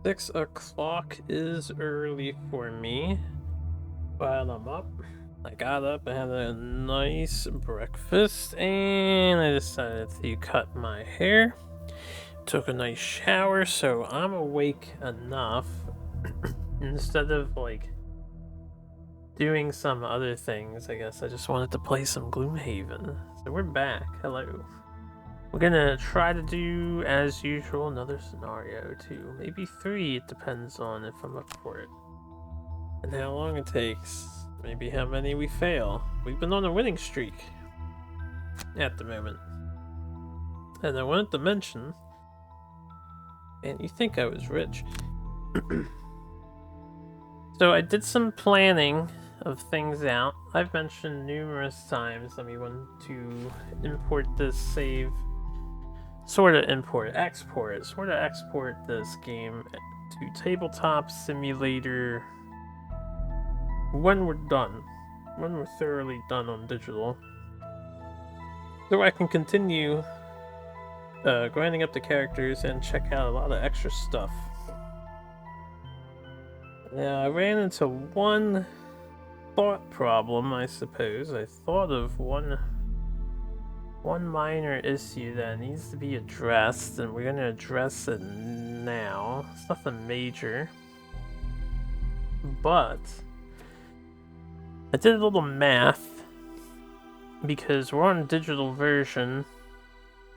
6 o'clock is early for me, but I'm up. I got up, I had a nice breakfast, and I decided to cut my hair. Took a nice shower, so I'm awake enough. Instead of doing some other things, I guess I just wanted to play some Gloomhaven. So we're back. Hello. We're gonna try to do, as usual, another scenario, 2, maybe 3, it depends on if I'm up for it. And how long it takes, maybe how many we fail. We've been on a winning streak at the moment. And I wanted to mention, and you think I was rich. So I did some planning of things out. I've mentioned numerous times that we want to import this save. Sort of export this game to Tabletop Simulator when we're done. When we're thoroughly done on digital. So I can continue grinding up the characters and check out a lot of extra stuff. Now, I ran into one thought problem, I suppose. I thought of one minor issue that needs to be addressed, and we're gonna address it now. It's nothing major, but I did a little math because we're on a digital version.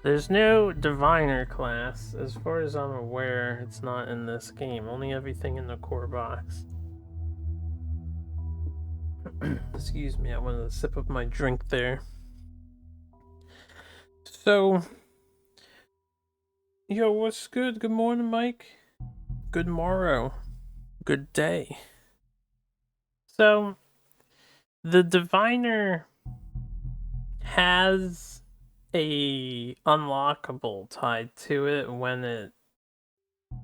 There's no diviner class, as far as I'm aware. It's not in this game. Only everything in the core box. Excuse me, I wanted a sip of my drink there. So, yo, what's good? Good morning, Mike. Good morrow. Good day. So, the diviner has a unlockable tied to it when it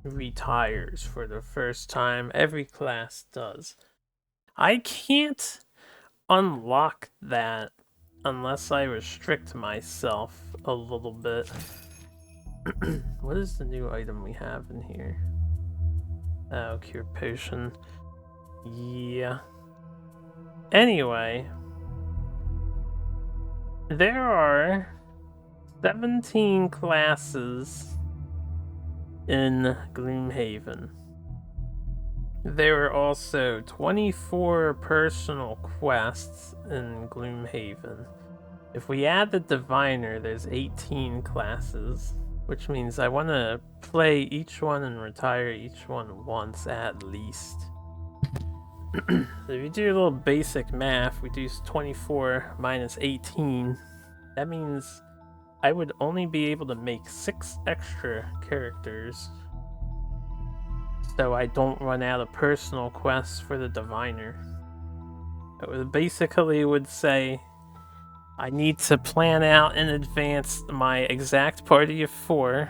retires for the first time. Every class does. I can't unlock that unless I restrict myself a little bit. What is the new item we have in here? Oh, cure potion. Yeah. Anyway, there are 17 classes in Gloomhaven. There are also 24 personal quests in Gloomhaven. If we add the diviner, there's 18 classes, which means I want to play each one and retire each one once at least. So if you do a little basic math, we do 24 minus 18. That means I would only be able to make 6 extra characters, so I don't run out of personal quests for the diviner. It basically would say I need to plan out in advance my exact party of 4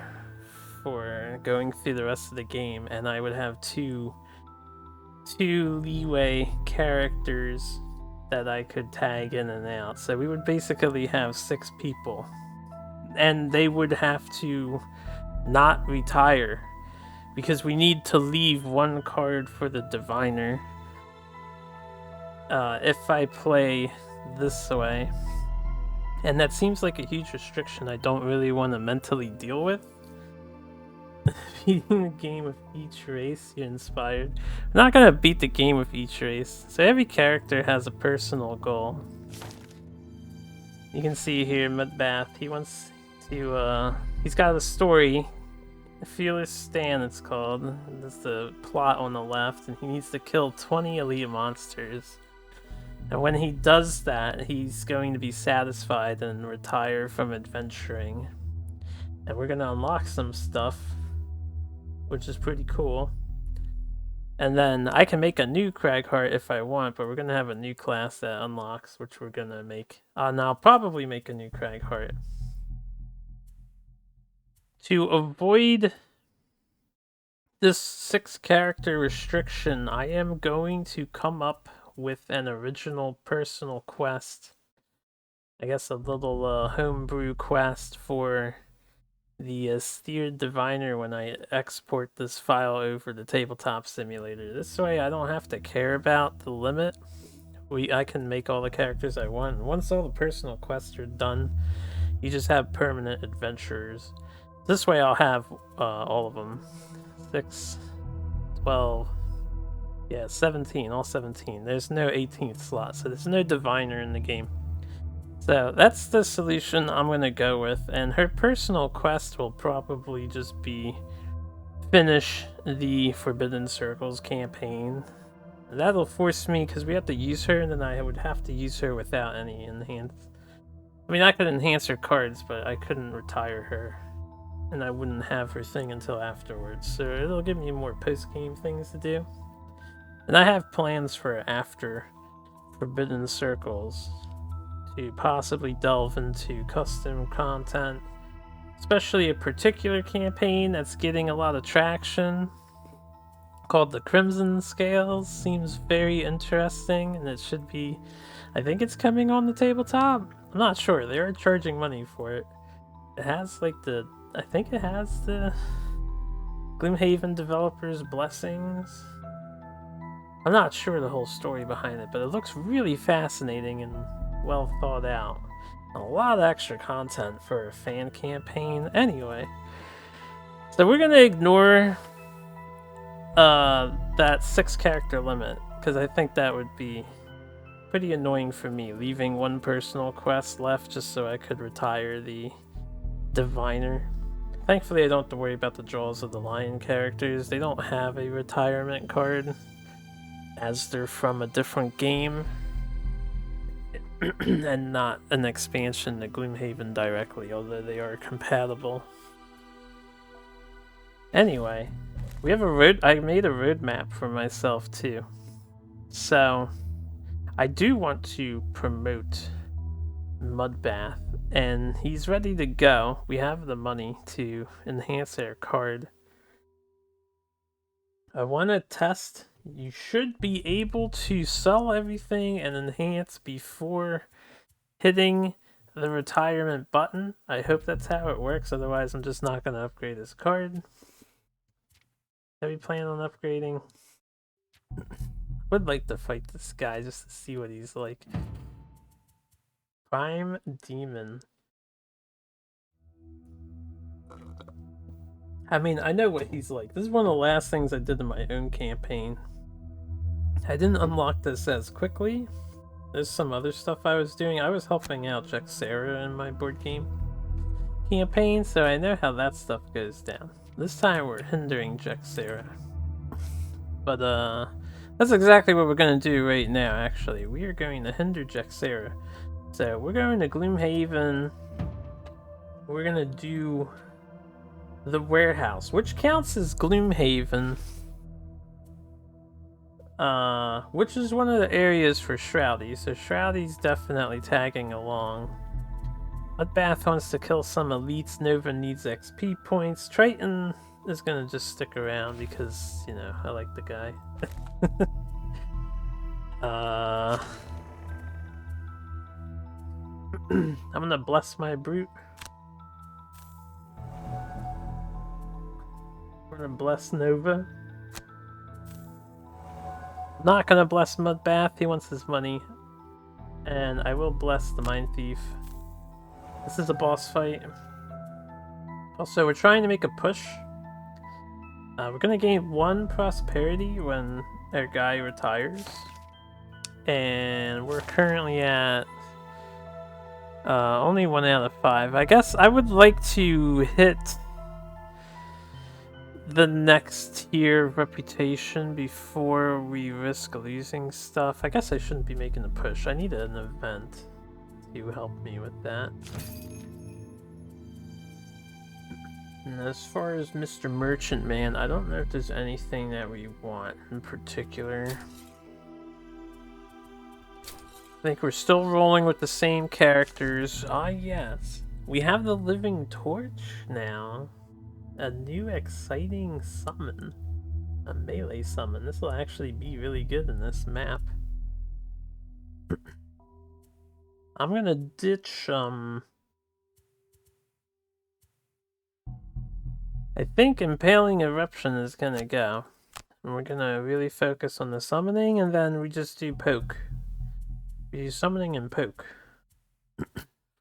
for going through the rest of the game, and I would have two leeway characters that I could tag in and out. So we would basically have 6 people, and they would have to not retire because we need to leave 1 card for the diviner if I play this way. And that seems like a huge restriction I don't really want to mentally deal with. Beating the game of each race, you're inspired. I'm not gonna beat the game of each race. So every character has a personal goal. You can see here, Mudbath, he wants to, he's got a story. Fearless Stand, it's called. That's the plot on the left, and he needs to kill 20 elite monsters. And when he does that, he's going to be satisfied and retire from adventuring. And we're gonna unlock some stuff, which is pretty cool. And then I can make a new Cragheart if I want, but we're gonna have a new class that unlocks, which we're gonna make. And I'll probably make a new Cragheart. To avoid this 6-character restriction, I am going to come up with an original personal quest. I guess a little homebrew quest for the steered diviner when I export this file over to Tabletop Simulator. This way I don't have to care about the limit. I can make all the characters I want. And once all the personal quests are done, you just have permanent adventurers. This way I'll have all of them. 6, 12, yeah, 17, all 17. There's no 18th slot, so there's no diviner in the game. So that's the solution I'm going to go with, and her personal quest will probably just be finish the Forbidden Circles campaign. That'll force me, because we have to use her, and then I would have to use her without any enhance. I mean, I could enhance her cards, but I couldn't retire her, and I wouldn't have her thing until afterwards, so it'll give me more post-game things to do. And I have plans for after Forbidden Circles to possibly delve into custom content, especially a particular campaign that's getting a lot of traction called the Crimson Scales. Seems very interesting, and it should be, I think it's coming on the tabletop. I'm not sure, they are charging money for it. It has like I think it has the Gloomhaven developers' blessings. I'm not sure the whole story behind it, but it looks really fascinating and well thought out. A lot of extra content for a fan campaign anyway. So we're gonna ignore that 6 character limit, because I think that would be pretty annoying for me, leaving one personal quest left just so I could retire the diviner. Thankfully I don't have to worry about the Jaws of the Lion characters. They don't have a retirement card, as they're from a different game and not an expansion to Gloomhaven directly, although they are compatible. Anyway, we have I made a roadmap for myself too. So I do want to promote Mudbath, and he's ready to go. We have the money to enhance our card. I want to test. You should be able to sell everything and enhance before hitting the retirement button. I hope that's how it works, otherwise I'm just not going to upgrade this card. Are we planning on upgrading? Would like to fight this guy just to see what he's like. Prime Demon. I mean, I know what he's like. This is one of the last things I did in my own campaign. I didn't unlock this as quickly. There's some other stuff I was doing. I was helping out Jexera in my board game campaign, so I know how that stuff goes down. This time we're hindering Jexera. But that's exactly what we're going to do right now, actually. We are going to hinder Jexera. So we're going to Gloomhaven. We're going to do the warehouse, which counts as Gloomhaven. Which is one of the areas for Shroudy, so Shroudy's definitely tagging along. Mudbath wants to kill some elites, Nova needs XP points, Triton is gonna just stick around because, you know, I like the guy. I'm gonna bless my brute. We're gonna bless Nova. Not gonna bless Mudbath, he wants his money. And I will bless the Mind Thief. This is a boss fight. Also, we're trying to make a push. We're gonna gain 1 prosperity when our guy retires. And we're currently at only 1 out of 5. I guess I would like to hit the next tier of reputation before we risk losing stuff. I guess I shouldn't be making a push. I need an event to help me with that. And as far as Mr. Merchant Man, I don't know if there's anything that we want in particular. I think we're still rolling with the same characters. Ah, yes. We have the Living Torch now. A new exciting summon. A melee summon. This will actually be really good in this map. I'm gonna ditch, I think Impaling Eruption is gonna go. And we're gonna really focus on the summoning, and then we just do poke. We do summoning and poke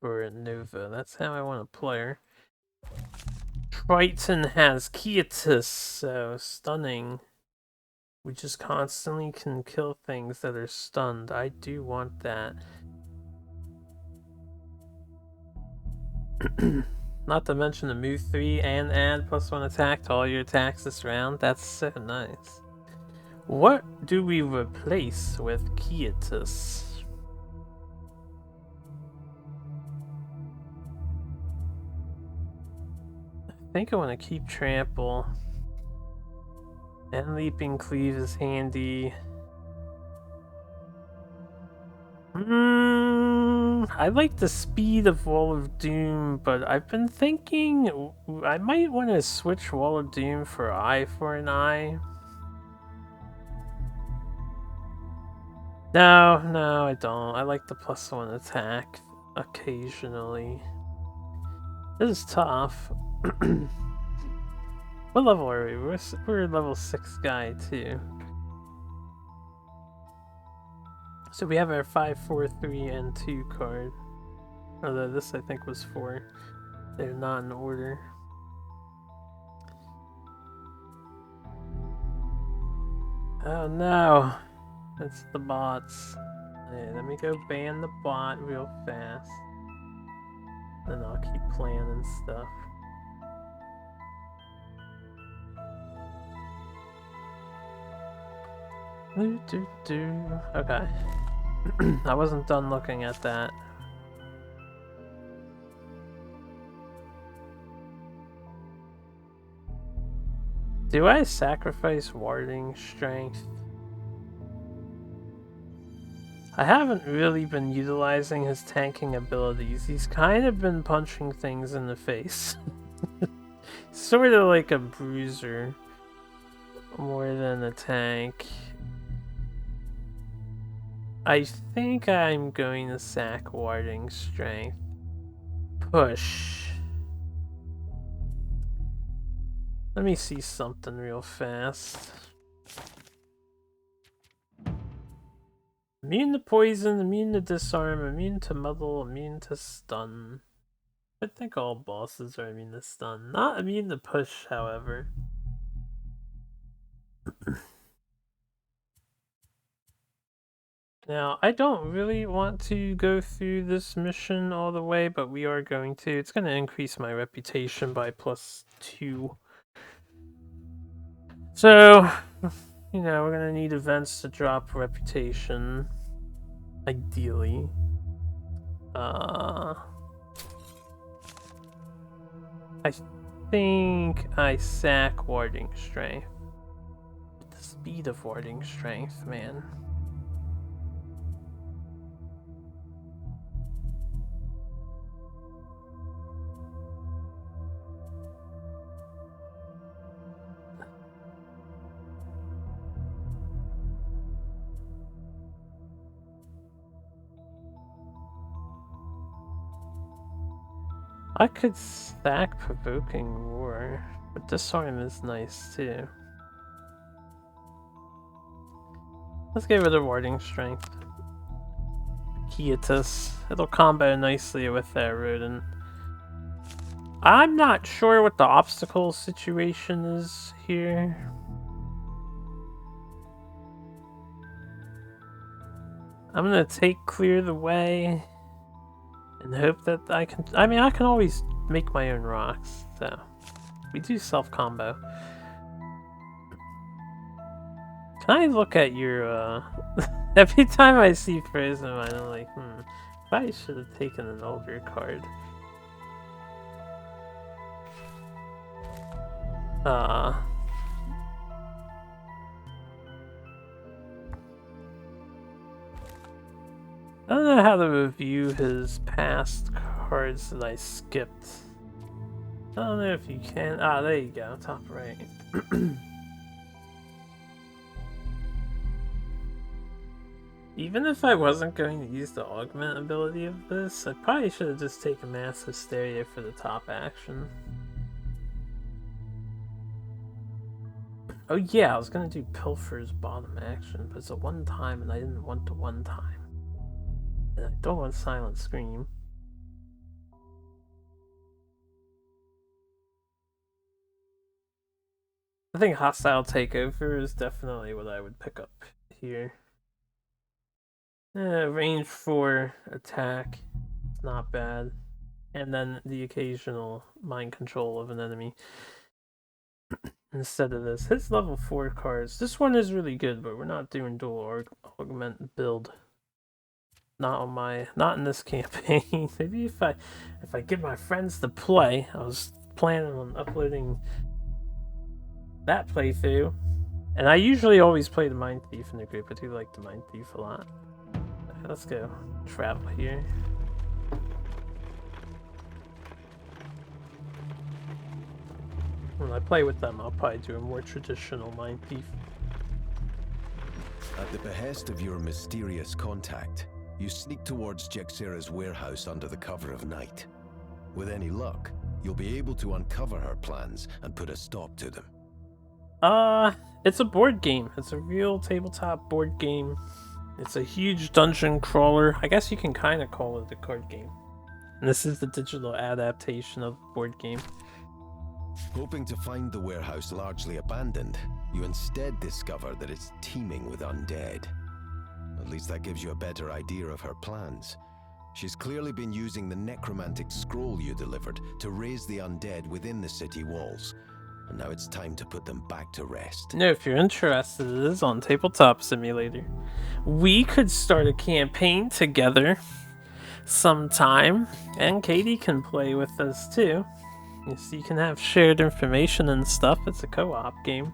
for Nova. That's how I want to play her. Triton has Quietus, so stunning. We just constantly can kill things that are stunned. I do want that. Not to mention the move 3 and add +1 attack to all your attacks this round. That's so nice. What do we replace with Quietus? I think I want to keep Trample. And Leaping Cleave is handy. I like the speed of Wall of Doom, but I've been thinking I might want to switch Wall of Doom for Eye for an Eye. No, I don't. I like the +1 attack occasionally. This is tough. What level are we? We're level 6 guy too. So we have our 5, 4, 3, and 2 card. Although this I think was 4. They're not in order. Oh no! It's the bots. Hey, let me go ban the bot real fast. Then I'll keep planning stuff. Okay. I wasn't done looking at that. Do I sacrifice warding strength? I haven't really been utilizing his tanking abilities. He's kind of been punching things in the face. Sort of like a bruiser more than a tank. I think I'm going to sack warding strength. Push. Let me see something real fast. Immune to poison, immune to disarm, immune to muddle, immune to stun. I think all bosses are immune to stun. Not immune to push, however. Now, I don't really want to go through this mission all the way, but we are going to. It's going to increase my reputation by +2. So, you know, we're going to need events to drop reputation. Ideally. I think I sack warding strength. With the speed of warding strength, man. I could stack Provoking Roar, but Disarm is nice too. Let's get rid of Warding Strength. Quietus. It'll combo nicely with that Rodent. I'm not sure what the obstacle situation is here. I'm gonna take Clear the Way and hope that I can. I mean, I can always make my own rocks, so we do self-combo. Can I look at your, every time I see Frozen Mine, I'm like, probably should have taken an older card. I don't know how to review his past cards that I skipped. I don't know if you can. Ah, there you go, top right. Even if I wasn't going to use the augment ability of this, I probably should have just taken Mass Hysteria for the top action. Oh yeah, I was gonna do Pilfer's bottom action, but it's a one time and I didn't want the one time. And I don't want Silent Scream. I think Hostile Takeover is definitely what I would pick up here. Range 4 attack, it's not bad. And then the occasional mind control of an enemy. Instead of this, his level 4 cards. This one is really good, but we're not doing dual augment build. Not in this campaign. Maybe if I get my friends to play. I was planning on uploading that playthrough. And I usually always play the Mind Thief in the group. I do like the Mind Thief a lot. Okay, let's go travel here. When I play with them, I'll probably do a more traditional Mind Thief. At the behest of your mysterious contact, you sneak towards Jexera's warehouse under the cover of night. With any luck, you'll be able to uncover her plans and put a stop to them. It's a board game. It's a real tabletop board game. It's a huge dungeon crawler. I guess you can kind of call it a card game. And this is the digital adaptation of the board game. Hoping to find the warehouse largely abandoned, you instead discover that it's teeming with undead. At least that gives you a better idea of her plans. She's clearly been using the necromantic scroll you delivered to raise the undead within the city walls. And now it's time to put them back to rest. Now, if you're interested, it is on Tabletop Simulator. We could start a campaign together sometime, and Katie can play with us too. So you can have shared information and stuff. It's a co-op game.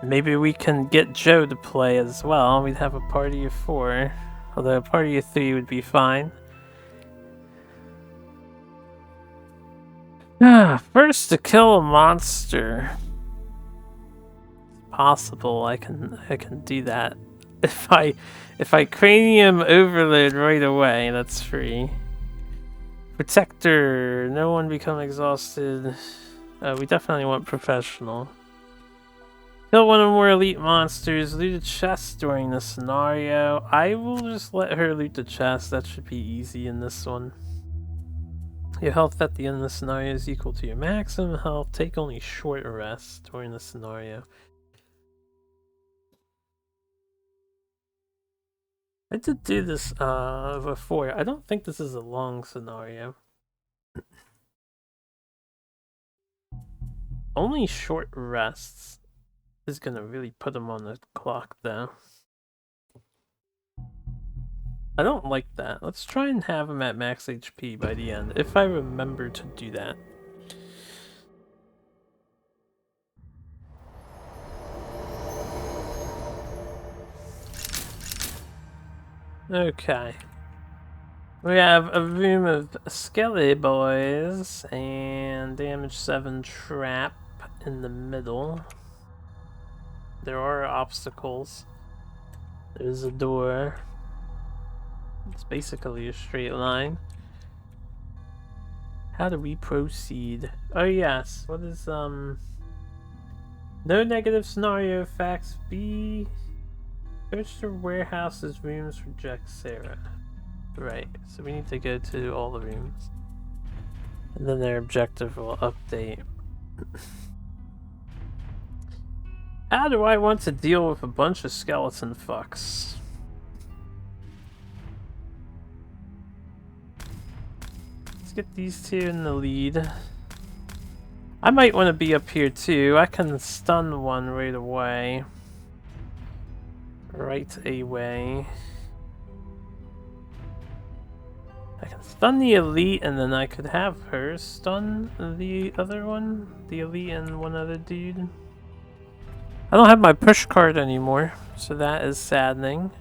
Maybe we can get Joe to play as well. We'd have a party of 4. Although a party of 3 would be fine. First to kill a monster. It's possible I can do that. If I cranium overload right away, that's free. Protector, no one become exhausted. We definitely want professional. Kill one or more elite monsters, loot a chest during the scenario. I will just let her loot the chest, that should be easy in this one. Your health at the end of the scenario is equal to your maximum health. Take only short rests during the scenario. I did do this before. I don't think this is a long scenario. Only short rests is gonna really put them on the clock though. I don't like that. Let's try and have him at max HP by the end, if I remember to do that. Okay. We have a room of Skelly Boys and damage 7 trap in the middle. There are obstacles. There's a door. It's basically a straight line. How do we proceed? Oh yes, what is no negative scenario effects. B. Search the warehouse's rooms for Jexera. Right, so we need to go to all the rooms. And then their objective will update. How do I want to deal with a bunch of skeleton fucks? Let's get these two in the lead. I might want to be up here too. I can stun one right away. Right away. I can stun the elite and then I could have her stun the other one. The elite and one other dude. I don't have my push card anymore, so that is saddening.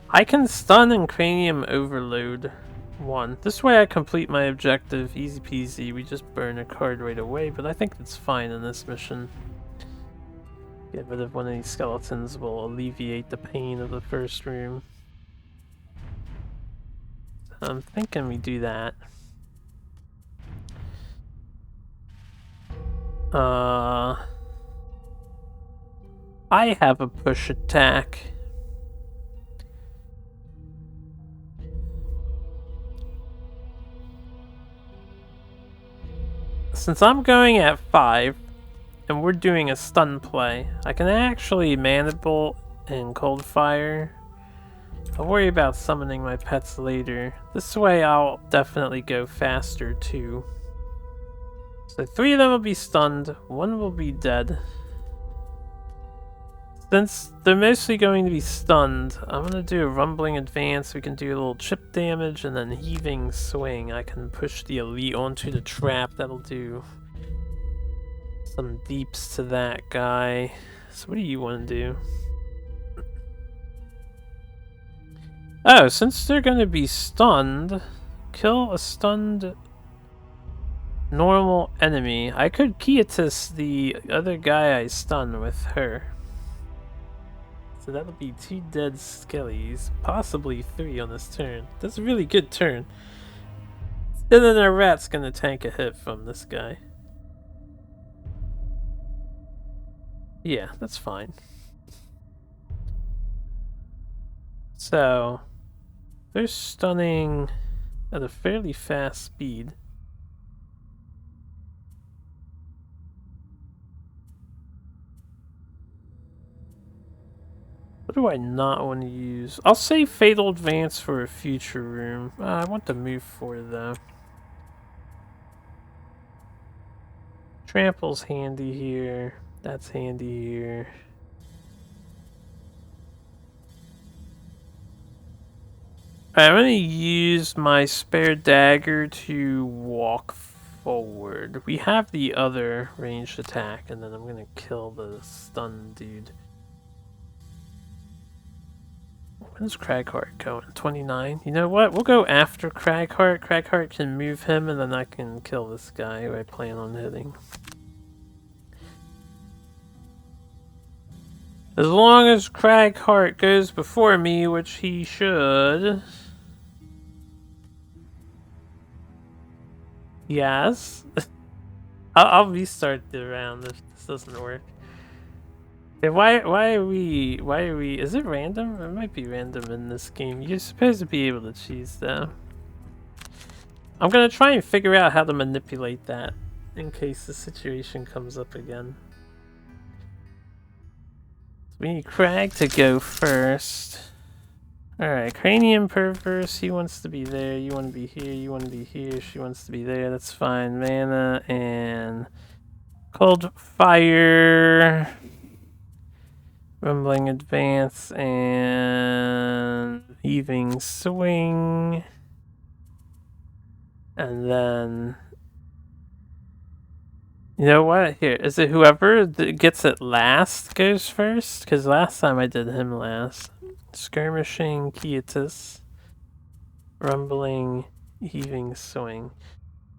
I can stun and cranium overload one. This way I complete my objective, easy peasy. We just burn a card right away, but I think it's fine in this mission. Get rid of one of these skeletons will alleviate the pain of the first room. I'm thinking we do that. I have a push attack. Since I'm going at 5, and we're doing a stun play, I can actually Mana Bolt and Cold Fire. I'll worry about summoning my pets later. This way I'll definitely go faster too. So 3 of them will be stunned, 1 will be dead. Since they're mostly going to be stunned, I'm going to do a Rumbling Advance. We can do a little chip damage and then Heaving Swing. I can push the elite onto the trap. That'll do some deeps to that guy. So what do you want to do? Oh, since they're going to be stunned, kill a stunned normal enemy. I could Quietus the other guy I stun with her. So that'll be 2 dead skellies, possibly 3 on this turn. That's a really good turn. And then our rat's gonna tank a hit from this guy. Yeah, that's fine. So, they're stunning at a fairly fast speed. What do I not want to use? I'll save Fatal Advance for a future room. I want to move forward though. Trample's handy here. That's handy here. I'm going to use my spare dagger to walk forward. We have the other ranged attack, and then I'm going to kill the stun dude. When's Cragheart going? 29? You know what? We'll go after Cragheart. Cragheart can move him, and then I can kill this guy who I plan on hitting. As long as Cragheart goes before me, which he should. Yes. I'll restart the round if this doesn't work. Okay, why are we is it random? It might be random in this game. You're supposed to be able to choose though. I'm gonna try and figure out how to manipulate that in case the situation comes up again. We need Crag to go first. Alright, Cranium Perverse, he wants to be there, you want to be here, you want to be here, she wants to be there, that's fine. Mana and Cold Fire, Rumbling Advance, and Heaving Swing. And then... You know what? Here, is it whoever gets it last goes first? Because last time I did him last. Skirmishing, Quietus, Rumbling, Heaving Swing.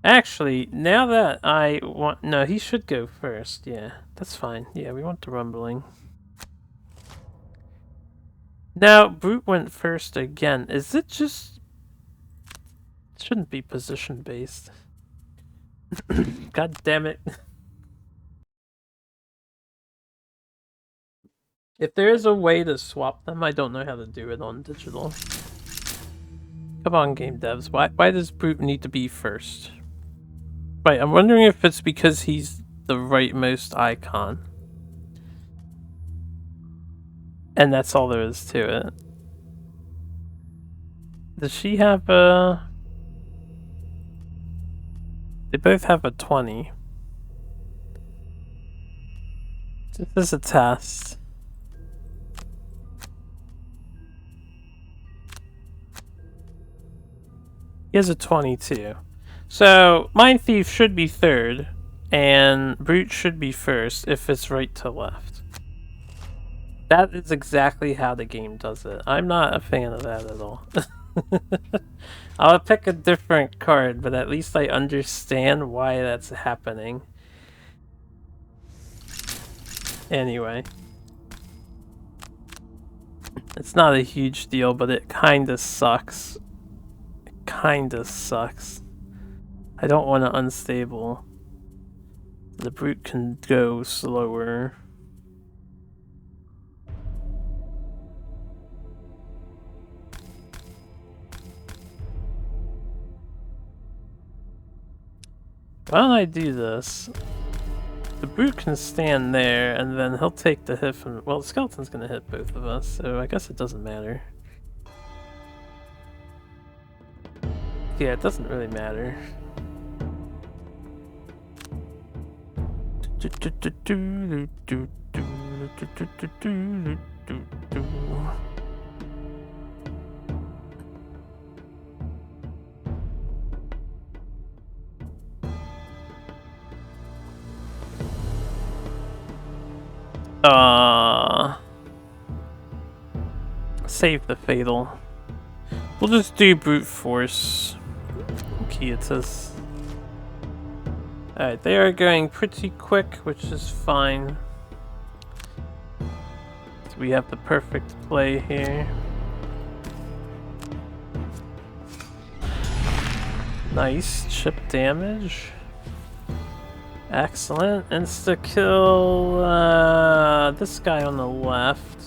Actually, now that I want... No, he should go first. Yeah, that's fine. Yeah, we want the Rumbling. Now, Brute went first again. Is it just... It shouldn't be position-based. God damn it. If there is a way to swap them, I don't know how to do it on digital. Come on, game devs. Why does Brute need to be first? Right, I'm wondering if it's because he's the rightmost icon. And that's all there is to it. Does she have a... They both have a 20. This is a test. He has a 22. So, Mind Thief should be third, and Brute should be first if it's right to left. That is exactly how the game does it. I'm not a fan of that at all. I'll pick a different card, but at least I understand why that's happening. Anyway. It's not a huge deal, but it kinda sucks. kinda sucks. I don't want to unstable. The brute can go slower. Why don't I do this? The brute can stand there, and then he'll take the hit from... Well, the skeleton's gonna hit both of us, so I guess it doesn't matter. Yeah, it doesn't really matter. Save the fatal. We'll just do brute force. Quietus. Alright, they are going pretty quick, which is fine. So we have the perfect play here. Nice chip damage. Excellent. Insta kill this guy on the left.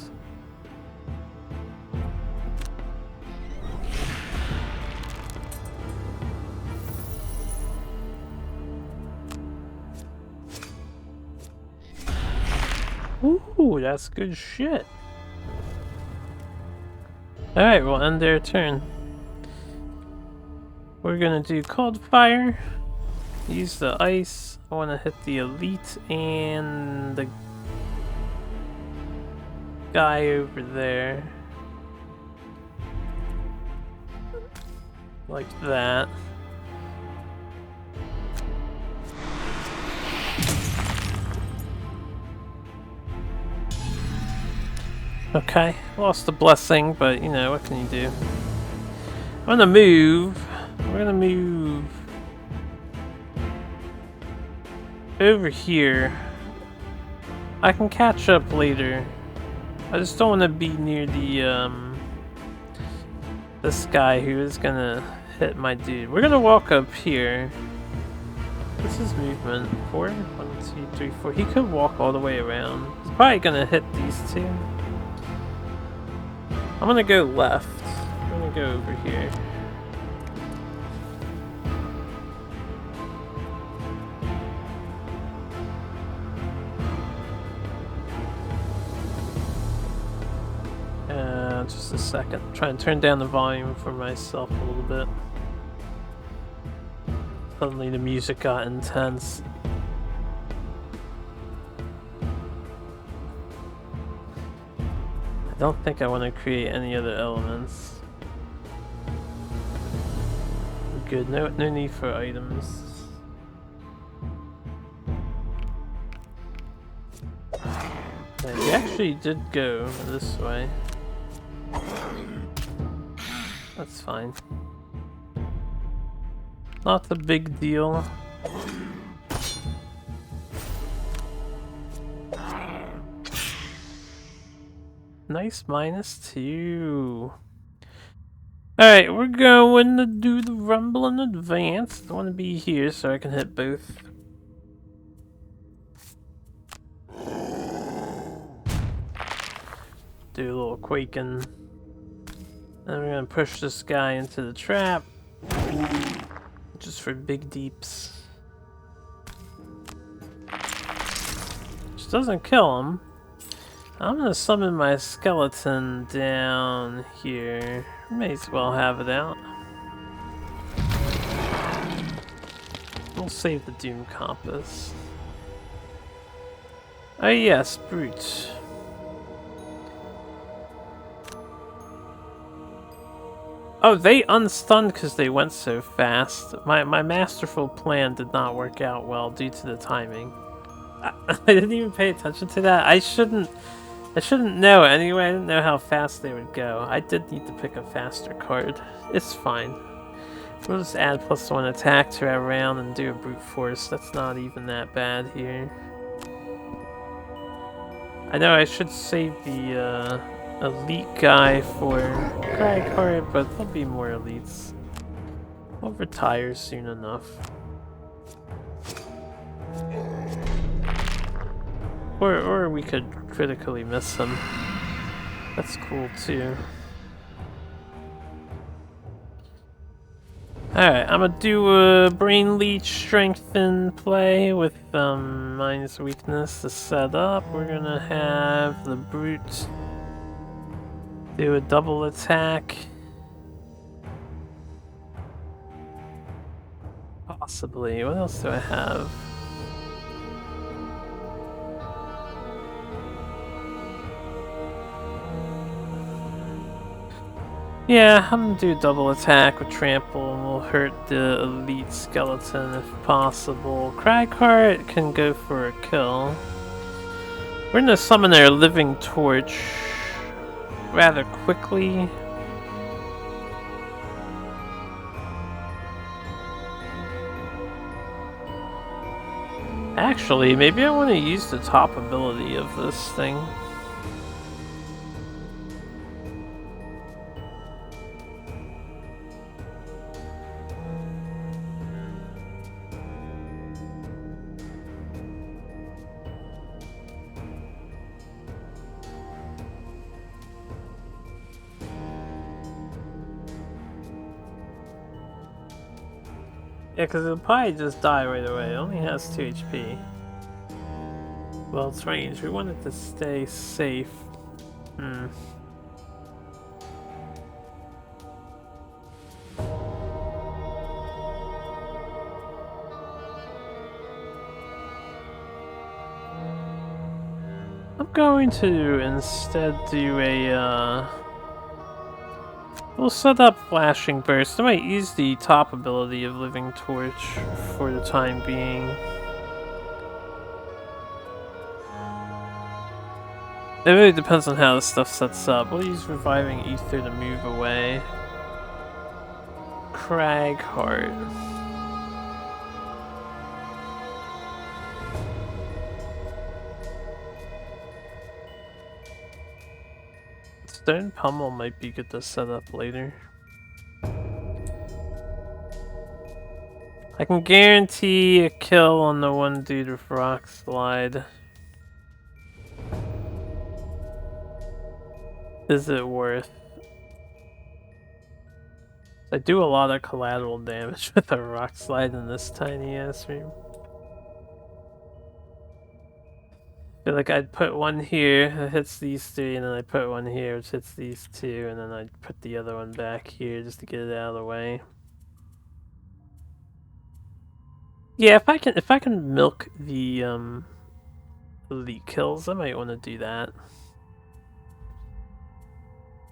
Ooh, that's good shit. Alright, we'll end their turn. We're gonna do cold fire. Use the ice. I want to hit the elite and the guy over there. Like that. Okay, lost the blessing, but you know, what can you do? I'm gonna move. We're gonna move over here. I can catch up later. I just don't want to be near the this guy who is gonna hit my dude. We're gonna walk up here. What's his movement? 4? 1, 2, 3, 4. He could walk all the way around. He's probably gonna hit these two. I'm gonna go left. I'm gonna go over here. Just a second. Try and turn down the volume for myself a little bit. Suddenly the music got intense. I don't think I want to create any other elements. We're good. No need for items. Yeah, we actually did go this way. That's fine. Not a big deal. Nice -2. Alright, we're going to do the rumble in advance. I want to be here so I can hit both. Do a little quaking. And we're gonna push this guy into the trap. Just for big deeps. Which doesn't kill him. I'm gonna summon my skeleton down here. May as well have it out. We'll save the Doom Compass. Oh yes, brute. Oh, they unstunned because they went so fast. My masterful plan did not work out well due to the timing. I didn't even pay attention to that. I shouldn't know anyway. I didn't know how fast they would go. I did need to pick a faster card. It's fine. We'll just add +1 attack to our round and do a brute force. That's not even that bad here. I know I should save the elite guy for cry card, but there'll be more elites. I'll retire soon enough. Or we could critically miss him. That's cool too. Alright, I'm gonna do a Brain Leech Strengthen play with Mind's Weakness to set up. We're gonna have the Brute do a double attack. Possibly. What else do I have? Yeah, I'm gonna do a double attack with Trample and we'll hurt the elite skeleton if possible. Cragheart can go for a kill. We're gonna summon our Living Torch rather quickly. Actually, maybe I want to use the top ability of this thing. Yeah, because it'll probably just die right away. It only has 2 HP. Well, it's range. We want it to stay safe. I'm going to instead do a, we'll set up Flashing Burst. I might use the top ability of Living Torch for the time being. It really depends on how this stuff sets up. We'll use Reviving Ether to move away. Cragheart. Stone Pummel might be good to set up later. I can guarantee a kill on the one dude with Rock Slide. Is it worth? I do a lot of collateral damage with a Rock Slide in this tiny ass room. I feel like I'd put one here that hits these 3, and then I'd put one here which hits these 2, and then I'd put the other one back here just to get it out of the way. Yeah, if I can milk the elite kills, I might want to do that.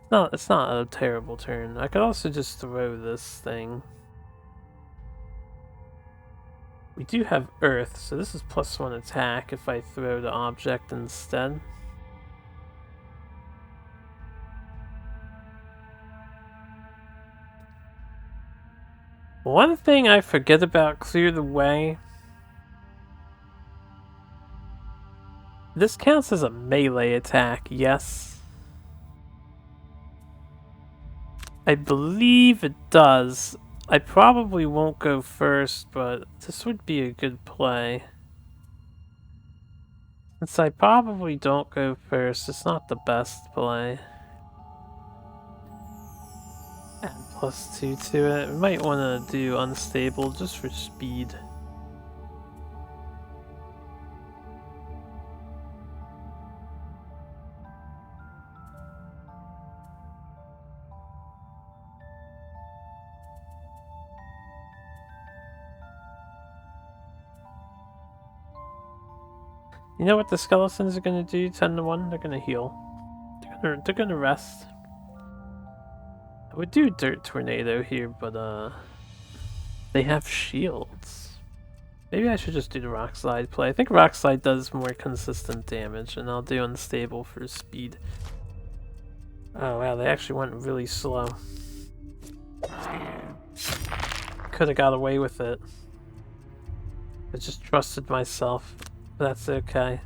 No, it's not a terrible turn. I could also just throw this thing. We do have Earth, so this is +1 attack if I throw the object instead. One thing I forget about Clear the Way. This counts as a melee attack, yes. I believe it does. I probably won't go first, but this would be a good play. Since I probably don't go first, it's not the best play. Add +2 to it. We might want to do Unstable just for speed. You know what the skeletons are gonna do? 10 to 1, they're gonna heal. They're gonna rest. I would do Dirt Tornado here, but they have shields. Maybe I should just do the Rock Slide play. I think Rock Slide does more consistent damage, and I'll do Unstable for speed. Oh wow, they actually went really slow. Could have got away with it. I just trusted myself. That's okay.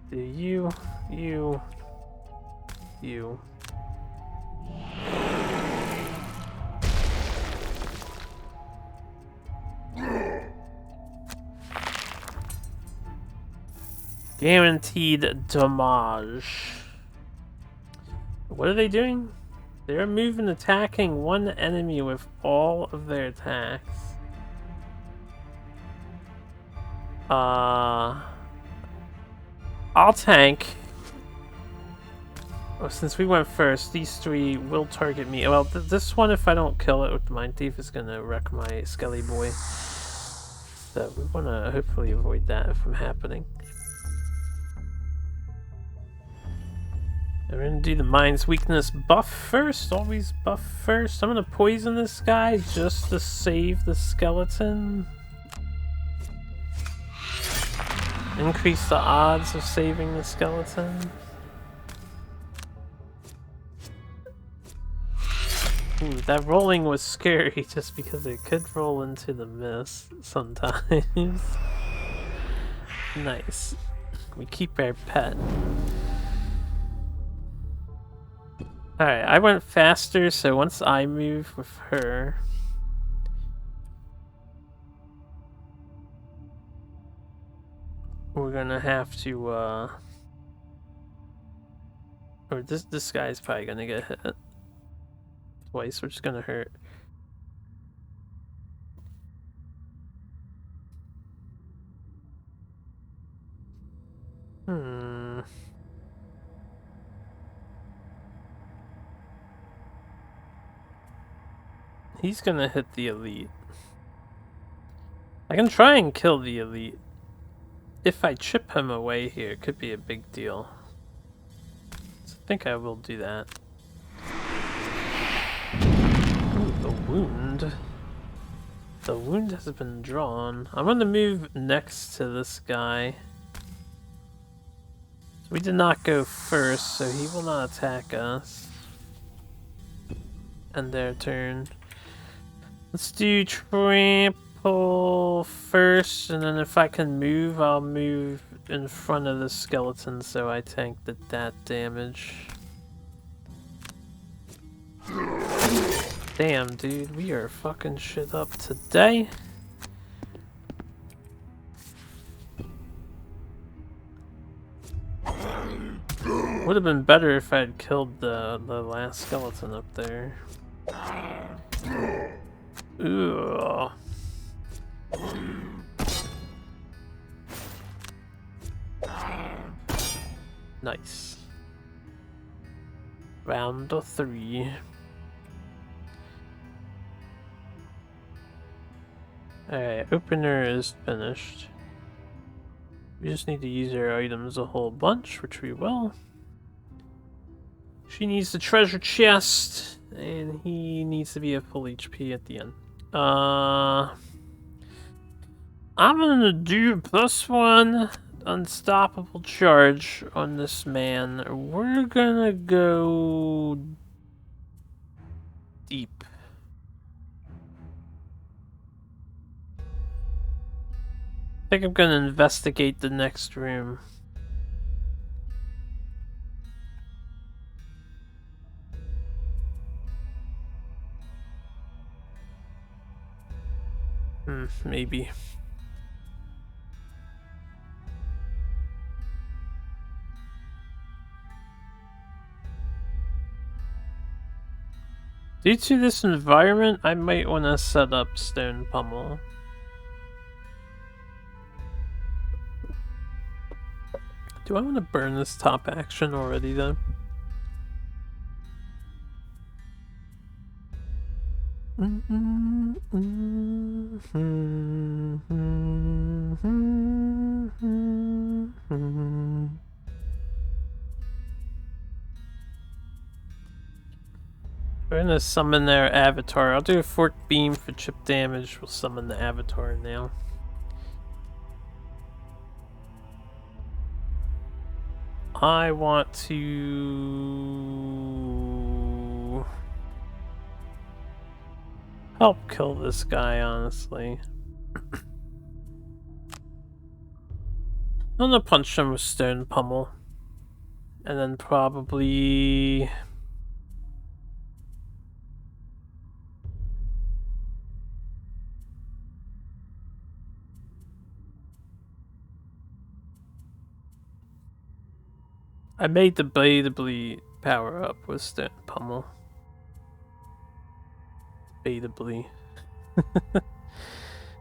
Do you. Guaranteed damage. What are they doing? They're moving, attacking one enemy with all of their attacks. I'll tank. Oh, since we went first, these three will target me. Well, this one, if I don't kill it with the Mind Thief, is gonna wreck my Skelly boy. So we wanna hopefully avoid that from happening. We're gonna do the Mind's Weakness buff first. Always buff first. I'm gonna poison this guy just to save the skeleton. Increase the odds of saving the skeleton. Ooh, that rolling was scary just because it could roll into the mist sometimes. Nice. We keep our pet. Alright, I went faster, so once I move with her... we're gonna have to, or this guy's probably gonna get hit. Twice, which is gonna hurt. He's gonna hit the elite. I can try and kill the elite. If I chip him away here, it could be a big deal. So I think I will do that. Ooh, the wound. The wound has been drawn. I'm gonna move next to this guy. So we did not go first, so he will not attack us. End their turn. Let's do trample first, and then if I can move, I'll move in front of the skeleton so I tank that damage. Damn, dude, we are fucking shit up today. Would have been better if I had killed the last skeleton up there. Ooh. Nice. Round 3. Alright, opener is finished. We just need to use our items a whole bunch, which we will. She needs the treasure chest, and he needs to be at full HP at the end. I'm gonna do +1 unstoppable charge on this man. We're gonna go deep. I think I'm gonna investigate the next room. Maybe. Due to this environment, I might want to set up stone pummel. Do I want to burn this top action already though? We're gonna summon their avatar. I'll do a fork beam for chip damage. We'll summon the avatar now. I want to help kill this guy, honestly. I'm gonna punch him with stone pummel. And then probably... I may debatably power up with Stone Pummel. Debatably.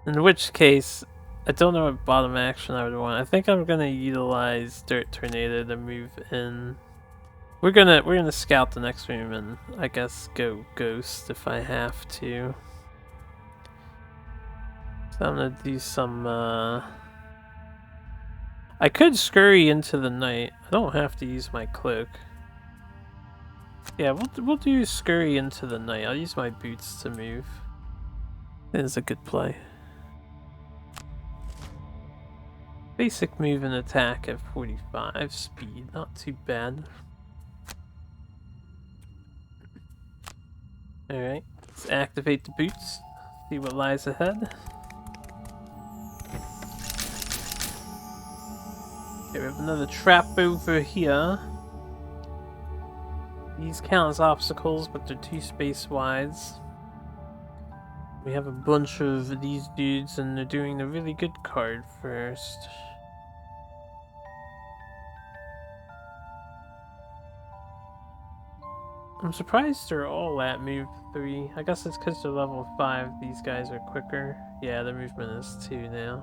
In which case, I don't know what bottom action I would want. I think I'm gonna utilize Dirt Tornado to move in. We're gonna scout the next room and I guess go Ghost if I have to. So I'm gonna do some I could scurry into the night. I don't have to use my cloak. Yeah, we'll do scurry into the night. I'll use my boots to move. That is a good play. Basic move and attack at 45 speed, not too bad. Alright, let's activate the boots, see what lies ahead. Okay, we have another trap over here. These count as obstacles, but they're 2 space wides. We have a bunch of these dudes, and they're doing the really good card first. I'm surprised they're all at move 3. I guess it's because they're level 5. These guys are quicker. Yeah, their movement is 2 now.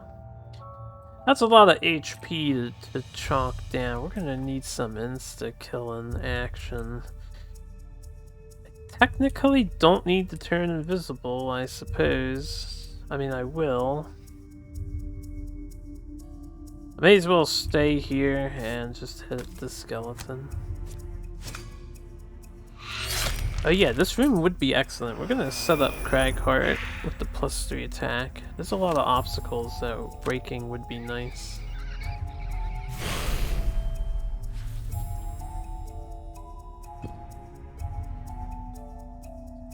That's a lot of HP to chalk down. We're gonna need some insta-killing action. I technically don't need to turn invisible, I suppose. I mean, I will. I may as well stay here and just hit the skeleton. Oh yeah, this room would be excellent. We're gonna set up Cragheart with the +3 attack. There's a lot of obstacles, so breaking would be nice.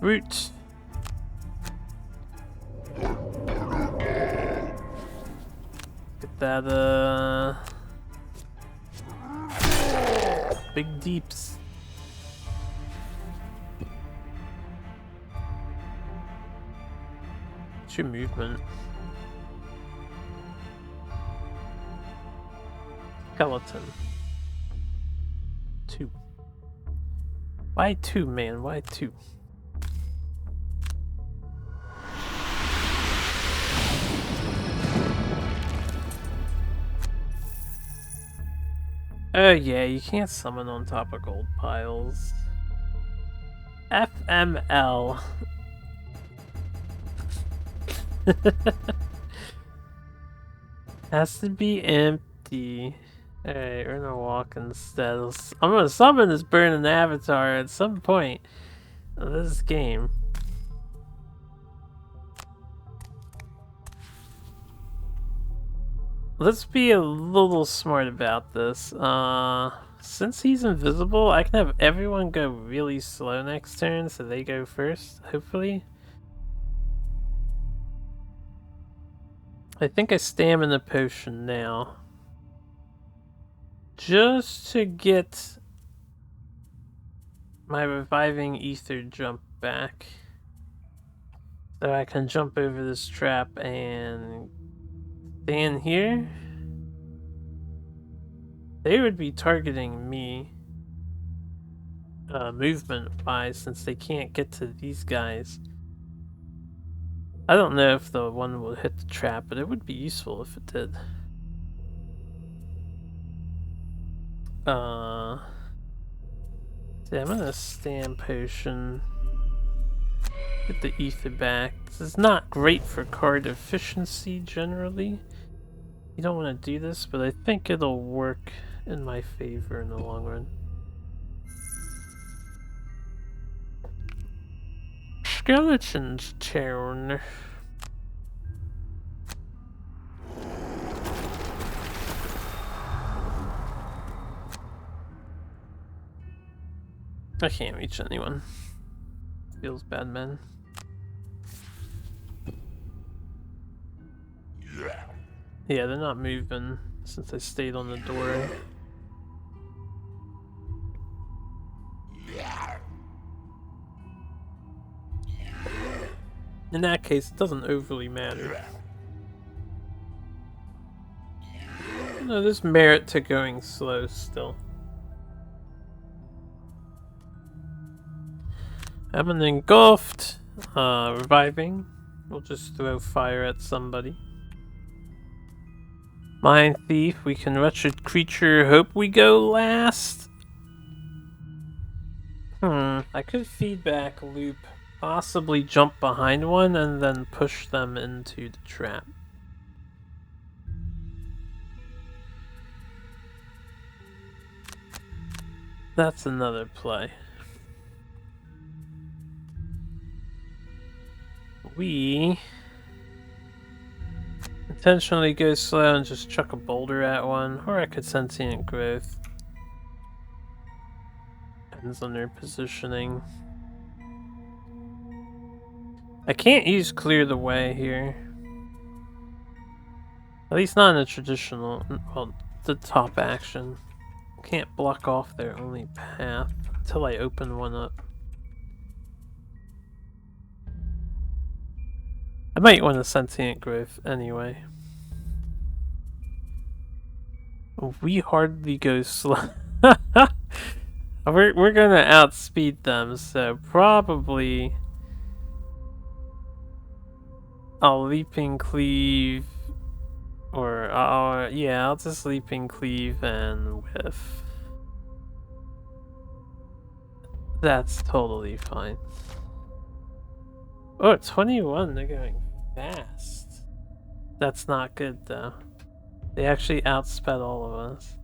Root. Get that, big deeps. What's your movement? Skeleton. 2. Why 2, man? Why 2? Oh yeah, you can't summon on top of gold piles. FML. Has to be empty. Alright, we're gonna walk instead. I'm gonna summon this burning avatar at some point of this game. Let's be a little smart about this. Since he's invisible, I can have everyone go really slow next turn so they go first, hopefully. I think I stamina potion now. Just to get my reviving ether jump back. So I can jump over this trap and stand here. They would be targeting me. Movement wise, since they can't get to these guys. I don't know if the one will hit the trap, but it would be useful if it did. Yeah, I'm gonna stand potion. Get the ether back. This is not great for card efficiency generally. You don't want to do this, but I think it'll work in my favor in the long run. Skeleton's turn. I can't reach anyone. Feels bad, man. Yeah, they're not moving since I stayed on the door. In that case, it doesn't overly matter. No, there's merit to going slow still. I'm an engulfed. Reviving. We'll just throw fire at somebody. Mind Thief. We can wretched creature. Hope we go last. I could feedback loop. Possibly jump behind one and then push them into the trap. That's another play. We intentionally go slow and just chuck a boulder at one, or I could sentient growth. Depends on their positioning. I can't use clear the way here. At least not in the traditional, well, the top action. Can't block off their only path until I open one up. I might want a sentient growth anyway. We hardly go slow. We're gonna outspeed them, so probably I'll leaping cleave, or yeah, I'll just leaping cleave and whiff. That's totally fine. Oh, 21, they're going fast. That's not good though. They actually outsped all of us.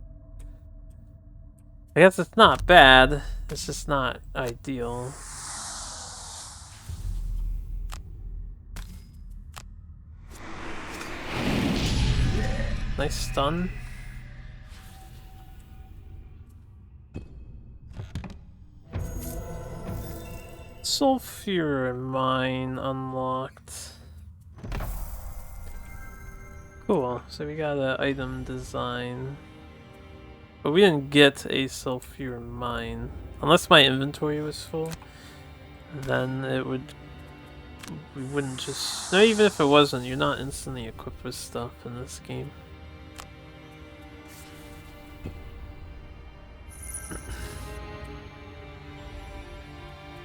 I guess it's not bad, it's just not ideal. Nice stun. Sulfur mine unlocked. Cool, so we got an item design. But we didn't get a sulfur mine. Unless my inventory was full, then it would... we wouldn't just... No, even if it wasn't, you're not instantly equipped with stuff in this game.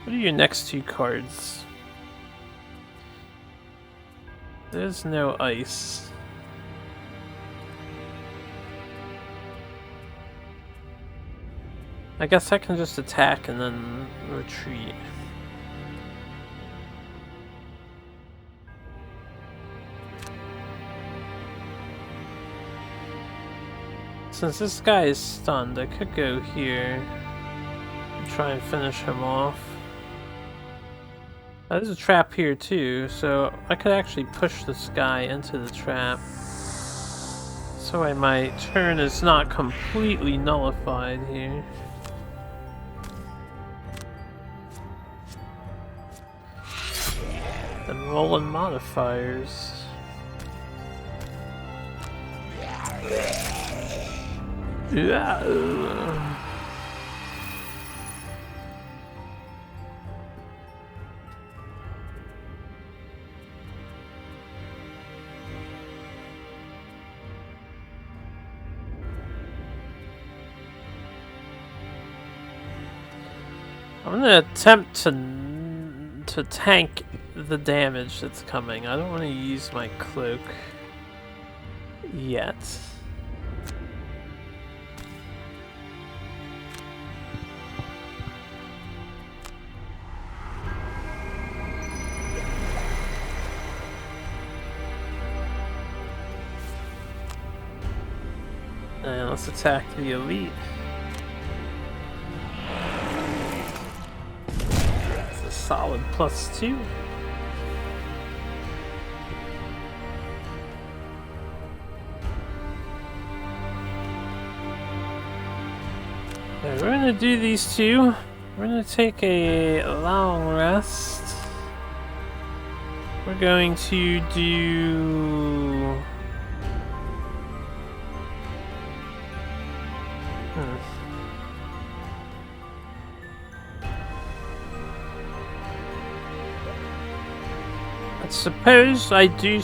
What are your next two cards? There's no ice. I guess I can just attack and then retreat. Since this guy is stunned, I could go here and try and finish him off. There's a trap here too, so I could actually push this guy into the trap. So my turn is not completely nullified here. And rolling modifiers. Yeah. I'm gonna attempt to tank the damage that's coming. I don't want to use my cloak yet. And let's attack the elite. Solid +2. Okay, we're gonna do these two. We're gonna take a long rest. We're going to do... I suppose I do,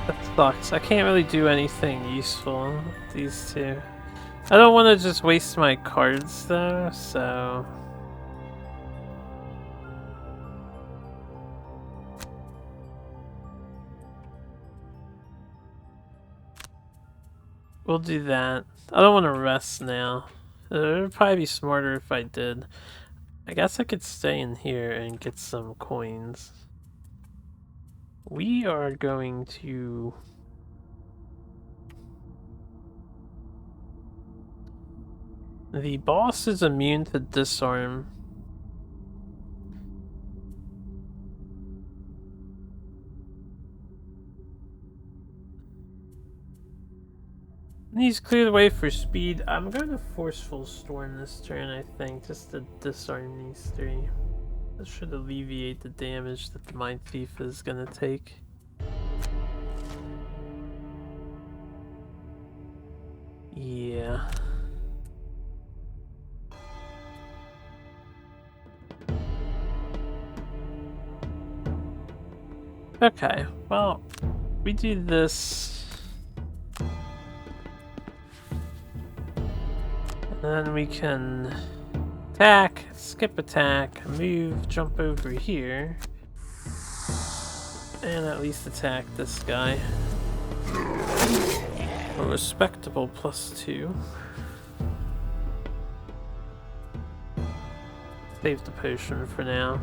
that sucks. I can't really do anything useful with these two. I don't want to just waste my cards though, so... we'll do that. I don't want to rest now. It would probably be smarter if I did. I guess I could stay in here and get some coins. We are going to... the boss is immune to disarm. He's cleared the way for speed. I'm going to forceful storm this turn, I think, just to disarm these three. That should alleviate the damage that the Mind Thief is going to take. Yeah. Okay, well, we do this. And then we can attack, skip attack, move, jump over here. And at least attack this guy. A respectable +2. Save the potion for now.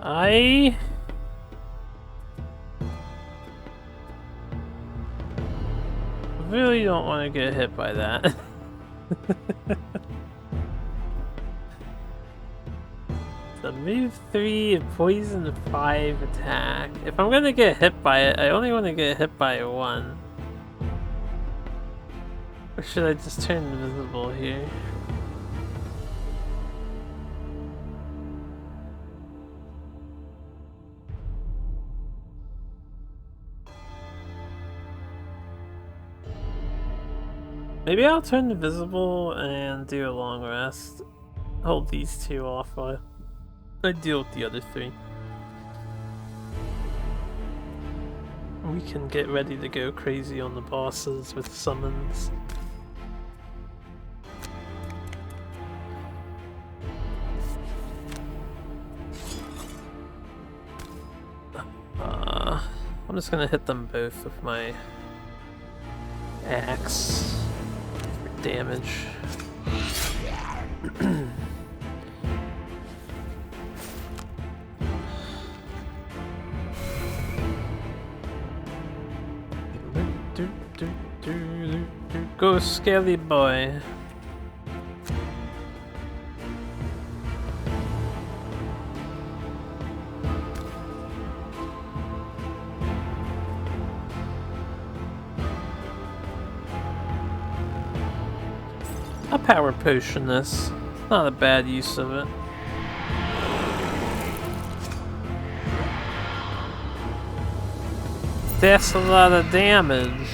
I really don't want to get hit by that. So move 3, poison 5 attack. If I'm gonna get hit by it, I only want to get hit by 1. Or should I just turn invisible here? Maybe I'll turn invisible and do a long rest. Hold these two off while I deal with the other 3. We can get ready to go crazy on the bosses with summons. I'm just gonna hit them both with my axe for damage. Go, Scaly Boy. I'll power potion this. Not a bad use of it. That's a lot of damage.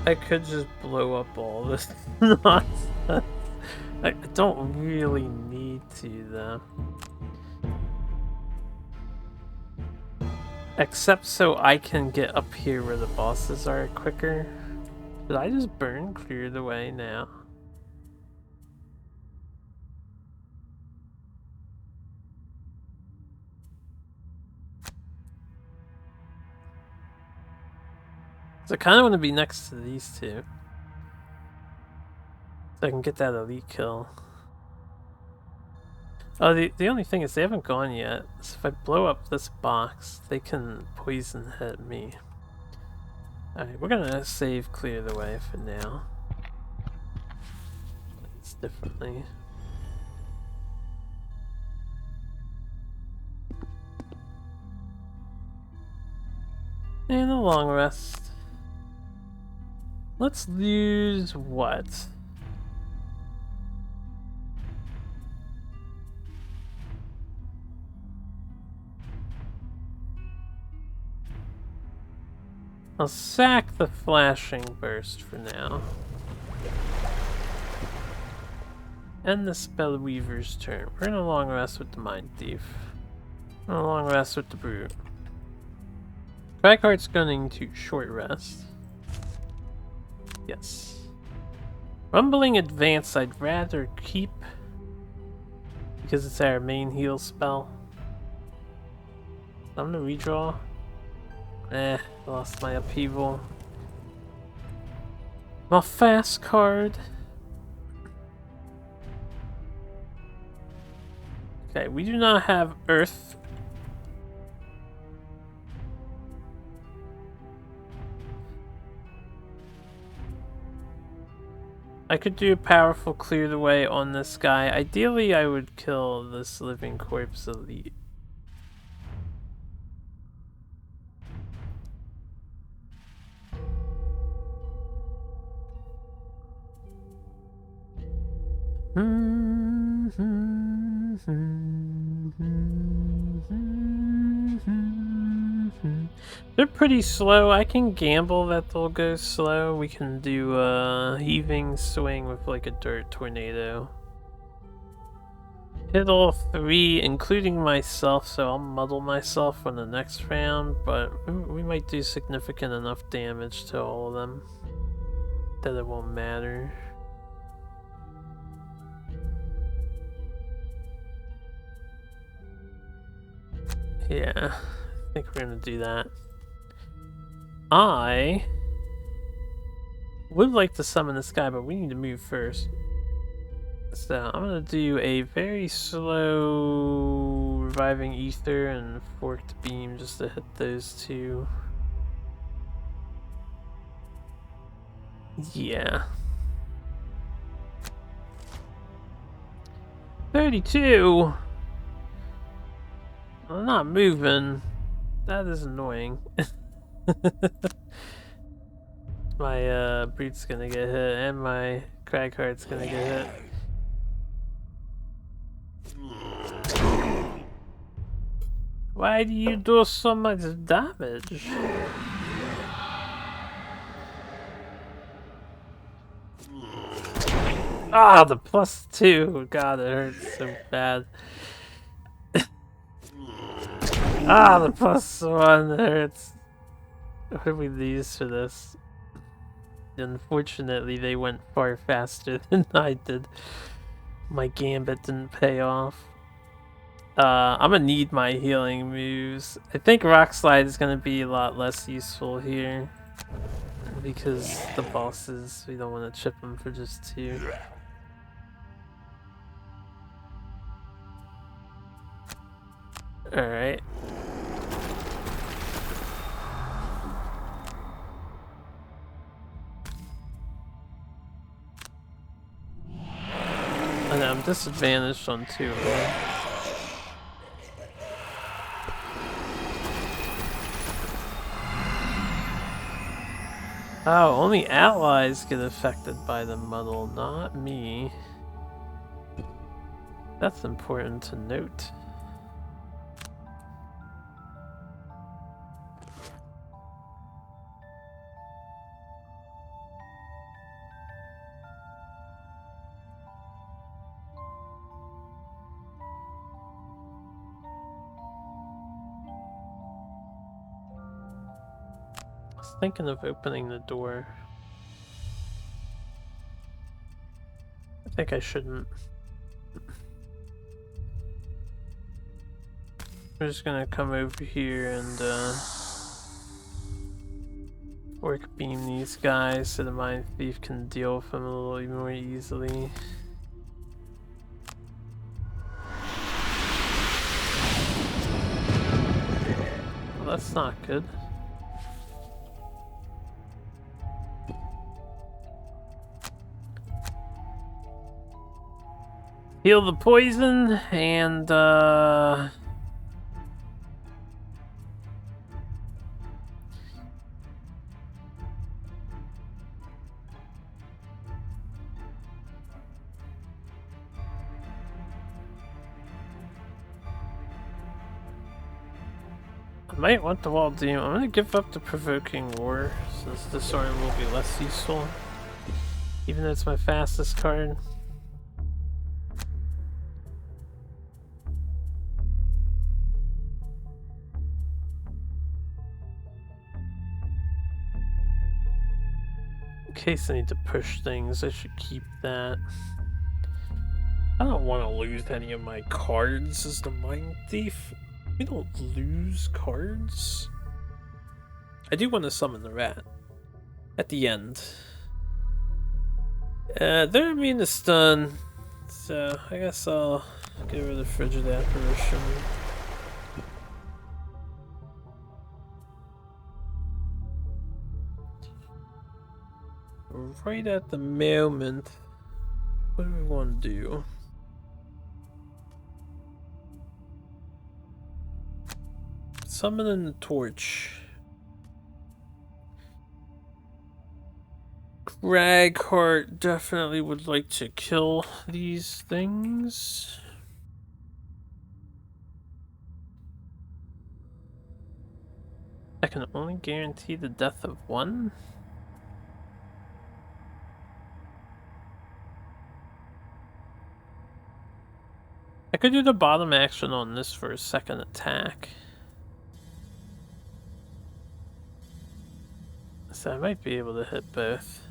I could just blow up all this nonsense. I don't really need to, though. Except so I can get up here where the bosses are quicker. Did I just burn clear the way now? So I kind of want to be next to these two. So I can get that elite kill. Oh, the only thing is they haven't gone yet. So if I blow up this box, they can poison hit me. Alright, we're gonna save clear the way for now. It's differently. And a long rest. Let's use what? I'll sack the flashing burst for now. End the Spellweaver's turn. We're gonna long rest with the Mind Thief. We're gonna long rest with the Brute. Cragheart's going to short rest. Yes. Rumbling Advance I'd rather keep because it's our main heal spell. I'm gonna redraw. Lost my upheaval. My fast card. Okay, we do not have Earth. I could do a powerful clear the way on this guy. Ideally, I would kill this living corpse elite. They're pretty slow. I can gamble that they'll go slow. We can do a heaving swing with like a dirt tornado. Hit all 3, including myself, so I'll muddle myself on the next round, but we might do significant enough damage to all of them that it won't matter. Yeah, I think we're gonna do that. I would like to summon this guy, but we need to move first. So I'm gonna do a very slow reviving ether and forked beam just to hit those 2. Yeah. 32! I'm not moving. That is annoying. My Brute's gonna get hit and my Cragheart's gonna get hit. Why do you do so much damage? Ah, the +2. God, it hurts so bad. Ah, the +1 hurts. What did we lose for this? Unfortunately, they went far faster than I did. My gambit didn't pay off. I'm gonna need my healing moves. I think Rock Slide is gonna be a lot less useful here. Because the bosses, we don't want to chip them for just 2. Alright. I know, I'm disadvantaged on 2 of them. Oh, only allies get affected by the muddle, not me. That's important to note. I was thinking of opening the door. I think I shouldn't. We're just gonna come over here and work beam these guys so the Mind Thief can deal with them a little more easily. Well, that's not good. Heal the poison and I might want the wall doom. I'm gonna give up the provoking war since this sword will be less useful. Even though it's my fastest card. In case I need to push things, I should keep that. I don't want to lose any of my cards as the Mind Thief. We don't lose cards. I do want to summon the rat at the end. They're immune to stun, so I guess I'll get rid of Frigid Apparition. Right at the moment, what do we want to do? Summon in the torch. Ragheart definitely would like to kill these things. I can only guarantee the death of one? I could do the bottom action on this for a second attack. So I might be able to hit both.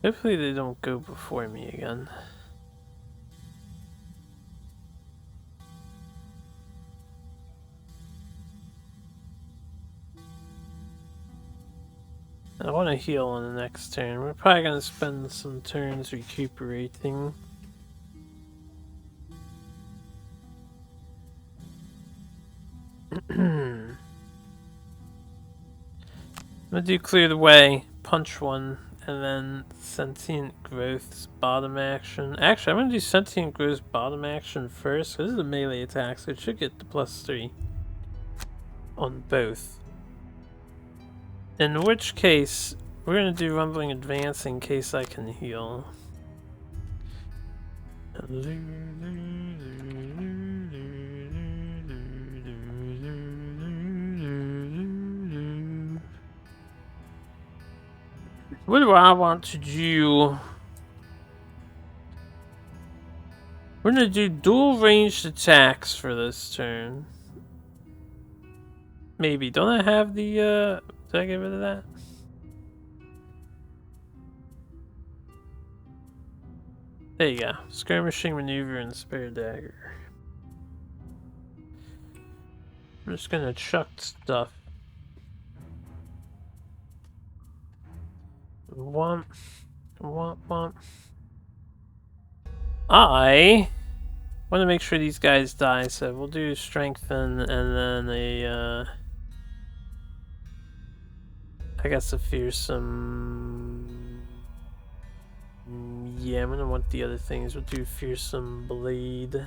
Hopefully they don't go before me again. I want to heal on the next turn. We're probably going to spend some turns recuperating. I'm gonna do clear the way, punch one, and then sentient growth's bottom action. Actually, I'm gonna do sentient growth's bottom action first, because this is a melee attack, so it should get the +3 on both. In which case, we're gonna do rumbling advance in case I can heal. What do I want to do? We're gonna do dual ranged attacks for this turn. Maybe. Don't I have the, did I get rid of that? There you go. Skirmishing maneuver and spare dagger. I'm just gonna chuck stuff. Womp. Womp womp. I want to make sure these guys die, so we'll do strengthen and then a, I guess a fearsome. Yeah, I'm gonna want the other things. We'll do fearsome blade.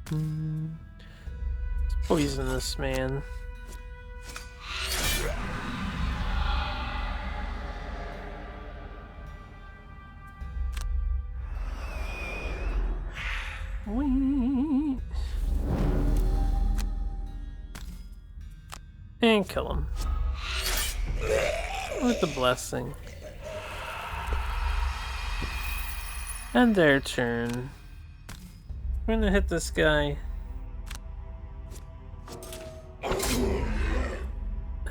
It's poisonous, man. Whee! And kill him. With the blessing. And their turn. We're gonna hit this guy.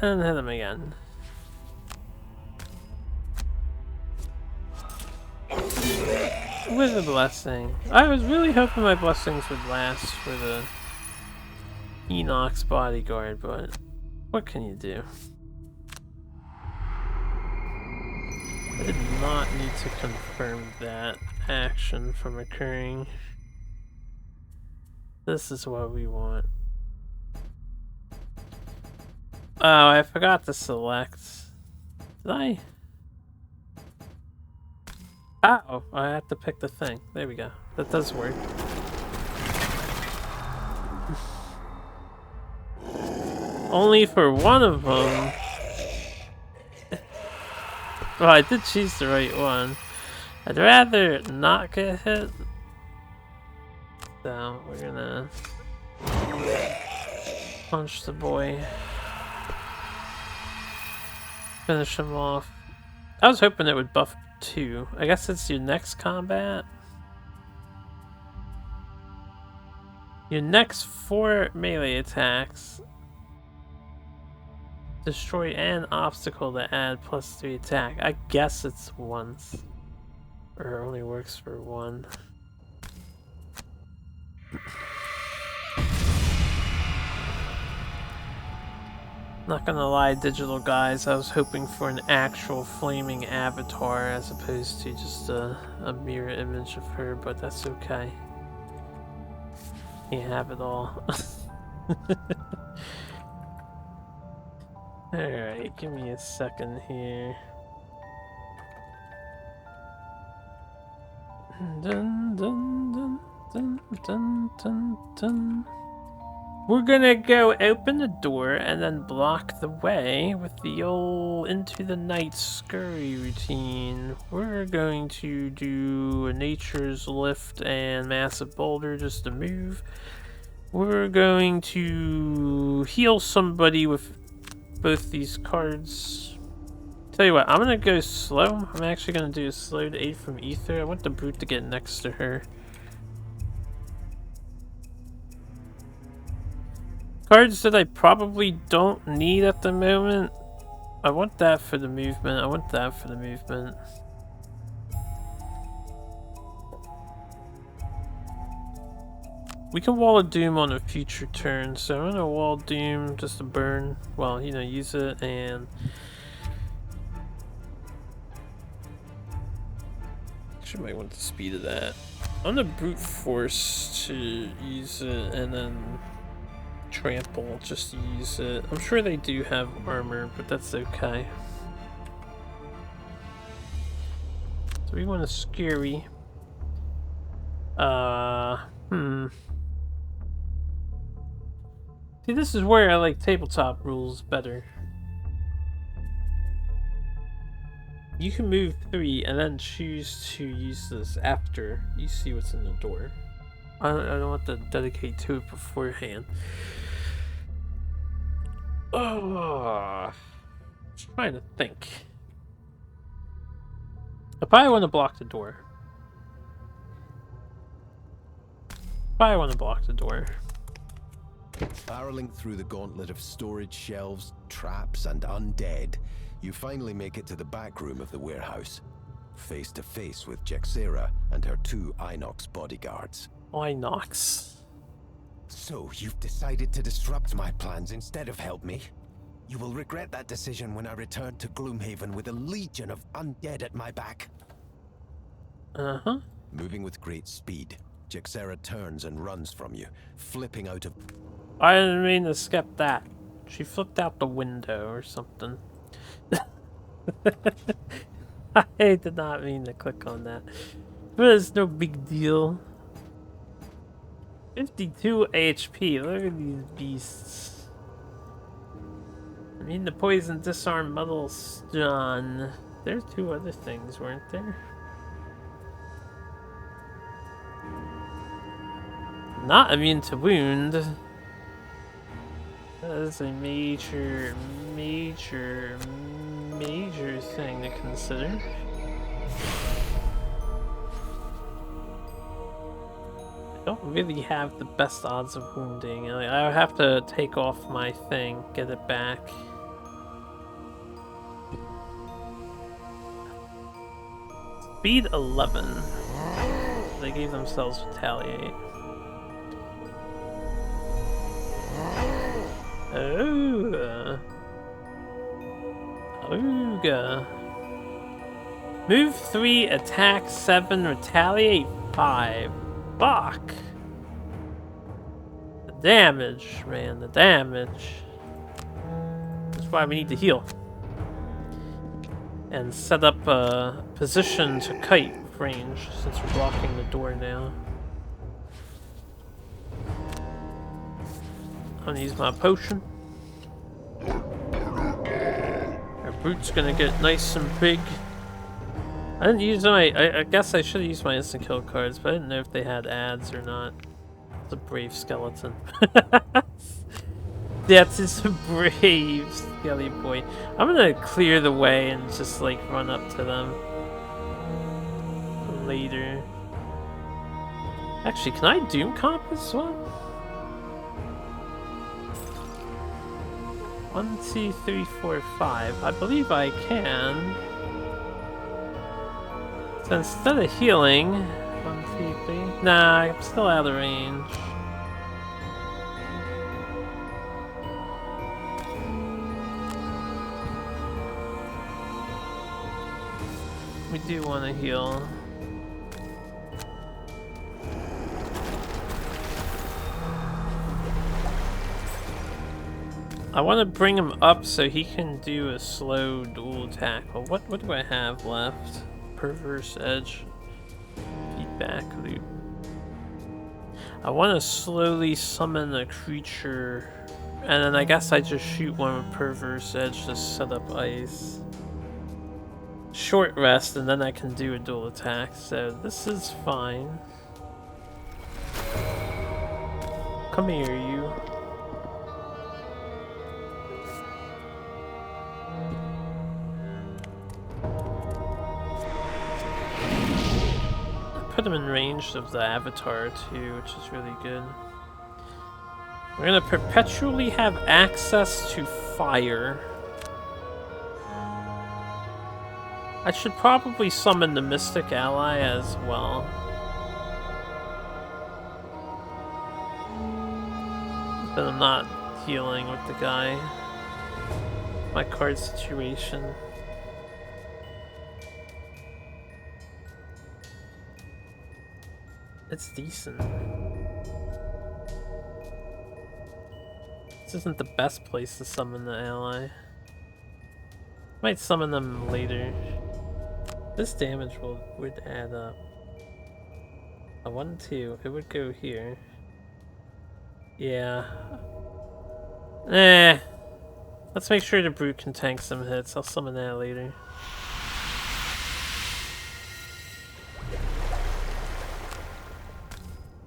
And hit him again. With a blessing. I was really hoping my blessings would last for the Enoch's bodyguard, but what can you do? I did not need to confirm that action from occurring. This is what we want. Oh, I forgot to select. Did I? Oh, I have to pick the thing. There we go. That does work. Only for one of them. Well, I did choose the right one. I'd rather not get hit. So, we're gonna punch the boy. Finish him off. I was hoping it would buff 2. I guess it's your next combat. Your next 4 melee attacks. Destroy an obstacle to add +3 attack. I guess it's once. Or it only works for 1. Not gonna lie, digital guys, I was hoping for an actual flaming avatar as opposed to just a mirror image of her, but that's okay. Can't have it all. Alright, give me a second here. Dun, dun, dun, dun, dun, dun, dun. We're gonna go open the door and then block the way with the old into the night scurry routine. We're going to do a nature's lift and massive boulder just to move. We're going to heal somebody with both these cards. Tell you what, I'm gonna go slow. I'm actually gonna do a slow to 8 from Ether. I want the brute to get next to her. Cards that I probably don't need at the moment. I want that for the movement. I want that for the movement. We can Wall of Doom on a future turn, so I'm gonna Wall Doom just to burn. Well, you know, use it and. Actually, might want the speed of that. I'm gonna brute force to use it and then. Trample just to use it. I'm sure they do have armor, but that's okay. So we want a scary. See, this is where I like tabletop rules better. You can move 3 and then choose to use this after you see what's in the door. I don't want to dedicate to it beforehand. Oh, trying to think. I probably want to block the door. Barreling through the gauntlet of storage shelves, traps, and undead, you finally make it to the back room of the warehouse, face to face with Jexera and her 2 Inox bodyguards. Inox. So, you've decided to disrupt my plans instead of help me? You will regret that decision when I return to Gloomhaven with a legion of undead at my back. Uh-huh. Moving with great speed, Jexera turns and runs from you, flipping out of... I didn't mean to skip that. She flipped out the window or something. I did not mean to click on that. But it's no big deal. 52 HP, look at these beasts. I mean the poison disarm muddle stun. There's 2 other things, weren't there? Not immune to wound. That is a major thing to consider. I don't really have the best odds of wounding. I have to take off my thing, get it back. Speed 11. They gave themselves retaliate. Ooga. Ooga. Move 3, attack 7, retaliate 5. Fuck. The damage, man, the damage. That's why we need to heal. And set up a position to kite with range, since we're blocking the door now. I'm gonna use my potion. Our brute's gonna get nice and big. I didn't use my. I guess I should have used my instant kill cards, but I didn't know if they had ads or not. It's a brave skeleton. That's just a brave skelly boy. I'm gonna clear the way and just like run up to them later. Actually, can I doom comp this one? 1, 2, 3, 4, 5. I believe I can. So instead of healing, 1, 2, 3. Nah, I'm still out of range. We do want to heal. I want to bring him up so he can do a slow dual attack. Well, what do I have left? Perverse Edge. Feedback loop. I want to slowly summon a creature, and then I guess I just shoot one with Perverse Edge to set up ice. Short rest, and then I can do a dual attack, so this is fine. Come here, you. Put him in range of the avatar too, which is really good. We're gonna perpetually have access to fire. I should probably summon the Mystic Ally as well. But I'm not healing with the guy. My card situation. It's decent. This isn't the best place to summon the ally. Might summon them later. This damage would add up. A 1, 2, it would go here. Yeah. Let's make sure the brute can tank some hits. I'll summon that later.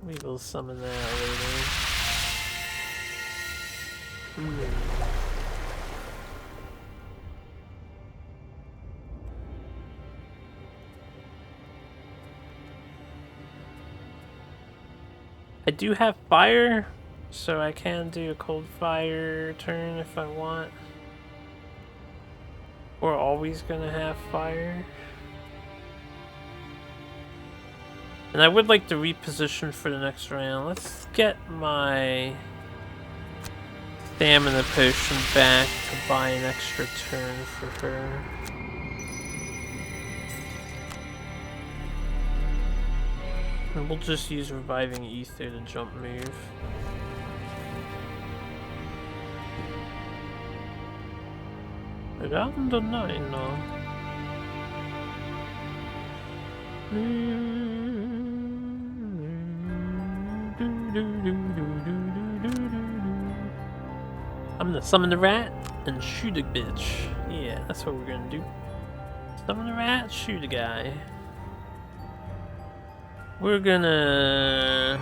We will summon that later. I do have fire, so I can do a cold fire turn if I want. We're always gonna have fire. And I would like to reposition for the next round. Let's get my stamina potion back to buy an extra turn for her. And we'll just use Reviving Ether to jump move. Around the 9 now. I'm gonna summon the rat and shoot a bitch. Yeah, that's what we're gonna do. Summon the rat, shoot a guy. We're gonna...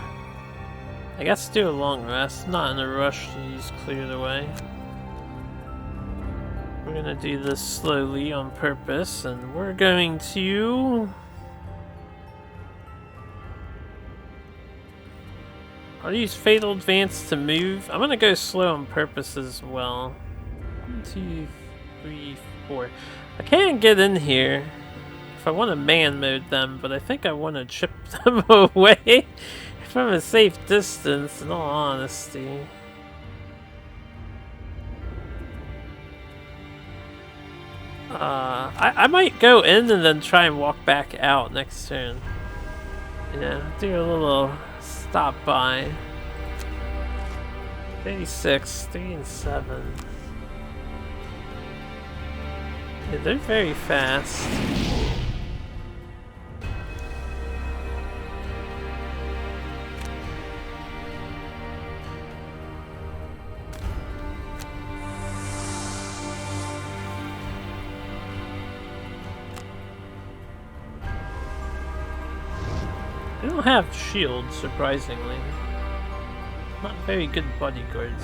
I guess do a long rest, not in a rush to use Clear the Way. We're gonna do this slowly on purpose, and we're going to... I'll use Fatal Advance to move. I'm gonna go slow on purpose as well. 1, 2, 3, 4. I can't get in here if I want to man mode them, but I think I want to chip them away from a safe distance, in all honesty. I might go in and then try and walk back out next turn. Yeah, do a little stop by. 36, 3 and 7. Yeah, they're very fast. They don't have shields, surprisingly. Not very good bodyguards.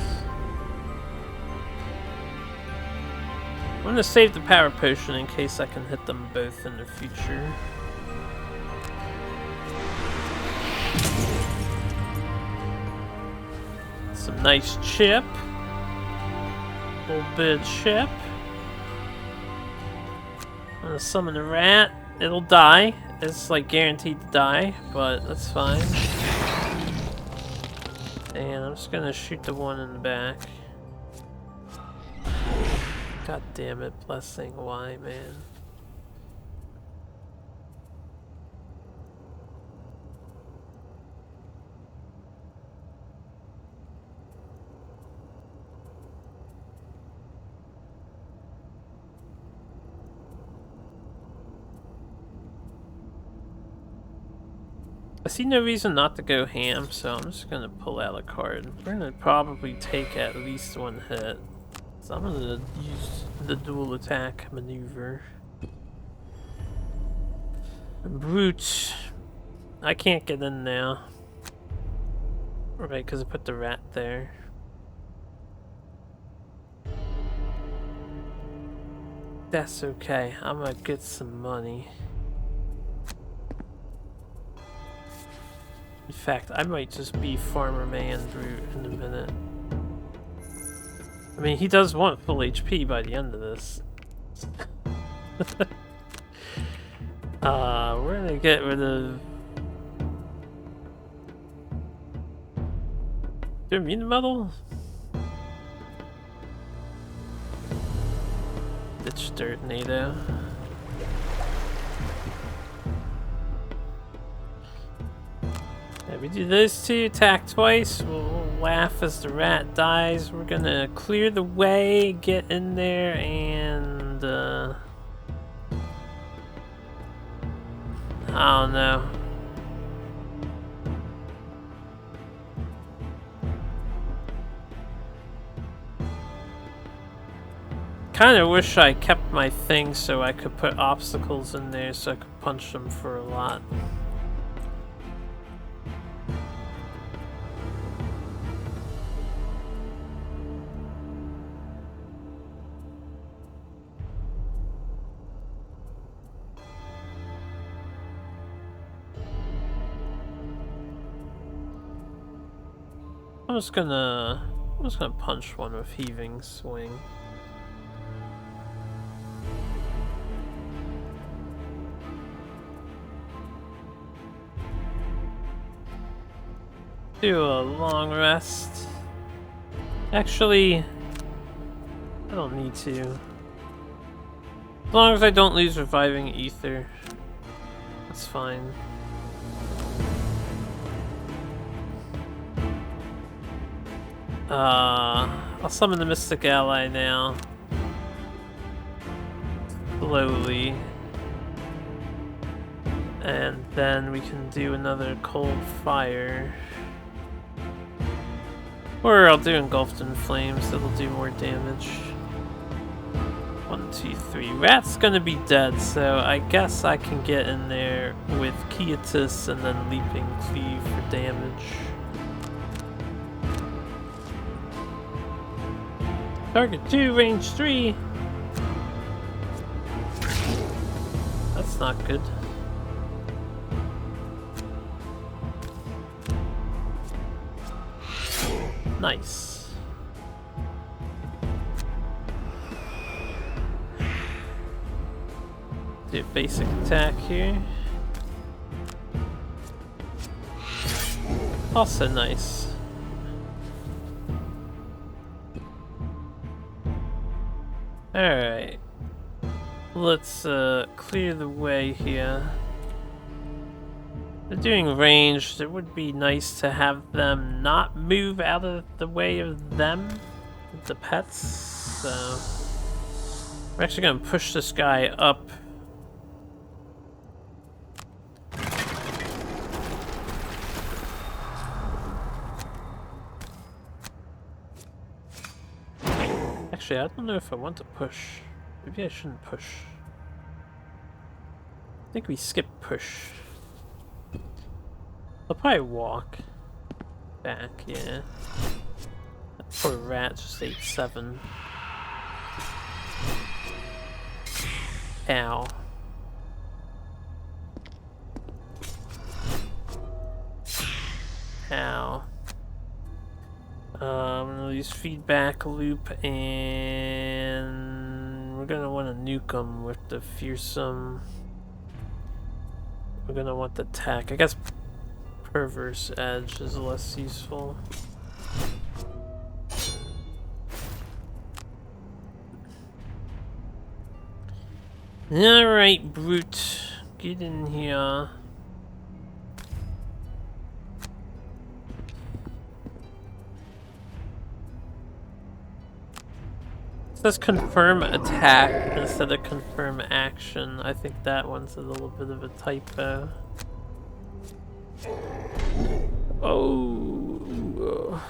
I'm gonna save the power potion in case I can hit them both in the future. Some nice chip. A little bit of chip. I'm gonna summon a rat. It'll die. It's like guaranteed to die, but that's fine. And I'm just gonna shoot the one in the back. God damn it, blessing, why, man? I see no reason not to go ham, so I'm just gonna pull out a card. We're gonna probably take at least one hit. So I'm gonna use the dual attack maneuver. Brute. I can't get in now. Right, because I put the rat there. That's okay. I'm gonna get some money. In fact, I might just be Farmer Man Brute in a minute. I mean, he does want full HP by the end of this. We're gonna get rid of... Do immune to metal? Ditch dirt, NATO. Yeah, we do those two, attack twice, we'll laugh as the rat dies. We're gonna clear the way, get in there, and I don't know. Kinda wish I kept my thing so I could put obstacles in there so I could punch them for a lot. I'm just gonna punch one with heaving swing. Do a long rest. Actually, I don't need to. As long as I don't lose reviving ether, that's fine. I'll summon the Mystic Ally now. Slowly. And then we can do another Cold Fire. Or I'll do Engulfed in Flames, that'll do more damage. 1, 2, 3. Rat's gonna be dead, so I guess I can get in there with Quietus and then Leaping Cleave for damage. Target 2, range 3. That's not good. Nice. Do a basic attack here. Also nice. Alright. Let's clear the way here. They're doing range. It would be nice to have them not move out of the way of them, the pets. So we're actually gonna push this guy up. Actually, I don't know if I want to push. Maybe I shouldn't push. I think we skip push. probably walk back, yeah. That poor rat just ate 7. Ow. Ow. I'm gonna use feedback loop, and we're gonna want to nuke them with the fearsome. We're gonna want the attack. I guess perverse edge is less useful. Alright, brute. Get in here. It says confirm attack instead of confirm action. I think that one's a little bit of a typo. Oh.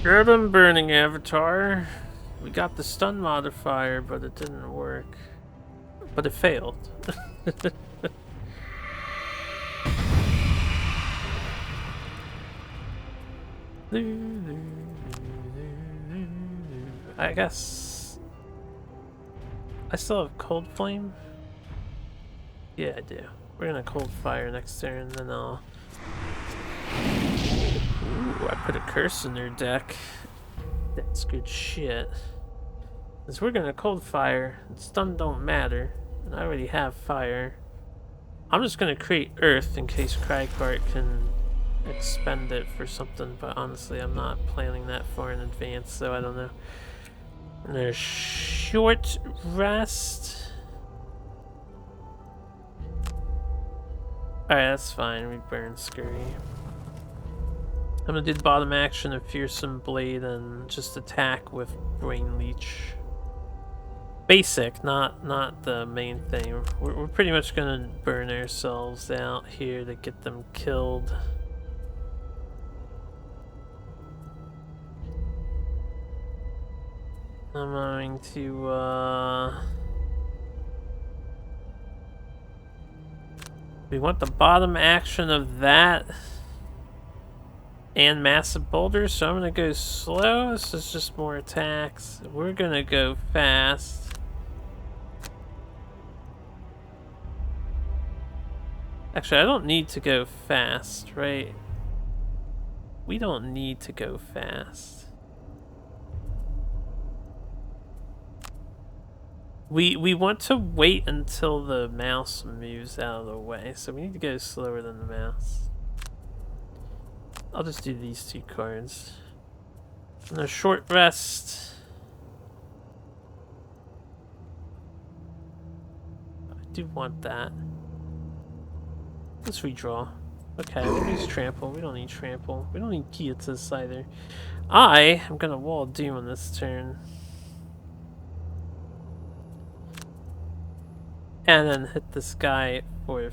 Get him, burning avatar. We got the stun modifier, but it didn't work. But it failed. I guess I still have cold flame. Yeah, I do. We're gonna cold fire next turn, then I'll. Ooh, I put a curse in their deck. That's good shit. Because we're gonna cold fire, and stun don't matter, and I already have fire. I'm just gonna create earth in case Cragcart can expend it for something, but honestly I'm not planning that far in advance, so I don't know. And there's short rest. Alright, that's fine, we burn Scurry. I'm gonna do the bottom action of Fearsome Blade and just attack with Brain Leech. Basic, not the main thing. We're pretty much gonna burn ourselves out here to get them killed. I'm going to we want the bottom action of that and massive boulders, so I'm gonna go slow. This is just more attacks. We're gonna go fast. Actually, I don't need to go fast, right? We don't need to go fast. We want to wait until the mouse moves out of the way, so we need to go slower than the mouse. I'll just do these 2 cards. And a short rest. I do want that. Let's redraw. Okay, we'll use trample. We don't need trample. We don't need Kietis either. I am gonna wall Doom on this turn. And then hit this guy for...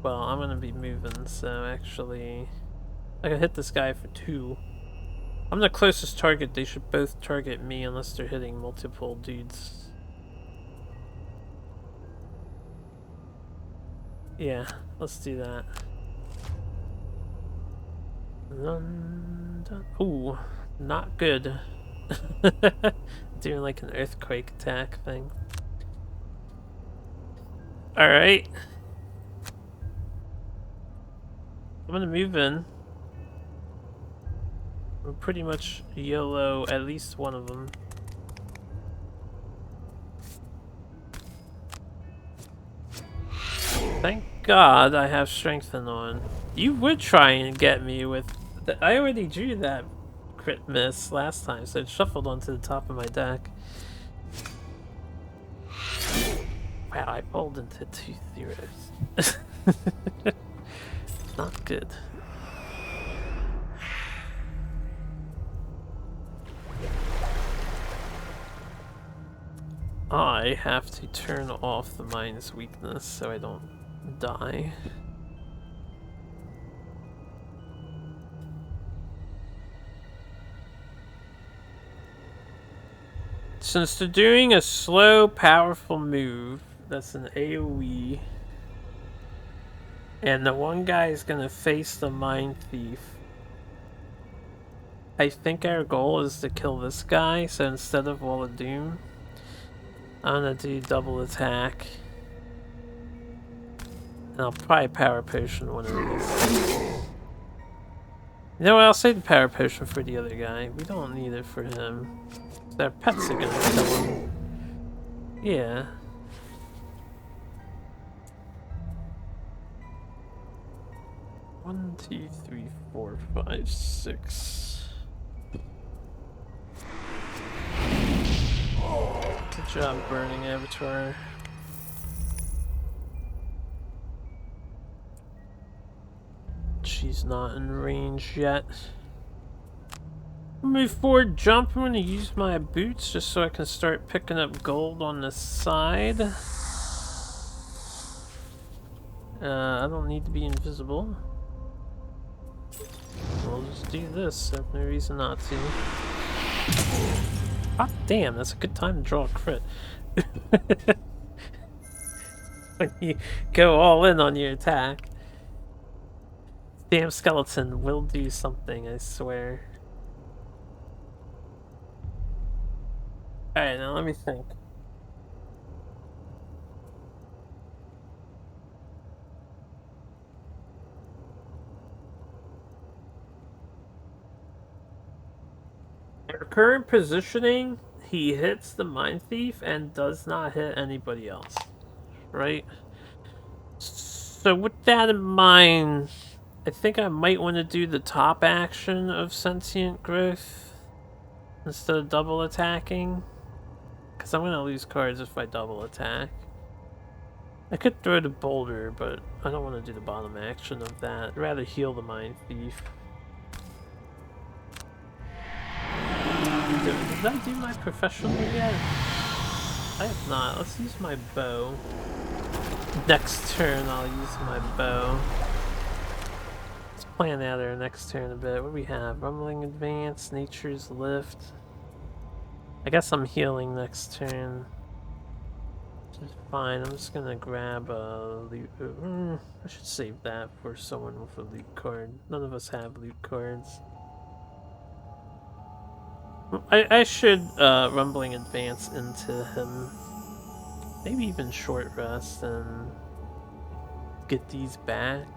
Well, I'm gonna be moving, so actually... I can hit this guy for 2. I'm the closest target. They should both target me unless they're hitting multiple dudes. Yeah, let's do that. Ooh, not good. Doing like an earthquake attack thing. Alright. I'm gonna move in. We're pretty much YOLO at least one of them. Thank God I have strengthen on. You would try and get me with... I already drew that crit miss last time, so it shuffled onto the top of my deck. Wow, I rolled into 2 zeros. Not good. I have to turn off the mind's weakness so I don't die. Since they're doing a slow, powerful move, that's an AoE, And the one guy is gonna face the Mind Thief. I think our goal is to kill this guy, so instead of Wall of Doom, I'm gonna do double attack. And I'll probably Power Potion one of these. You know what, I'll save the Power Potion for the other guy. We don't need it for him. Our pets are gonna kill him. Yeah. One, two, three, four, five, six. Good job, Burning Avatar. She's not in range yet. Move forward, jump. I'm going to use my boots just so I can start picking up gold on the side. I don't need to be invisible. We'll just do this. There's no reason not to. Ah, damn, that's a good time to draw a crit. When you go all in on your attack. Damn skeleton will do something, I swear. Alright, now let me think. Our current positioning, he hits the Mind Thief and does not hit anybody else. Right? So with that in mind, I think I might want to do the top action of Sentient Growth instead of double attacking. Because I'm going to lose cards if I double attack. I could throw the boulder, but I don't want to do the bottom action of that. I'd rather heal the Mind Thief. Did I do my professional yet? I have not. Let's use my bow. Next turn I'll use my bow. Let's plan out our next turn a bit. What do we have? Rumbling Advance, Nature's Lift. I guess I'm healing next turn. Which is fine. I'm just gonna grab a loot. I should save that for someone with a loot card. None of us have loot cards. I should Rumbling Advance into him. Maybe even Short Rest and get these back.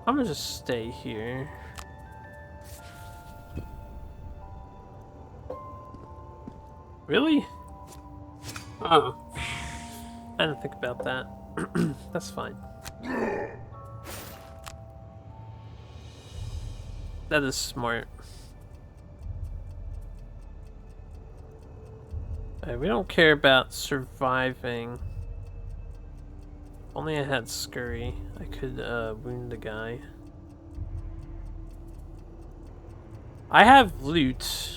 I'm gonna just stay here. Really? Oh. I didn't think about that. That's fine. That is smart. We don't care about surviving. If only I had Scurry, I could wound the guy. I have loot.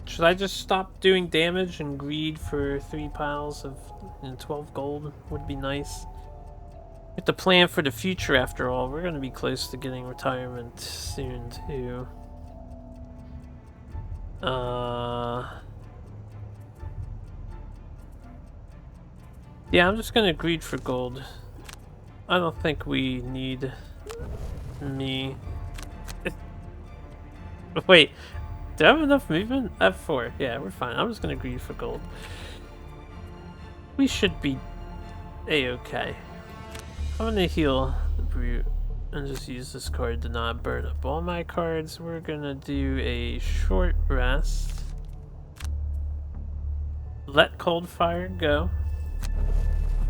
Should I just stop doing damage and greed for 3 piles of 12 gold? Would be nice. We have to plan for the future after all. We're going to be close to getting retirement soon too. Yeah, I'm just going to greed for gold. I don't think we need me. Wait. Do I have enough movement? I have 4. Yeah, we're fine. I'm just gonna greed for gold. We should be a-okay. I'm gonna heal the brute and just use this card to not burn up all my cards. We're gonna do a short rest. Let Cold Fire go.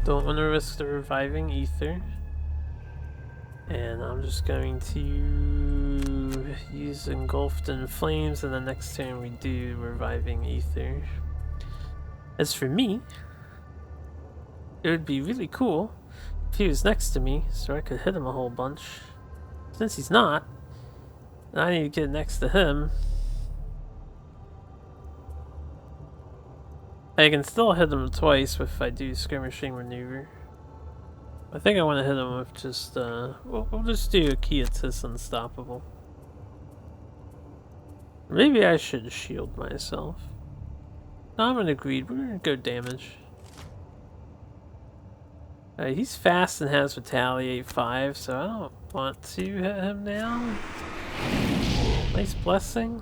Don't want to risk the reviving ether. And I'm just going to use Engulfed in Flames, and the next turn we do Reviving Ether. As for me, it would be really cool if he was next to me, so I could hit him a whole bunch. Since he's not, I need to get next to him. I can still hit him twice if I do Skirmishing Maneuver. I think I want to hit him with just, we'll just do a Kiatis Unstoppable. Maybe I should shield myself. No, I'm gonna greed. We're gonna go damage. He's fast and has retaliate 5, so I don't want to hit him now. Nice blessing.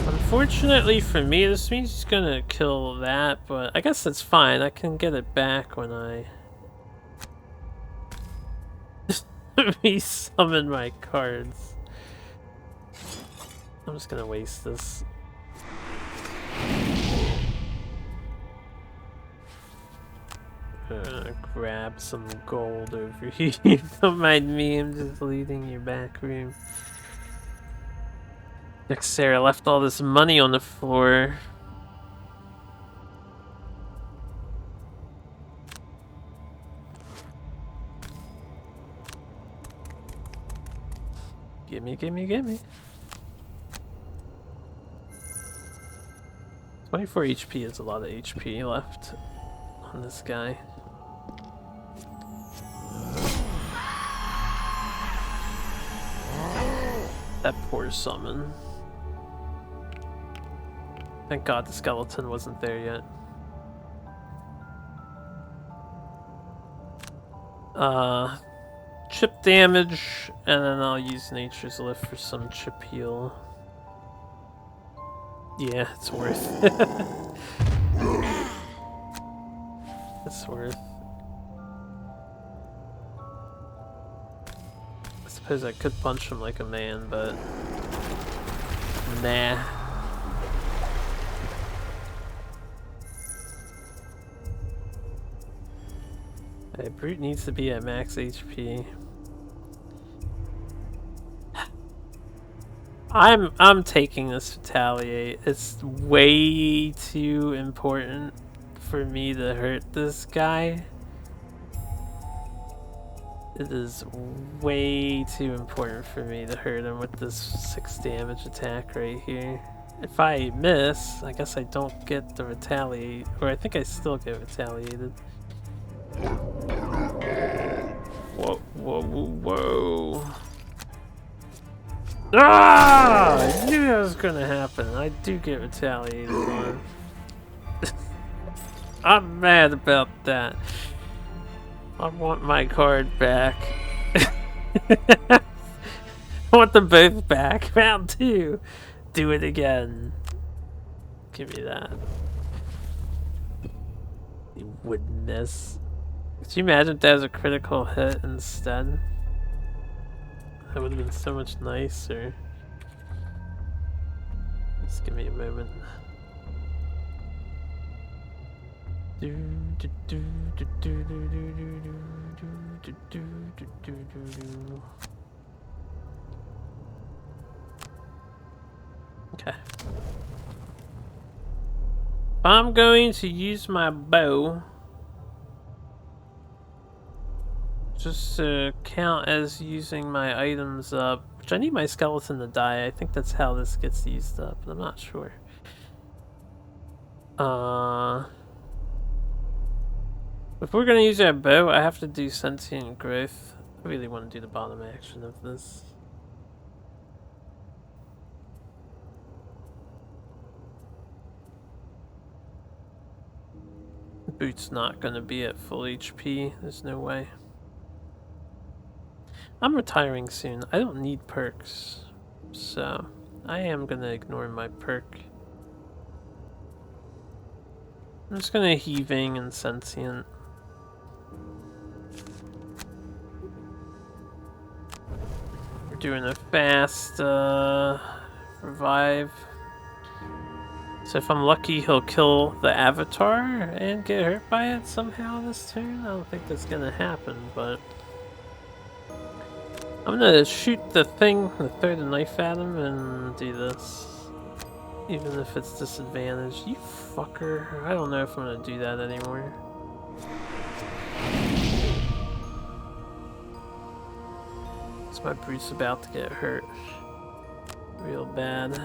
Unfortunately for me, this means he's gonna kill that, but I guess that's fine. I can get it back when I resummon my cards. I'm just gonna waste this. Grab some gold over here. Don't mind me, I'm just leading your back room. Sarah left all this money on the floor. Gimme, gimme, gimme. 24 HP is a lot of HP left on this guy. That poor summon. Thank God the skeleton wasn't there yet. Chip damage, and then I'll use Nature's Lift for some chip heal. Yeah, it's worth it. It's worth. I suppose I could punch him like a man, but nah. Hey, Brute needs to be at max HP. I'm taking this retaliate. It's way too important for me to hurt this guy. It is way too important for me to hurt him with this 6 damage attack right here. If I miss, I guess I don't get the retaliate, or I think I still get retaliated. Whoa, whoa, whoa, whoa. Ah! I knew that was gonna happen. I do get retaliated on. I'm mad about that. I want my card back. I want them both back. Round 2. Do it again. Give me that. You wouldn't miss. Could you imagine if that was a critical hit instead? That would have been so much nicer. Just give me a moment. Okay. I'm going to use my bow. Just to count as using my items up, which I need my skeleton to die. I think that's how this gets used up, but I'm not sure. If we're gonna use our bow, I have to do sentient growth. I really want to do the bottom action of this. Boot's not gonna be at full HP. There's no way. I'm retiring soon. I don't need perks, so I am gonna ignore my perk. I'm just gonna heaving and sentient. We're doing a fast revive. So if I'm lucky, he'll kill the avatar and get hurt by it somehow this turn. I don't think that's gonna happen, but I'm gonna shoot the thing, throw the knife at him, and do this. Even if it's disadvantaged. You fucker. I don't know if I'm gonna do that anymore. Because my brute's about to get hurt. Real bad.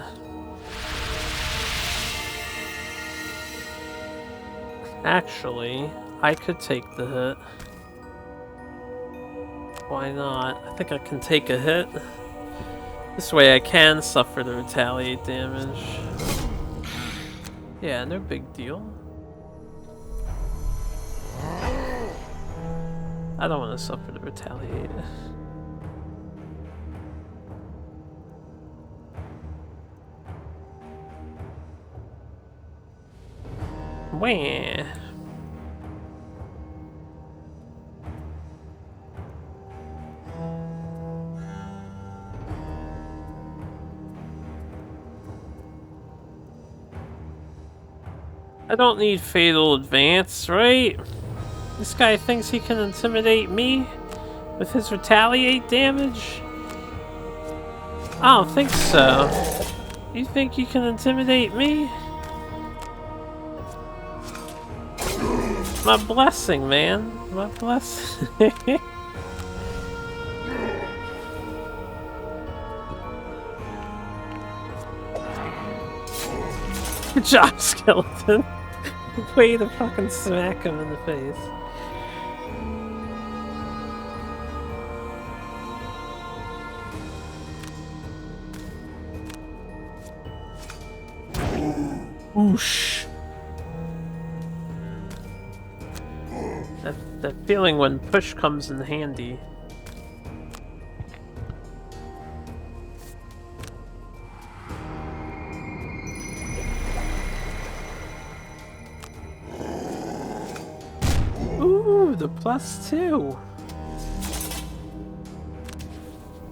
Actually, I could take the hit. Why not? I think I can take a hit. This way I can suffer the retaliate damage. Yeah, no big deal. I don't want to suffer the retaliate. Wah. I don't need fatal advance, right? This guy thinks he can intimidate me with his retaliate damage? I don't think so. You think you can intimidate me? My blessing, man. My blessing. Good job, skeleton. Way to fucking smack him in the face. Whoosh. That feeling when push comes in handy. Ooh, the +2.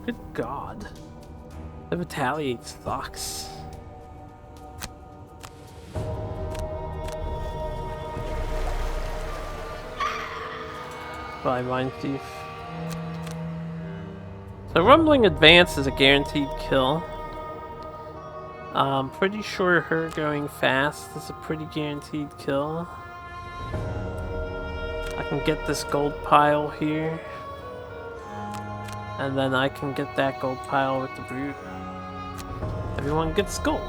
Good God. The retaliate sucks. By Mind Thief. So Rumbling Advance is a guaranteed kill. I'm pretty sure her going fast is a pretty guaranteed kill. I can get this gold pile here. And then I can get that gold pile with the brute. Everyone gets gold.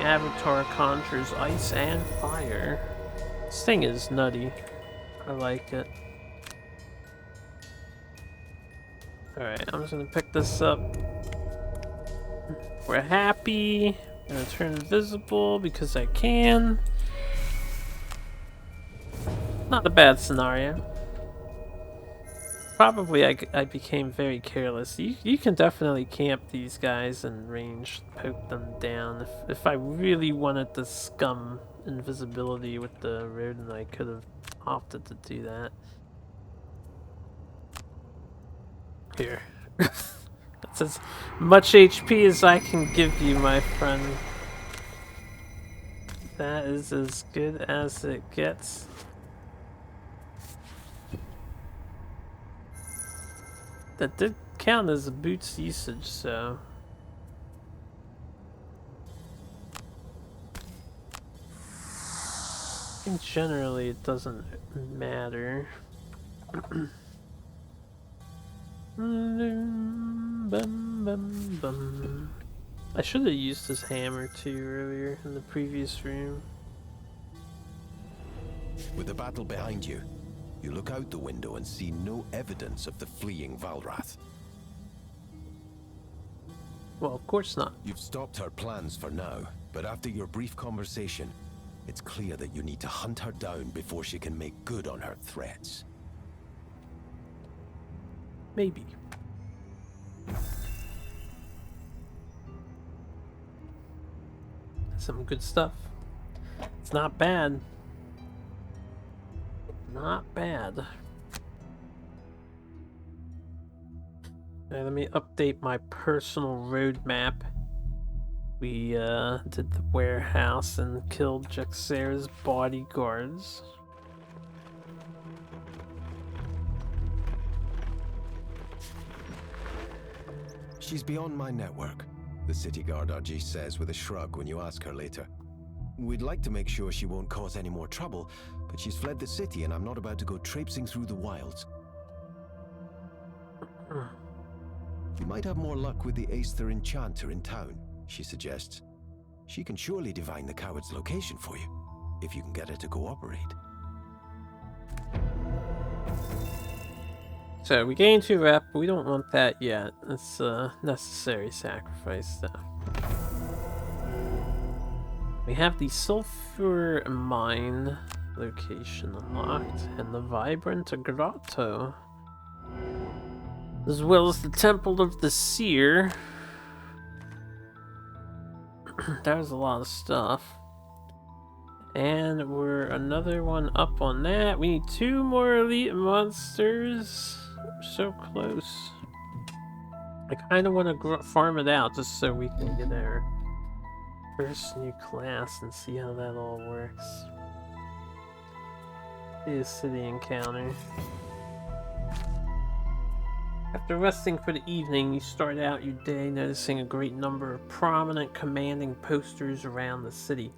Avatar conjures ice and fire. This thing is nutty. I like it. Alright, I'm just gonna pick this up. We're happy. I'm gonna turn invisible because I can. Not a bad scenario. Probably I became very careless. You can definitely camp these guys and range poke them down. If I really wanted to scum invisibility with the rodent, I could have opted to do that. Here. That's as much HP as I can give you, my friend. That is as good as it gets. That did count as a boot's usage, so... I think generally it doesn't matter. I should have used this hammer too earlier in the previous room. With the battle behind you, you look out the window and see no evidence of the fleeing Valrath. Well, of course not. You've stopped her plans for now, but after your brief conversation, it's clear that you need to hunt her down before she can make good on her threats. Maybe. Some good stuff. It's not bad. Not bad. Alright, let me update my personal roadmap. We did the warehouse and killed Jaxera's bodyguards. She's beyond my network, the city guard RG says with a shrug when you ask her later. We'd like to make sure she won't cause any more trouble, but she's fled the city and I'm not about to go traipsing through the wilds. You might have more luck with the Aether enchanter in town, she suggests. She can surely divine the coward's location for you. if you can get it to cooperate. So we gain 2 rep, but we don't want that yet. It's a necessary sacrifice though. We have the sulfur mine location unlocked, and the vibrant grotto, as well as the temple of the Seer. There's a lot of stuff. And we're another one up on that. We need 2 more elite monsters. We're so close. I kind of want to farm it out just so we can get our first new class and see how that all works. See a city encounter. After resting for the evening, you start out your day noticing a great number of prominent commanding posters around the city.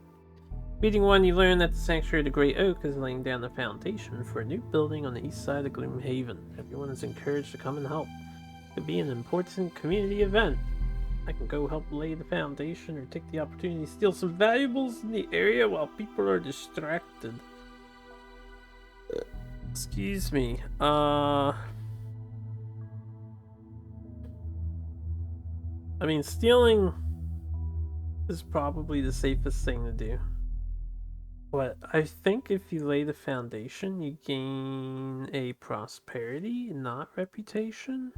Reading one, you learn that the Sanctuary of the Great Oak is laying down the foundation for a new building on the east side of Gloomhaven. Everyone is encouraged to come and help. It could be an important community event. I can go help lay the foundation or take the opportunity to steal some valuables in the area while people are distracted. Excuse me. I mean, stealing is probably the safest thing to do. But I think if you lay the foundation, you gain a prosperity, not reputation.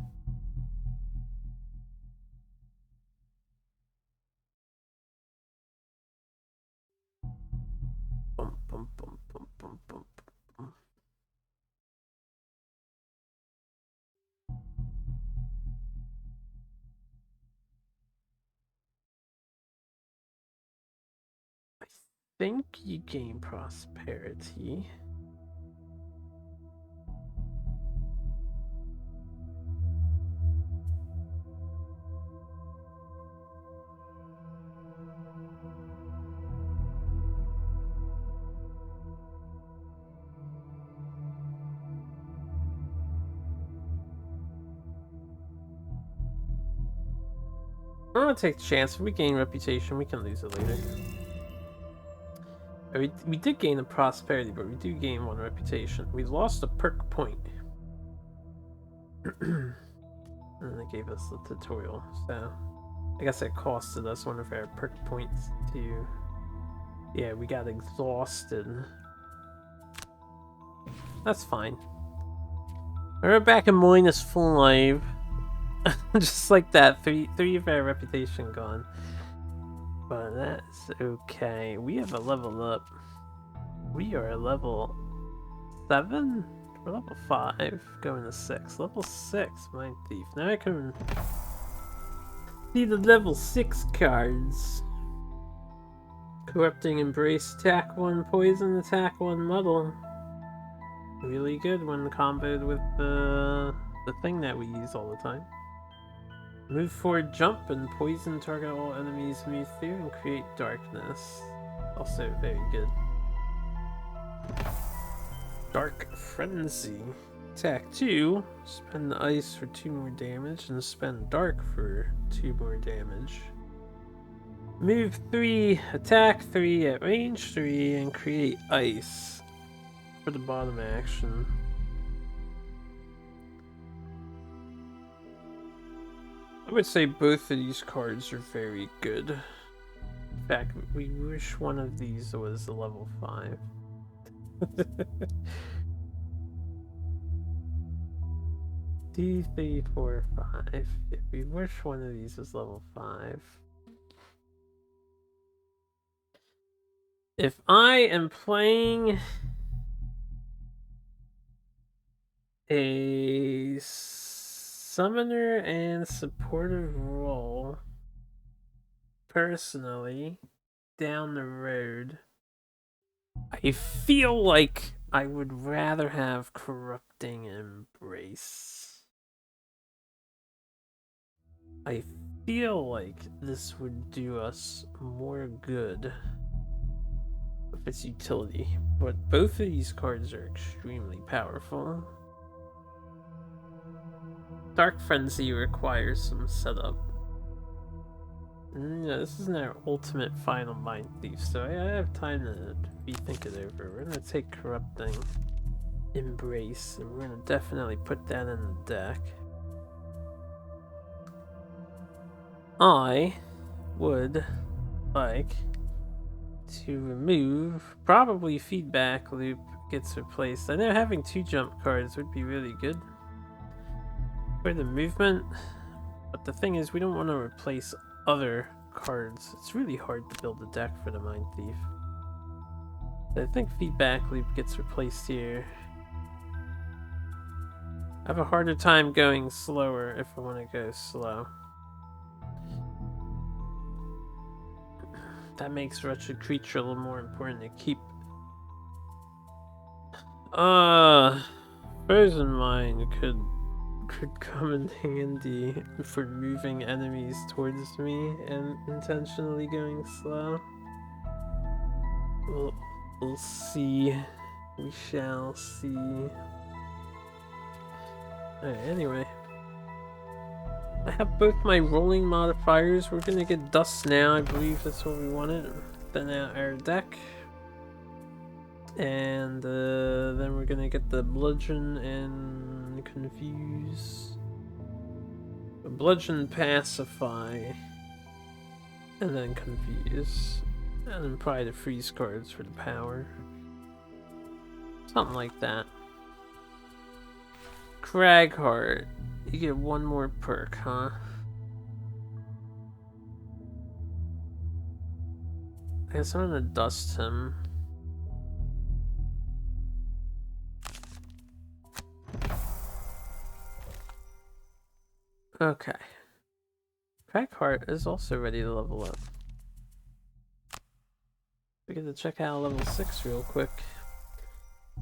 Bum, bum, bum, bum, bum, bum, bum. I think you gain prosperity. I'm gonna take the chance. If we gain reputation, we can lose it later. We did gain a prosperity, but we do gain 1 reputation. We lost a perk point. And they gave us the tutorial, so I guess it costed us 1 of our perk points to... Yeah, we got exhausted. That's fine. We're back in minus 5. Just like that, three of our reputation gone. But that's okay. We have a level up. We are level 7? We're level 5, going to 6. Level 6, Mind Thief. Now I can see the level 6 cards. Corrupting Embrace, attack 1, poison, attack 1, muddle. Really good when comboed with the thing that we use all the time. Move forward, jump, and poison target all enemies move through and create darkness. Also very good. Dark Frenzy. Attack 2, spend the ice for 2 more damage, and spend dark for 2 more damage. Move 3, attack 3 at range 3, and create ice for the bottom action. I would say both of these cards are very good. In fact, we wish one of these was a level 5. D, 3, 4, 5. Yeah, we wish one of these was level 5. If I am playing a summoner and supportive role, personally, down the road, I feel like I would rather have Corrupting Embrace. I feel like this would do us more good with its utility, but both of these cards are extremely powerful. Dark Frenzy requires some setup. Yeah, this isn't our ultimate final Mind Thief, so I have time to rethink it over. We're gonna take Corrupting Embrace, and we're gonna definitely put that in the deck. I would like to remove, probably Feedback Loop gets replaced. I know having 2 jump cards would be really good for the movement, but the thing is we don't want to replace other cards. It's really hard to build a deck for the Mind Thief. So I think Feedback Loop gets replaced here. I have a harder time going slower if I want to go slow. That makes Wretched Creature a little more important to keep. Frozen Mind could come in handy for moving enemies towards me and intentionally going slow. We'll see. We shall see. Alright, anyway. I have both my rolling modifiers. We're gonna get Dust now. I believe that's what we wanted. Then out our deck. And then we're gonna get the Bludgeon and Confuse. Bludgeon, Pacify. And then Confuse. And then probably the freeze cards for the power. Something like that. Cragheart. You get 1 more perk, huh? I guess I'm gonna dust him. Okay. Cragheart is also ready to level up. We get to check out level 6 real quick.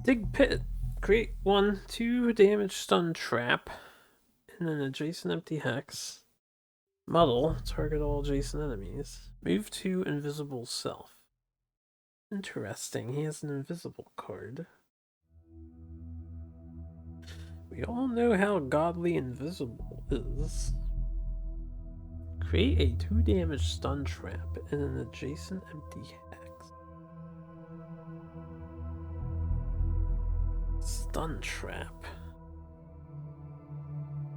Dig Pit. Create 1/2 damage stun trap in an adjacent empty hex. Muddle. Target all adjacent enemies. Move to Invisible Self. Interesting. He has an invisible card. We all know how godly invisible is. Create a 2 damage stun trap in an adjacent empty hex. Stun trap.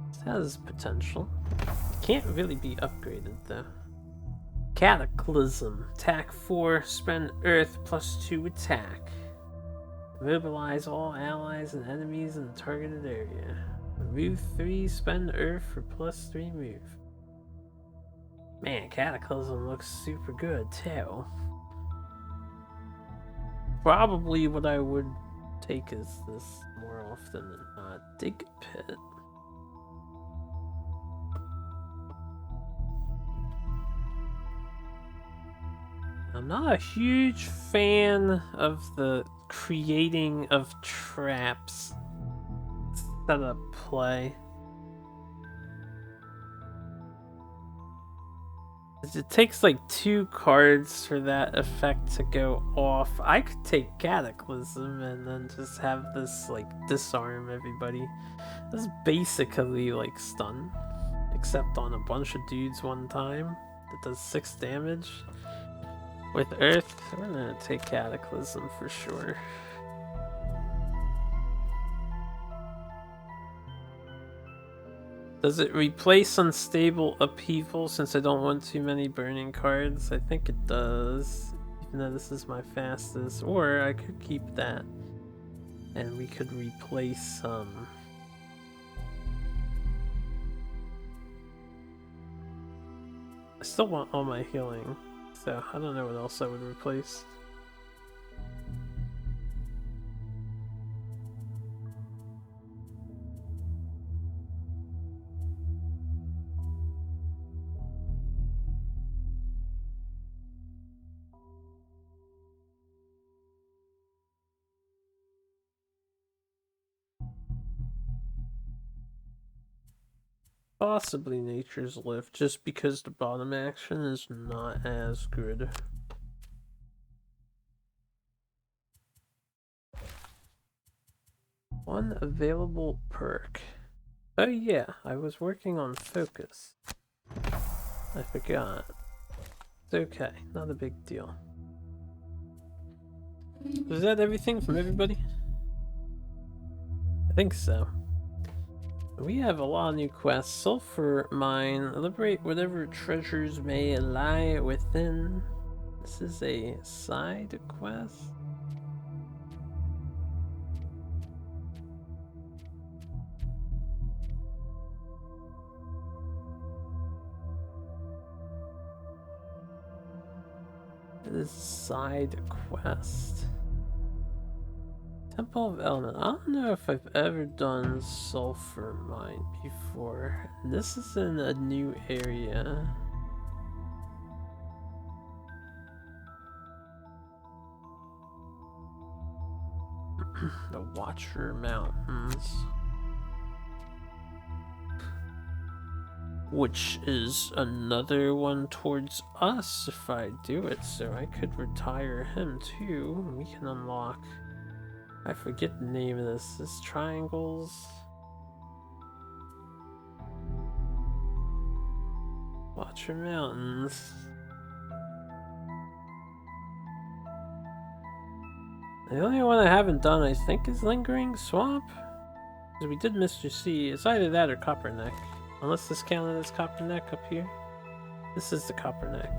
This has potential. It can't really be upgraded though. Cataclysm. Attack 4, spend Earth +2 attack. Mobilize all allies and enemies in the targeted area. Move 3, spend Earth for +3 move. Man, Cataclysm looks super good too. Probably what I would take is this more often than not. Dig Pit. I'm not a huge fan of the creating of traps setup play. It takes like 2 cards for that effect to go off. I could take Cataclysm and then just have this like disarm everybody. This is basically like stun, except on a bunch of dudes one time. That does 6 damage. With Earth, we're gonna take Cataclysm for sure. Does it replace Unstable Upheaval since I don't want too many burning cards? I think it does, even though this is my fastest. Or I could keep that, and we could replace I still want all my healing. So, I don't know what else I would replace. Possibly Nature's Lift, just because the bottom action is not as good. One available perk. Oh yeah, I was working on Focus. I forgot. It's okay, not a big deal. Is that everything from everybody? I think so. We have a lot of new quests. Sulfur Mine. Liberate whatever treasures may lie within. This is a side quest? This side quest. Temple of Element. I don't know if I've ever done Sulfur Mine before. This is in a new area. The Watcher Mountains. Which is another one towards us if I do it, so I could retire him too. We can unlock... I forget the name of this. This triangles. Watcher Mountains. The only one I haven't done, I think, is Lingering Swamp. Because we did Mr. C. It's either that or Copperneck. Unless this counted as Copperneck up here. This is the Copperneck.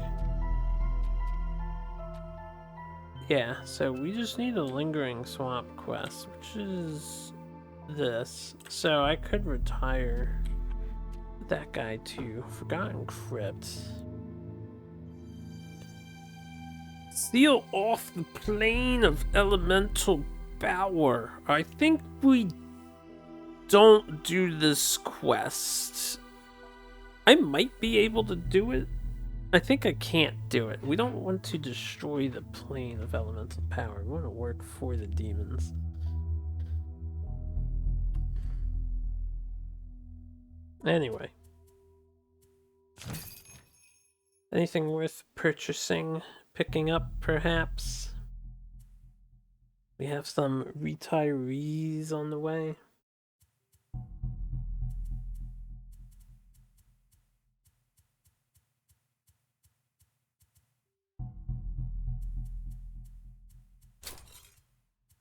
Yeah, so we just need a Lingering Swamp quest, which is this. So I could retire that guy too. Forgotten Crypt. Seal off the plane of elemental power. I think we don't do this quest. I might be able to do it. I think I can't do it. We don't want to destroy the plane of elemental power. We want to work for the demons. Anyway. Anything worth purchasing, picking up, perhaps? We have some retirees on the way.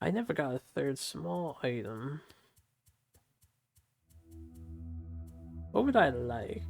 I never got a third small item. What would I like?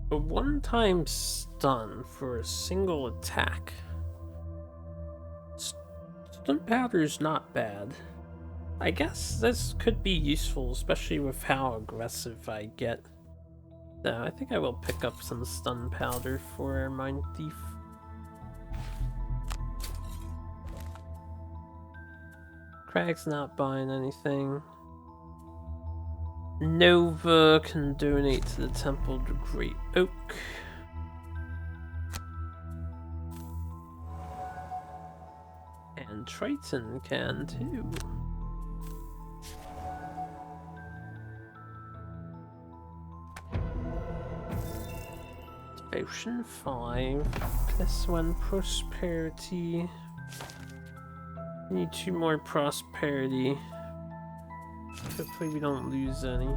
A one-time stun for a single attack. Stun powder is not bad. I guess this could be useful, especially with how aggressive I get. So I think I will pick up some stun powder for Mind Thief. Crag's not buying anything. Nova can donate to the Temple of the Great Oak. And Triton can too. Devotion 5. +1 prosperity. Need 2 more prosperity. Hopefully we don't lose any.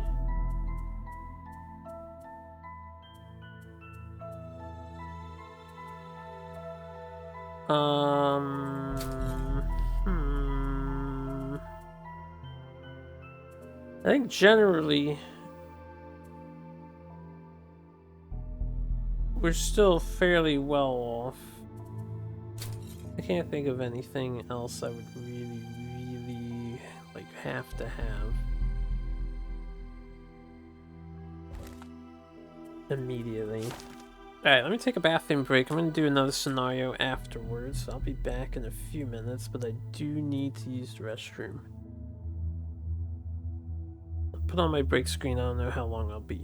I think generally we're still fairly well off. I can't think of anything else I would really like have to have immediately. Alright, let me take a bathroom break. I'm gonna do another scenario afterwards. I'll be back in a few minutes, but I do need to use the restroom. I'll put on my break screen. I don't know how long I'll be.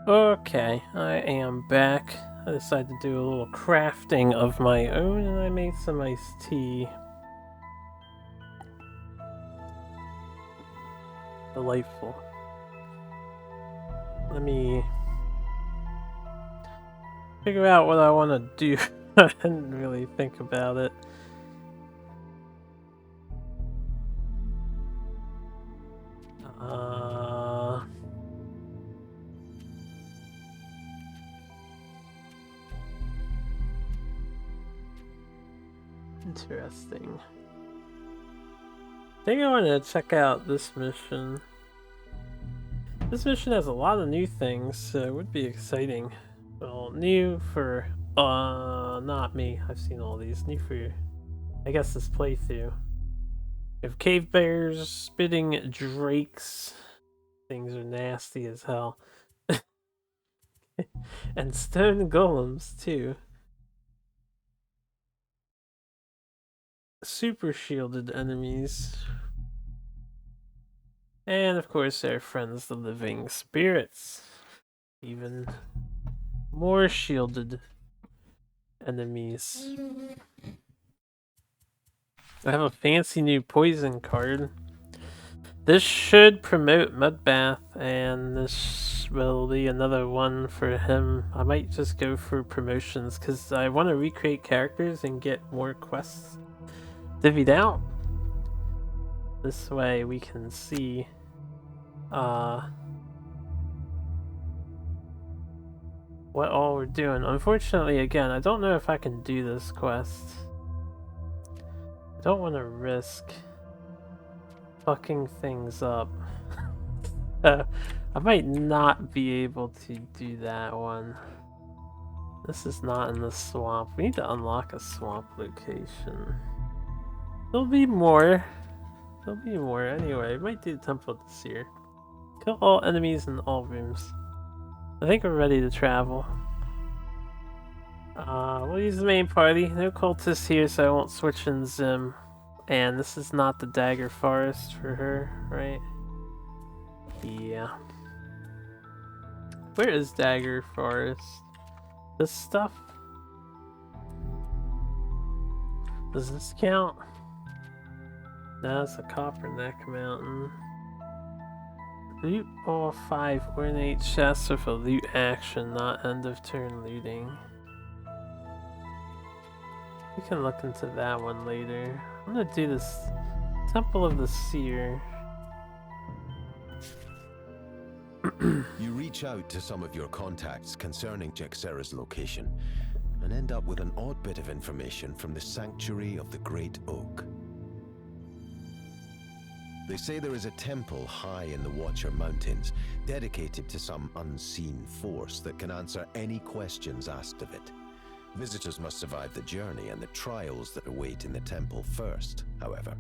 Okay, I am back. I decided to do a little crafting of my own, and I made some iced tea. Delightful. Let me figure out what I want to do. I didn't really think about it. Interesting. I think I want to check out this mission. This mission has a lot of new things, so it would be exciting. Well, new for, not me. I've seen all these. New for, I guess, this playthrough. We have cave bears, spitting drakes. Things are nasty as hell. And stone golems, too. Super shielded enemies. And of course, our friends, the living spirits. Even more shielded enemies. I have a fancy new poison card. This should promote Mudbath, and this will be another one for him. I might just go for promotions, because I want to recreate characters and get more quests divvied out. This way we can see what all we're doing. Unfortunately, again, I don't know if I can do this quest. I don't want to risk fucking things up. I might not be able to do that one. This is not in the swamp. We need to unlock a swamp location. There'll be more. There'll be more anyway. We might do the Temple of the Seer. Kill all enemies in all rooms. I think we're ready to travel. We'll use the main party. No cultists here, so I won't switch in Zim. And this is not the Dagger Forest for her, right? Yeah. Where is Dagger Forest? This stuff? Does this count? No, it's a Copperneck Mountain. Loot all 5 ornate chests with a loot action, not end of turn looting. We can look into that one later. I'm gonna do this Temple of the Seer. You reach out to some of your contacts concerning Jexera's location and end up with an odd bit of information from the Sanctuary of the Great Oak. They say there is a temple high in the Watcher Mountains, dedicated to some unseen force that can answer any questions asked of it. Visitors must survive the journey and the trials that await in the temple first, however.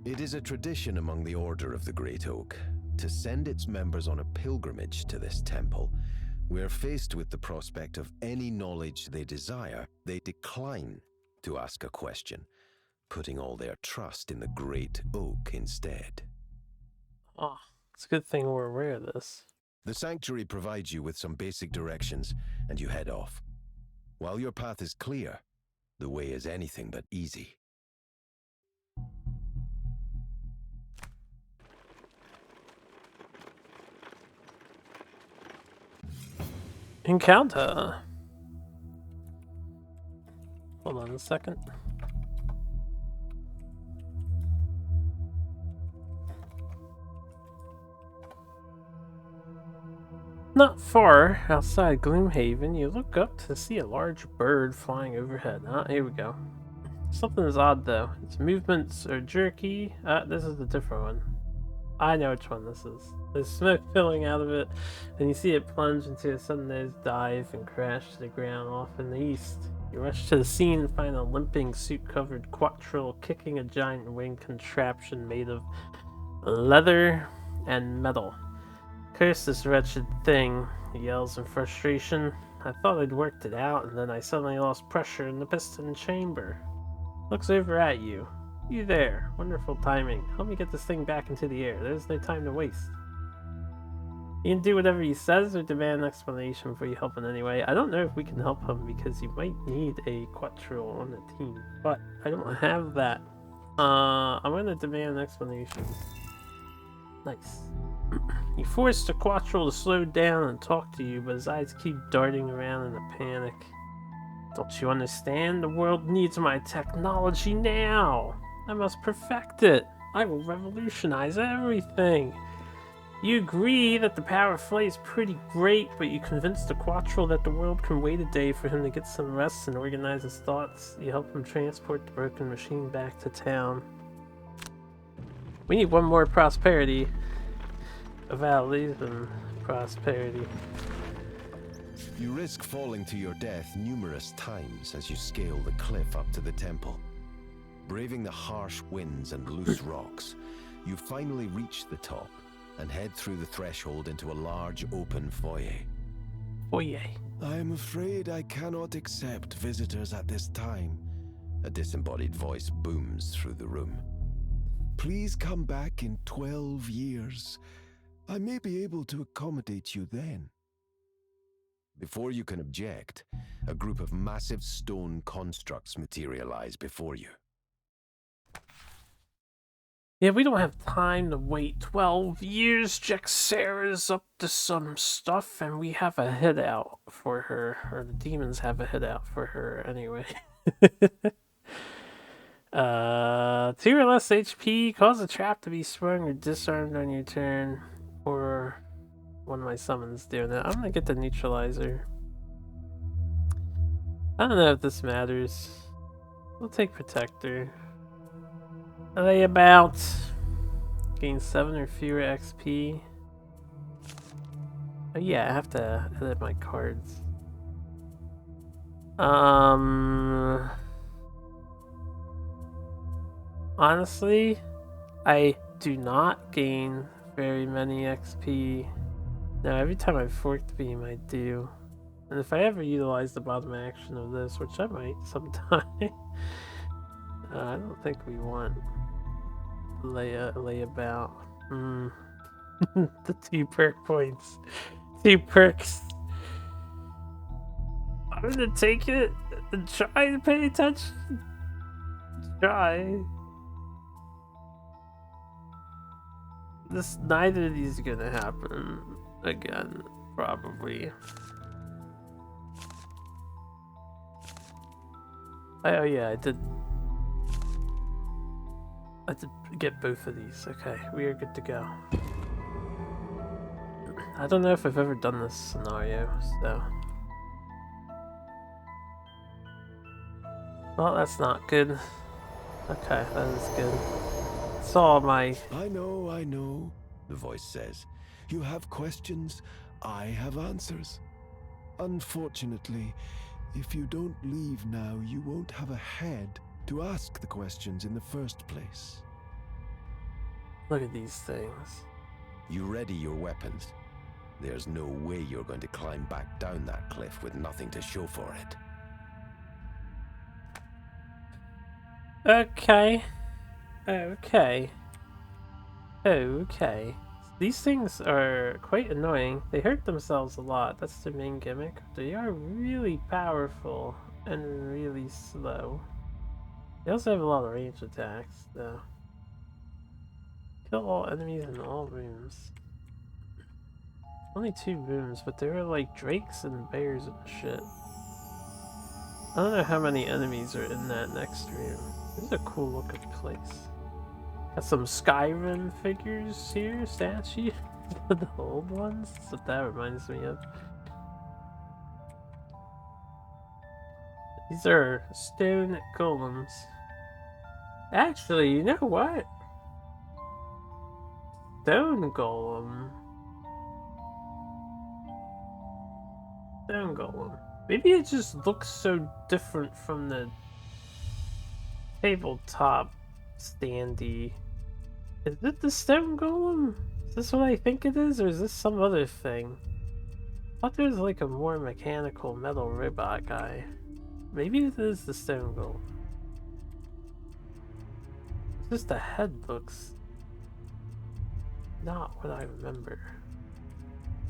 It is a tradition among the Order of the Great Oak to send its members on a pilgrimage to this temple. Where faced with the prospect of any knowledge they desire, they decline to ask a question, putting all their trust in the Great Oak instead. Oh, it's a good thing we're aware of this. The sanctuary provides you with some basic directions, and you head off. While your path is clear, the way is anything but easy. Encounter. Hold on a second. Not far outside Gloomhaven, you look up to see a large bird flying overhead. Here we go. Something is odd though. Its movements are jerky. This is a different one. I know which one this is. There's smoke filling out of it, and you see it plunge into a sudden nose dive and crash to the ground off in the east. You rush to the scene and find a limping, suit-covered quattril kicking a giant winged contraption made of leather and metal. Curse this wretched thing, he yells in frustration. I thought I'd worked it out, and then I suddenly lost pressure in the piston chamber. Looks over at you. You there. Wonderful timing. Help me get this thing back into the air. There's no time to waste. You can do whatever he says or demand an explanation before you help in any way. I don't know if we can help him because you might need a quattro on the team, but I don't have that. I'm gonna demand an explanation. Nice. You force the quattro to slow down and talk to you, but his eyes keep darting around in a panic. Don't you understand? The world needs my technology now. I must perfect it. I will revolutionize everything. You agree that the power of flight is pretty great, but you convince the quattro that the world can wait a day for him to get some rest and organize his thoughts. You help him transport the broken machine back to town. We need one more prosperity. A validation prosperity. You risk falling to your death numerous times as you scale the cliff up to the temple. Braving the harsh winds and loose rocks, you finally reach the top and head through the threshold into a large open foyer. Foyer. I am afraid I cannot accept visitors at this time. A disembodied voice booms through the room. Please come back in 12 years. I may be able to accommodate you then. Before you can object, a group of massive stone constructs materialize before you. Yeah, we don't have time to wait 12 years. Jaxara's up to some stuff, and we have a hideout for her. Or the demons have a hideout for her anyway. 2 or less HP, cause a trap to be sprung or disarmed on your turn. Or one of my summons doing that. I'm gonna get the neutralizer. I don't know if this matters. We'll take Protector. Lay about. Gain 7 or fewer XP. Oh yeah, I have to edit my cards. Honestly, I do not gain very many XP. Now, every time I fork the beam, I do. And if I ever utilize the bottom action of this, which I might sometime, I don't think we want lay about. The 2 perk points. 2 perks. I'm gonna take it and try to pay attention. Try. Neither of these are gonna happen again, probably. Oh yeah, I did get both of these. Okay, we are good to go. I don't know if I've ever done this scenario, so. Well, that's not good. Okay, that is good. It's all my... I know, the voice says. You have questions, I have answers. Unfortunately, if you don't leave now, you won't have a head to ask the questions in the first place. Look at these things. You ready your weapons? There's no way you're going to climb back down that cliff with nothing to show for it. Okay. These things are quite annoying. They hurt themselves a lot. That's their main gimmick. They are really powerful and really slow. They also have a lot of range attacks, though. Kill all enemies in all rooms. Only 2 rooms, but there are like drakes and bears and shit. I don't know how many enemies are in that next room. This is a cool looking place. Got some Skyrim figures here, statues. The old ones? That's what that reminds me of. These are stone golems. Actually, you know what? Stone golem. Stone golem. Maybe it just looks so different from the tabletop standee. Is it the stone golem? Is this what I think it is, or is this some other thing? I thought there was like a more mechanical metal robot guy. Maybe it is the stone golem. Just the head looks not what I remember.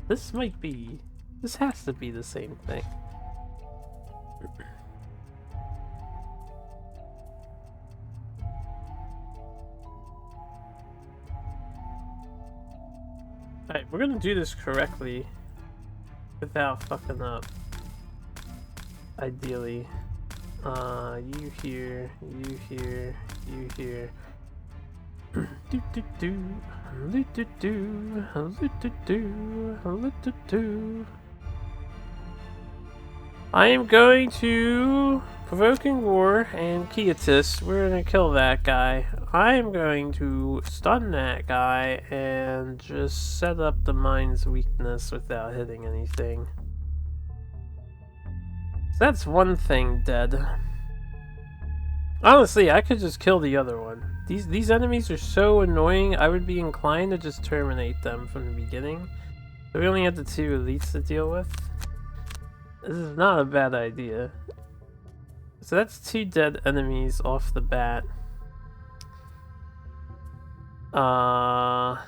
This might be... This has to be the same thing. Alright, we're gonna do this correctly without fucking up. Ideally. You here, you here, you here. Do do do, do do do, do do do, do do. I am going to Provoking War and Quietus. We're gonna kill that guy. I am going to stun that guy and just set up the mind's weakness without hitting anything. So that's one thing dead. Honestly, I could just kill the other one. These enemies are so annoying, I would be inclined to just terminate them from the beginning. So we only have the 2 elites to deal with. This is not a bad idea. So that's 2 dead enemies off the bat. I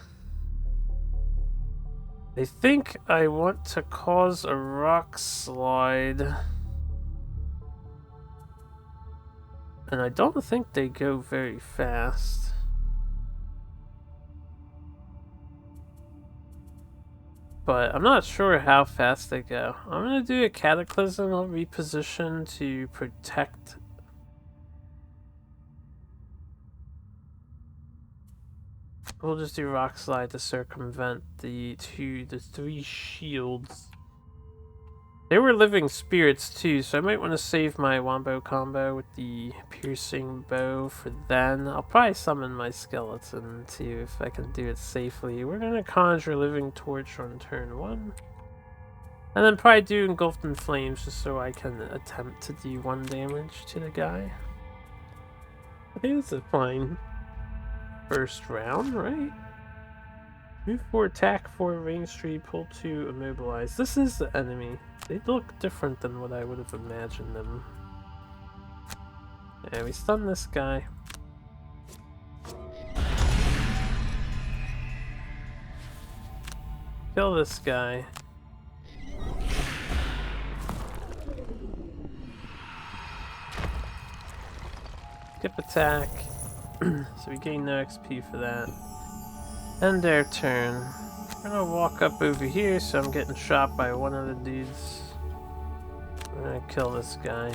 think I want to cause a rock slide. And I don't think they go very fast. But I'm not sure how fast they go. I'm gonna do a cataclysm. I'll reposition to protect. We'll just do rock slide to circumvent the 3 shields. They were living spirits too, so I might want to save my wombo combo with the piercing bow for then. I'll probably summon my skeleton too if I can do it safely. We're gonna conjure living torch on turn 1. And then probably do engulfed in flames just so I can attempt to do 1 damage to the guy. I think this is fine. First round, right? Move 4, attack 4, range 3, pull 2, immobilize. This is the enemy. They look different than what I would have imagined them. Yeah, we stun this guy. Kill this guy. Skip attack. So we gain no XP for that. End their turn. I'm gonna walk up over here so I'm getting shot by one of the dudes. I'm gonna kill this guy.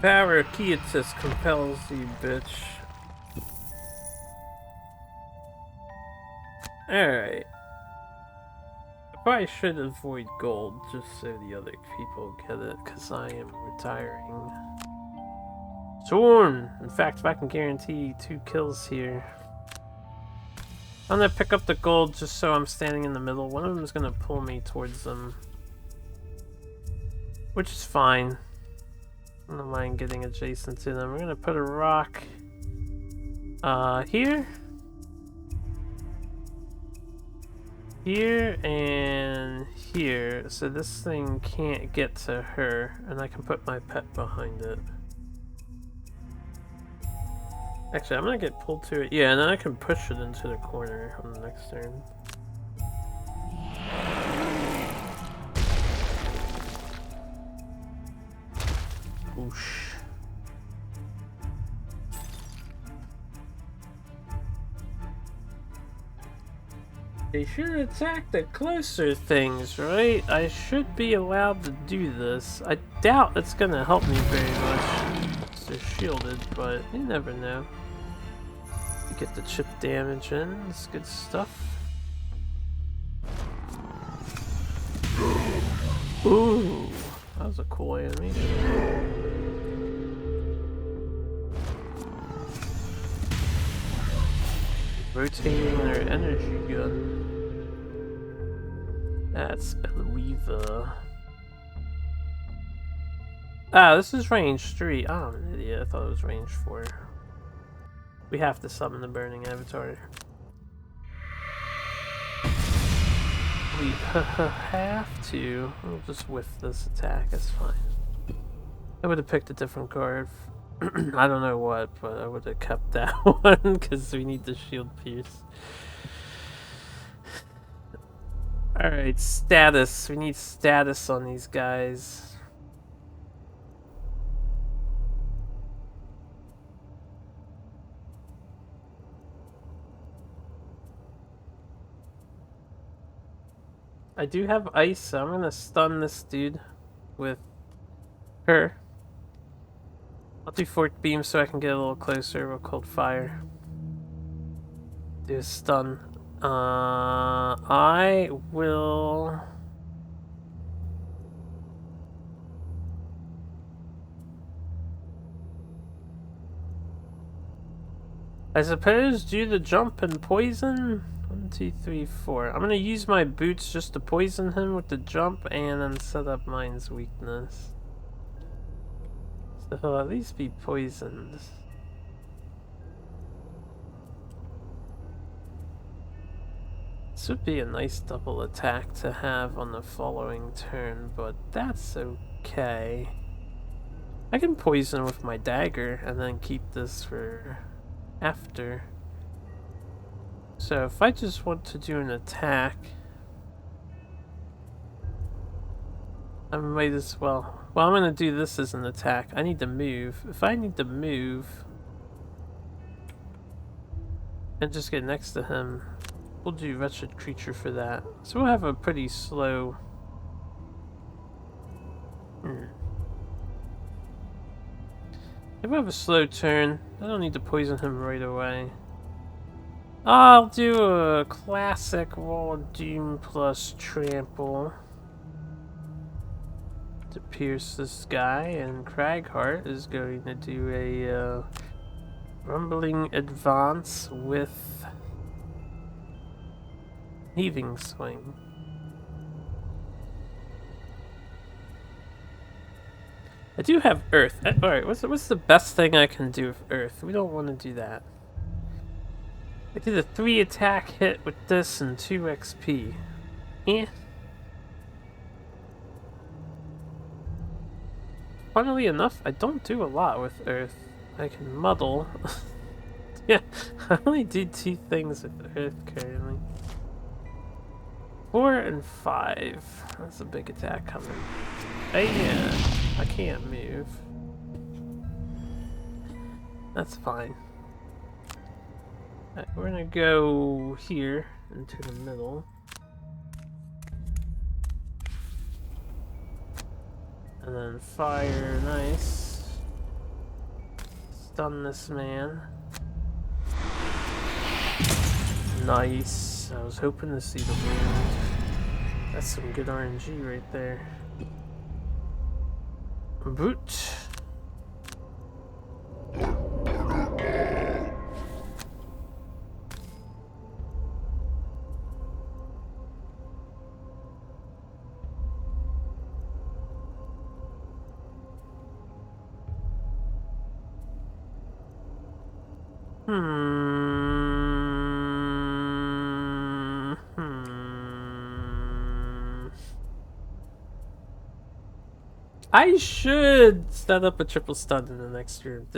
Power of Quietus compels you, bitch. Alright. I probably should avoid gold just so the other people get it, because I am retiring. Sworn! In fact, if I can guarantee 2 kills here. I'm gonna pick up the gold just so I'm standing in the middle. One of them is gonna pull me towards them. Which is fine. I don't mind getting adjacent to them. We're gonna put a rock here. Here and here. So this thing can't get to her. And I can put my pet behind it. Actually, I'm gonna get pulled to it. Yeah, and then I can push it into the corner on the next turn. Whoosh. They should attack the closer things, right? I should be allowed to do this. I doubt it's gonna help me very much. They're shielded, but you never know. You get the chip damage in, it's good stuff. Ooh, that was a cool animation. Rotating their energy gun. That's Beluiva. Ah, this is range 3. Oh, I'm an idiot. I thought it was range 4. We have to summon the Burning Avatar. We have to. We'll just whiff this attack. That's fine. I would have picked a different card. I don't know what, but I would have kept that one because we need the shield pierce. Alright, status. We need status on these guys. I do have ice, so I'm gonna stun this dude with her. I'll do forked beam so I can get a little closer with cold fire. Do a stun. I will... I suppose do the jump and poison? 1, 2, 3, 4. I'm gonna use my boots just to poison him with the jump and then set up mine's weakness. So he'll at least be poisoned. This would be a nice double attack to have on the following turn, but that's okay. I can poison with my dagger and then keep this for after. So if I just want to do an attack, I might as well. Well, I'm gonna do this as an attack. I need to move. If I need to move and just get next to him, we'll do Wretched Creature for that. So we'll have a pretty slow... If we have a slow turn, I don't need to poison him right away. I'll do a classic Wall of Doom plus Trample to pierce this guy, and Cragheart is going to do a Rumbling Advance with Heaving Swing. I do have Earth. Alright, what's the best thing I can do with Earth? We don't want to do that. I did a 3 attack hit with this and 2 XP. Eh. Funnily enough, I don't do a lot with Earth. I can muddle. Yeah, I only do 2 things with Earth currently. 4 and 5. That's a big attack coming. Hey, yeah, I can't move. That's fine. Right, we're gonna go here into the middle. And then fire, nice. Stun this man. Nice. I was hoping to see the wound. That's some good RNG right there. Boot. I should set up a triple stun in the next room.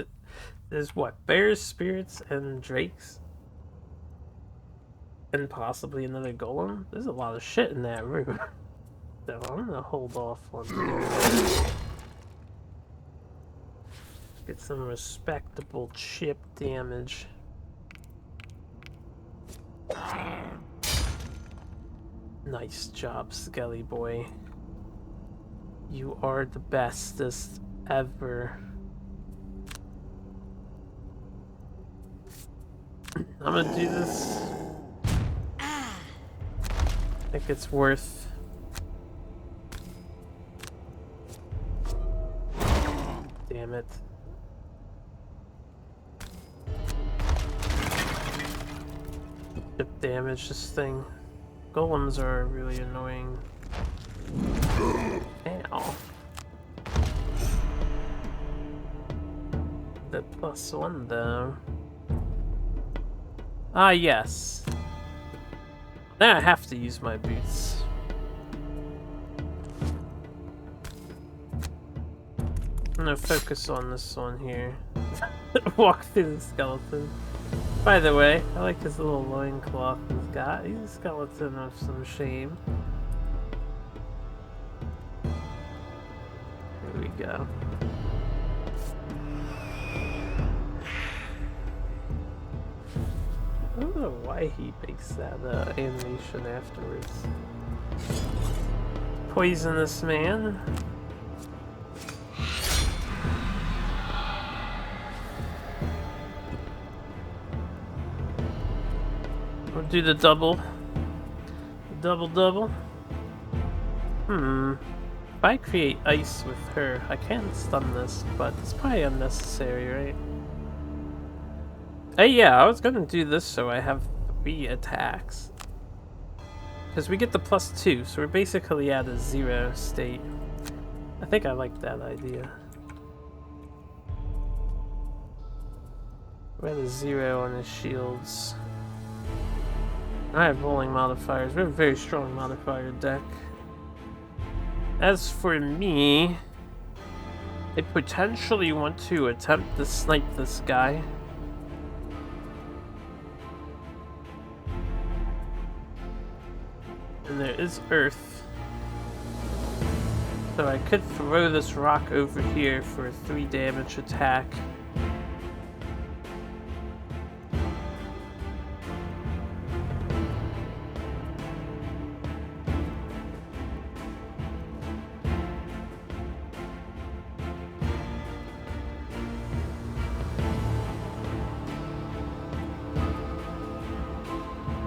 There's what? Bears, spirits, and drakes? And possibly another golem? There's a lot of shit in that room. So I'm gonna hold off on that. Get some respectable chip damage. Nice job, Skelly boy. You are the bestest ever. I'm gonna do this. I think it's worth. Damn it. Chip damage this thing. Golems are really annoying. Ow. The +1 though. Ah, yes. Now I have to use my boots. I'm gonna focus on this one here. Walk through the skeleton. By the way, I like his little loincloth he's got. He's a skeleton of some shame. go. I don't know why he makes that animation afterwards. Poisonous man. We'll do the double. Double. If I create ice with her, I can stun this, but it's probably unnecessary, right? Hey, yeah, I was gonna do this so I have 3 attacks. Because we get the +2, so we're basically at a 0 state. I think I like that idea. We're at a 0 on his shields. I have rolling modifiers. We have a very strong modifier deck. As for me, I potentially want to attempt to snipe this guy. And there is earth. So I could throw this rock over here for a 3 damage attack.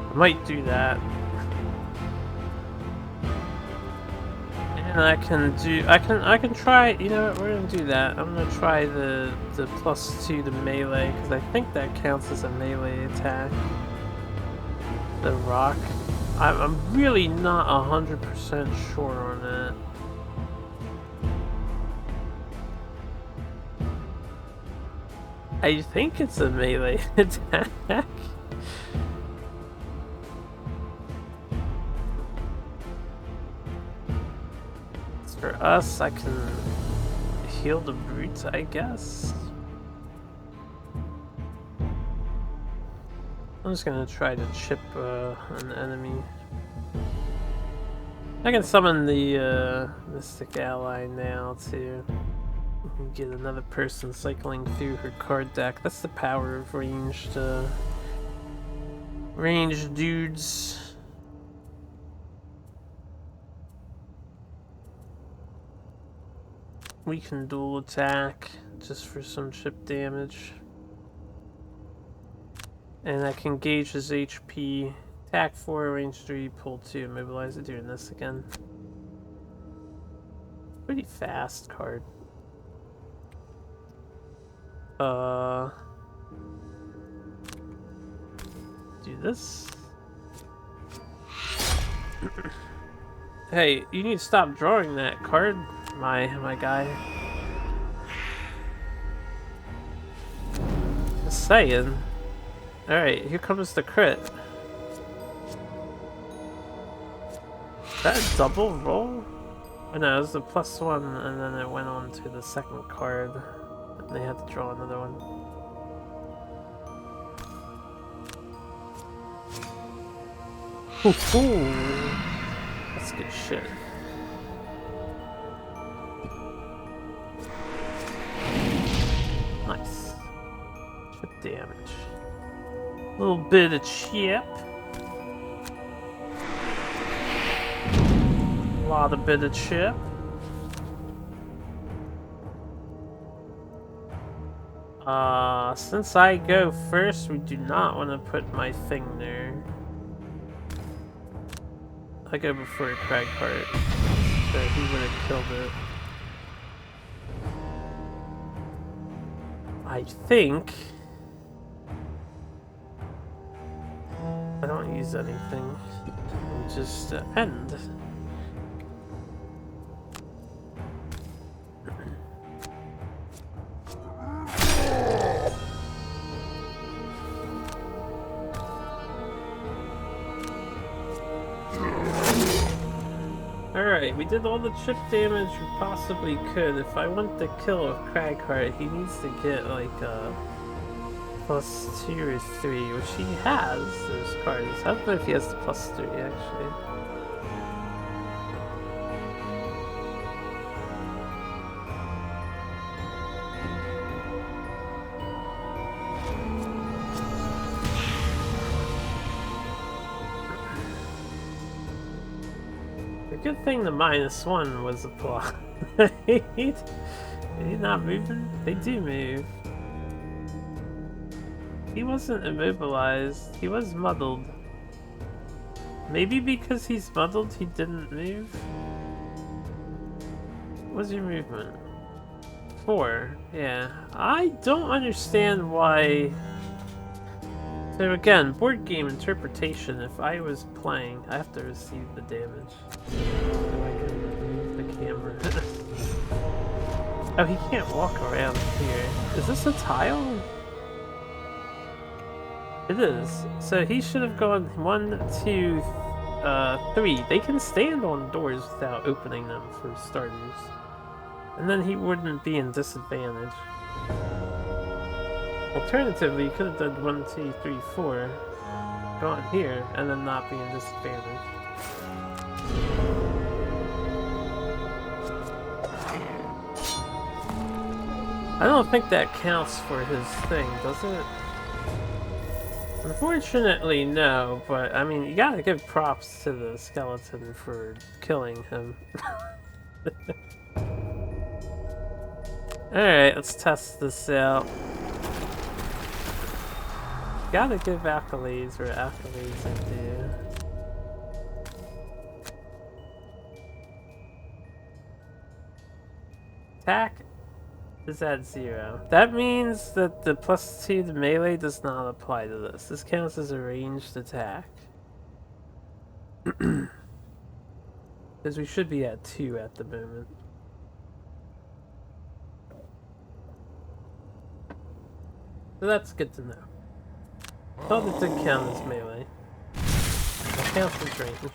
I might do that. And I can try, you know what, we're gonna do that. I'm gonna try the +2 to melee, because I think that counts as a melee attack. The rock. I'm really not 100% sure on that. I think it's a melee attack. For us, I can heal the brute, I guess. I'm just gonna try to chip an enemy. I can summon the Mystic Ally now too. Get another person cycling through her card deck. That's the power of ranged dudes. We can dual attack just for some chip damage. And I can gauge his HP. Attack 4, range 3, pull 2, immobilize it, doing this again. Pretty fast card. Do this. Hey, you need to stop drawing that card, my guy. Just saying. Alright, here comes the crit. Is that a double roll? Oh no, it was the +1 and then it went on to the second card. And they had to draw another one. Ooh, that's good shit. Nice. Chip damage. A little bit of chip. A lot of bit of chip. Since I go first, we do not want to put my thing there. I go before a crag part, so he would have killed it. I think I don't use anything. We just end. Alright, we did all the chip damage we possibly could. If I want to kill a Cragheart, he needs to get like a +2 or 3, which he has, those cards. I don't know if he has the +3 actually. good thing the -1 was applied. Are you not moving? They do move. He wasn't immobilized. He was muddled. Maybe because he's muddled, he didn't move? What's your movement? 4. Yeah. I don't understand why... So again, board game interpretation. If I was playing, I have to receive the damage. So I can move the camera. Oh, he can't walk around here. Is this a tile? It is. So he should have gone 1, 2, 3. They can stand on doors without opening them for starters. And then he wouldn't be in disadvantage. Alternatively, you could have done 1, 2, 3, 4, gone here, and then not be in disadvantage. I don't think that counts for his thing, does it? Unfortunately, no, but I mean, you gotta give props to the skeleton for killing him. Alright, let's test this out. Gotta give accolades where accolades are due. Attack is at 0. That means that the +2 to melee does not apply to this. This counts as a ranged attack. Because we should be at 2 at the moment. So that's good to know. Thought it did count as melee. It counts as ranged.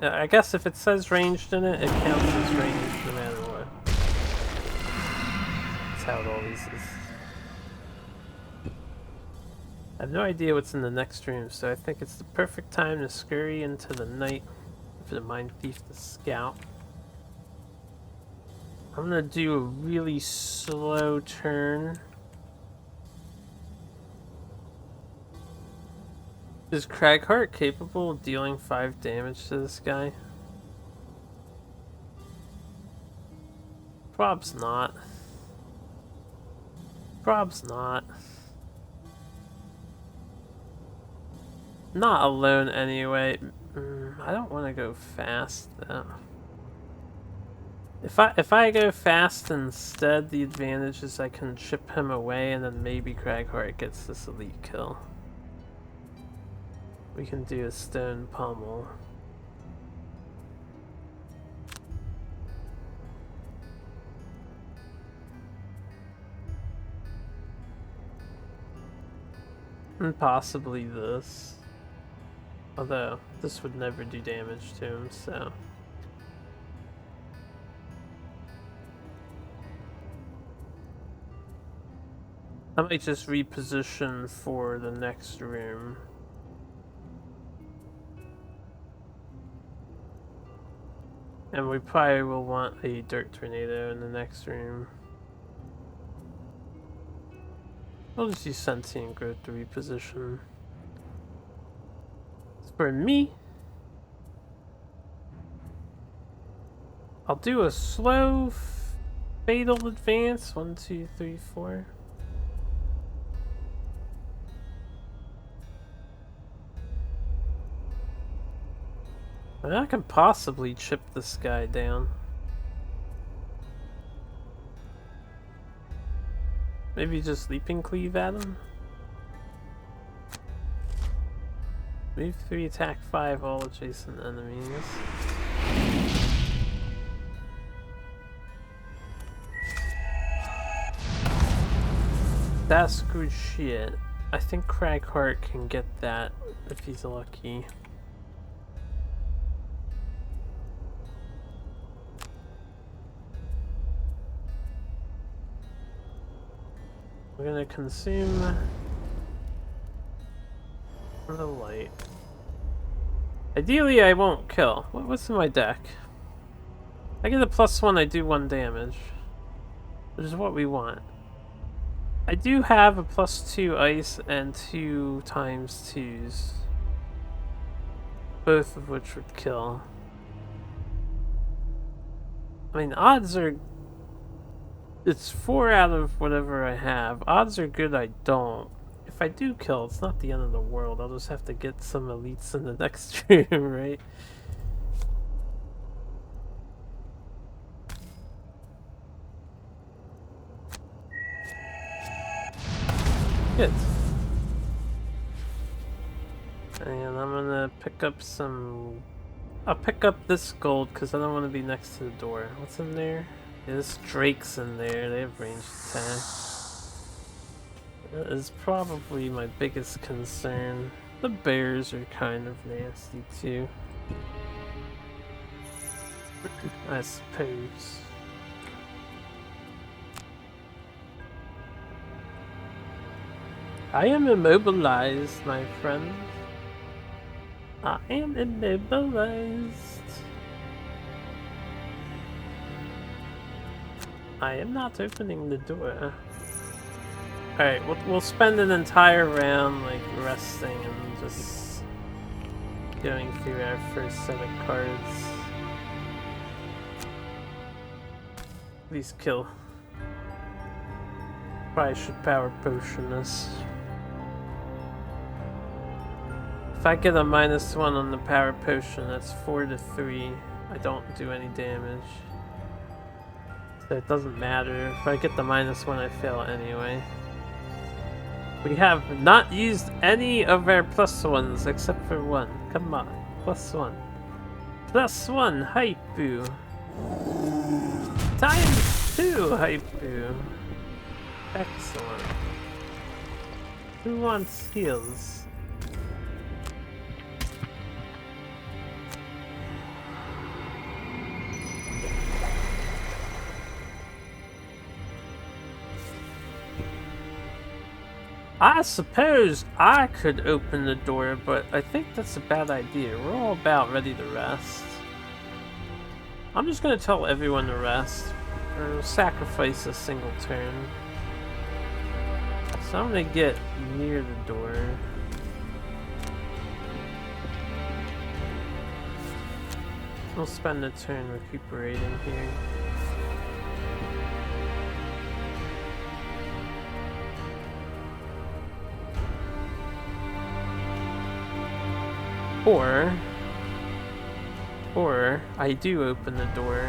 I guess if it says ranged in it, it counts as ranged no matter what. That's how it always is. I have no idea what's in the next room, so I think it's the perfect time to scurry into the night for the Mind Thief to scout. I'm gonna do a really slow turn. Is Craghart capable of dealing 5 damage to this guy? Prob's not. Prob's not. Not alone anyway. I don't want to go fast though. If I go fast instead, the advantage is I can chip him away and then maybe Craghart gets this elite kill. We can do a stone pummel. And possibly this. Although, this would never do damage to him, so... I might just reposition for the next room. And we probably will want a dirt tornado in the next room. I'll just use sentient growth to reposition. As for me, I'll do a slow fatal advance. 1, 2, 3, 4. I mean, I can possibly chip this guy down. Maybe just leaping cleave at him? Move 3, attack 5, all adjacent enemies. That's good shit. I think Craghart can get that if he's lucky. We're gonna consume the light. Ideally, I won't kill. What's in my deck? I get a +1, I do 1 damage. Which is what we want. I do have a +2 ice and 2 ×2s. Both of which would kill. I mean, odds are... It's 4 out of whatever I have. Odds are good I don't. If I do kill, it's not the end of the world. I'll just have to get some elites in the next room, right? Good. And I'm gonna pick up some... I'll pick up this gold because I don't want to be next to the door. What's in there? Yeah, this Drake's in there. They have ranged attack. That is probably my biggest concern. The bears are kind of nasty too, I suppose. I am immobilized, my friend. I am immobilized. I am not opening the door. Alright, we'll spend an entire round like resting and just going through our first set of cards. Please kill. Probably should power potion this. If I get a -1 on the power potion, that's 4 to 3. I don't do any damage. So it doesn't matter. If I get the -1, I fail anyway. We have not used any of our +1s except for one. Come on, +1. +1, Hypu. ×2, Hypu. Excellent. Who wants heals? I suppose I could open the door, but I think that's a bad idea. We're all about ready to rest. I'm just gonna tell everyone to rest, or sacrifice a single turn. So I'm gonna get near the door. We'll spend a turn recuperating here. Or I do open the door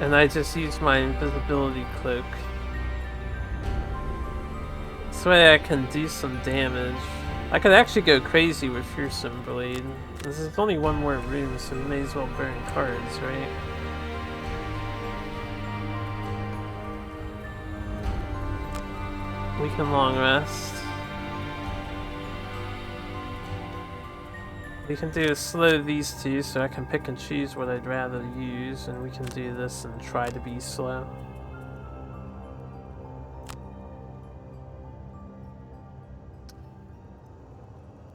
and I just use my invisibility cloak. This way I can do some damage. I could actually go crazy with Fearsome Blade. This is only one more room, so we may as well burn cards, right? We can long rest. We can do is slow these two so I can pick and choose what I'd rather use, and we can do this and try to be slow.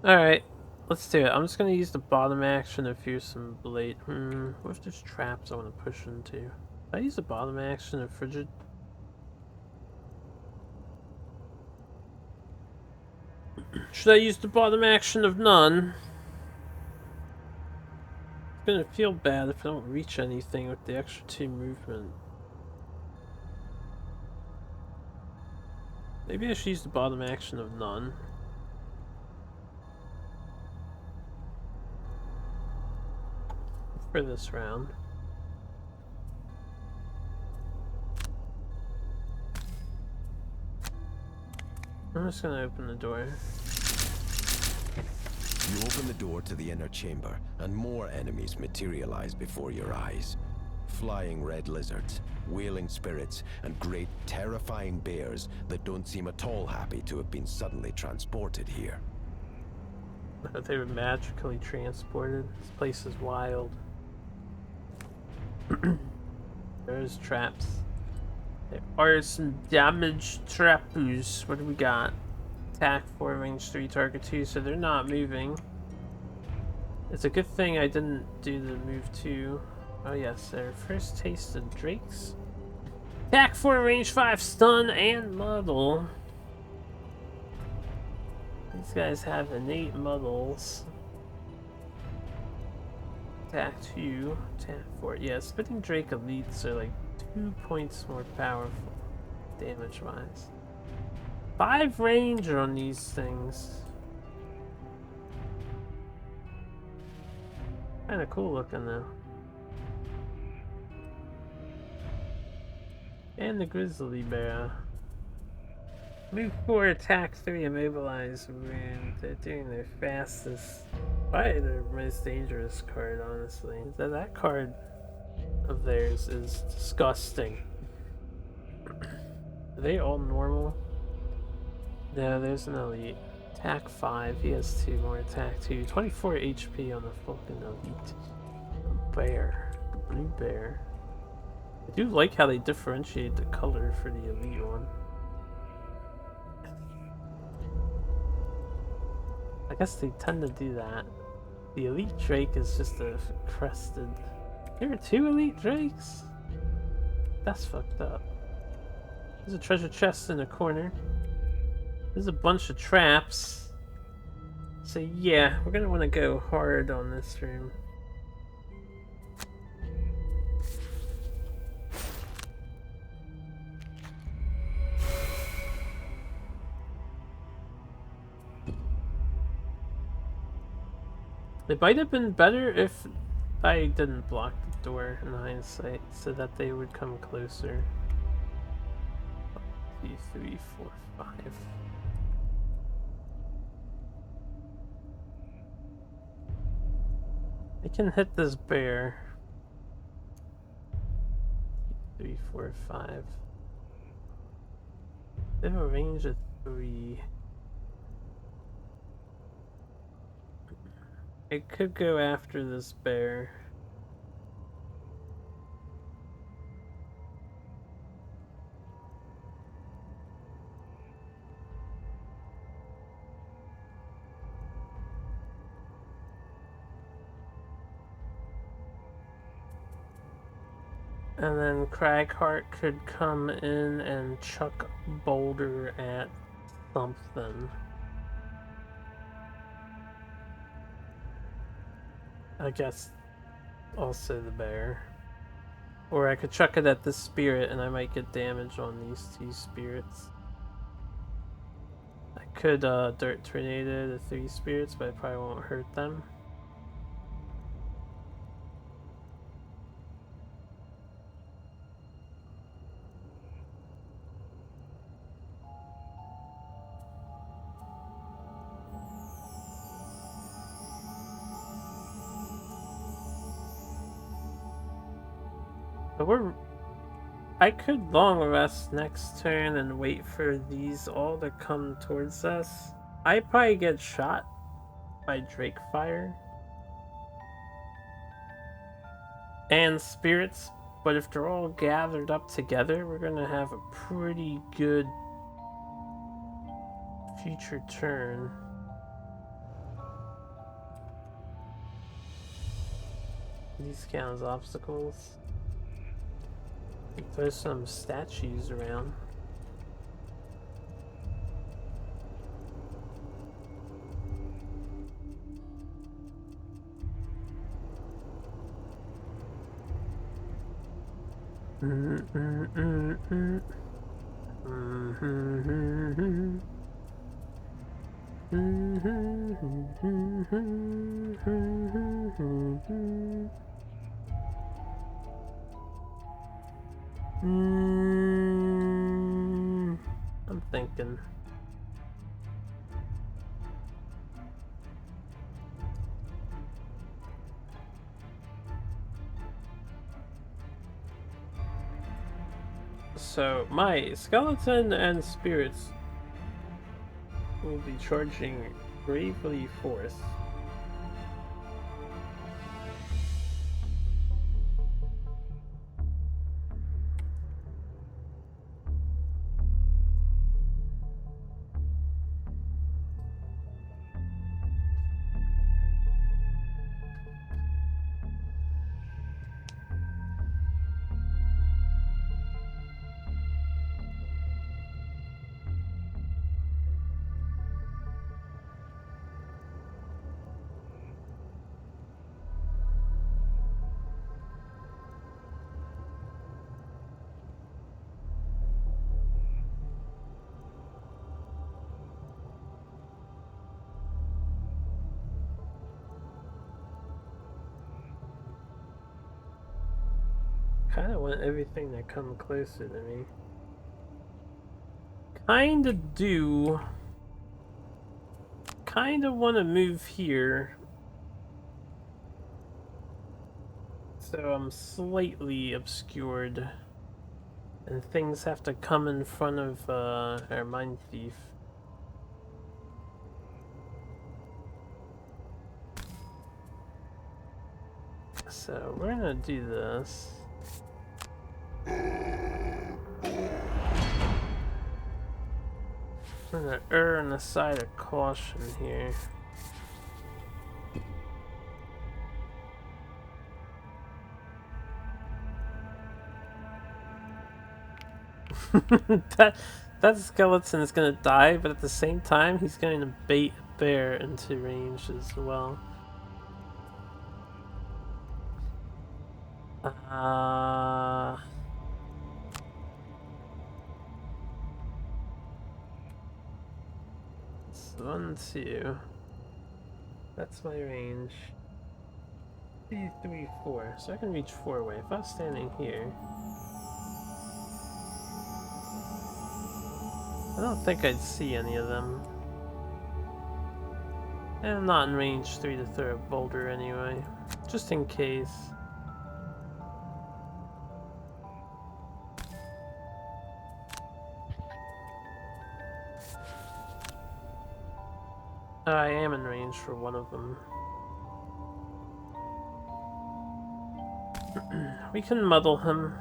Alright, let's do it. I'm just gonna use the bottom action of Fearsome Blade. What if there's traps I want to push into? Did I use the bottom action of Frigid? Should I use the bottom action of None? It's gonna feel bad if I don't reach anything with the extra 2 movement. Maybe I should use the bottom action of None. For this round. I'm just gonna open the door. You open the door to the inner chamber, and more enemies materialize before your eyes. Flying red lizards, wailing spirits, and great terrifying bears that don't seem at all happy to have been suddenly transported here. They were magically transported. This place is wild. There's traps. There are some damaged trappoos. What do we got? Attack 4, range 3, target 2, so they're not moving. It's a good thing I didn't do the move 2. Oh yes, their first taste of Drakes. Attack 4, range 5, stun, and muddle. These guys have innate muddles. Attack 2, attack 4. Yeah, Spitting Drake elites are like 2 points more powerful, damage-wise. 5 range on these things. Kinda cool looking though. And the Grizzly Bear. Move 4, attack 3, immobilize wound. They're doing their fastest. Probably their most dangerous card, honestly. That card of theirs is disgusting. Are they all normal? No, there's an elite. Attack 5, he has 2 more. Attack 2. 24 HP on the fucking elite. Bear. The blue bear. I do like how they differentiate the color for the elite one. I guess they tend to do that. The elite drake is just a crested. There are 2 elite drakes? That's fucked up. There's a treasure chest in the corner. There's a bunch of traps. So yeah, we're gonna want to go hard on this room. It might have been better if I didn't block the door in hindsight, so that they would come closer. 2, 3, 4, 5. I can hit this bear. 3, 4, 5. They have a range of 3. I could go after this bear. And then Cragheart could come in and chuck Boulder at something. I guess also the bear. Or I could chuck it at this spirit and I might get damage on these 2 spirits. I could Dirt Tornado the 3 spirits, but I probably won't hurt them. But I could long rest next turn and wait for these all to come towards us. I probably get shot by Drake Fire and spirits, but if they're all gathered up together, we're gonna have a pretty good future turn. These count as obstacles. There's some statues around. I'm thinking. So my skeleton and spirits will be charging bravely forth. Kind of want everything to come closer to me. Kinda do. Kinda want to move here. So I'm slightly obscured. And things have to come in front of our Mind Thief. So we're gonna do this. I'm gonna err on the side of caution here. that skeleton is gonna die, but at the same time, he's going to bait a bear into range as well. So 1, 2. That's my range. 2, 3, 4. So I can reach 4 away. If I was standing here, I don't think I'd see any of them. And I'm not in range 3 to throw a boulder anyway, just in case. I am in range for one of them. We can muddle him.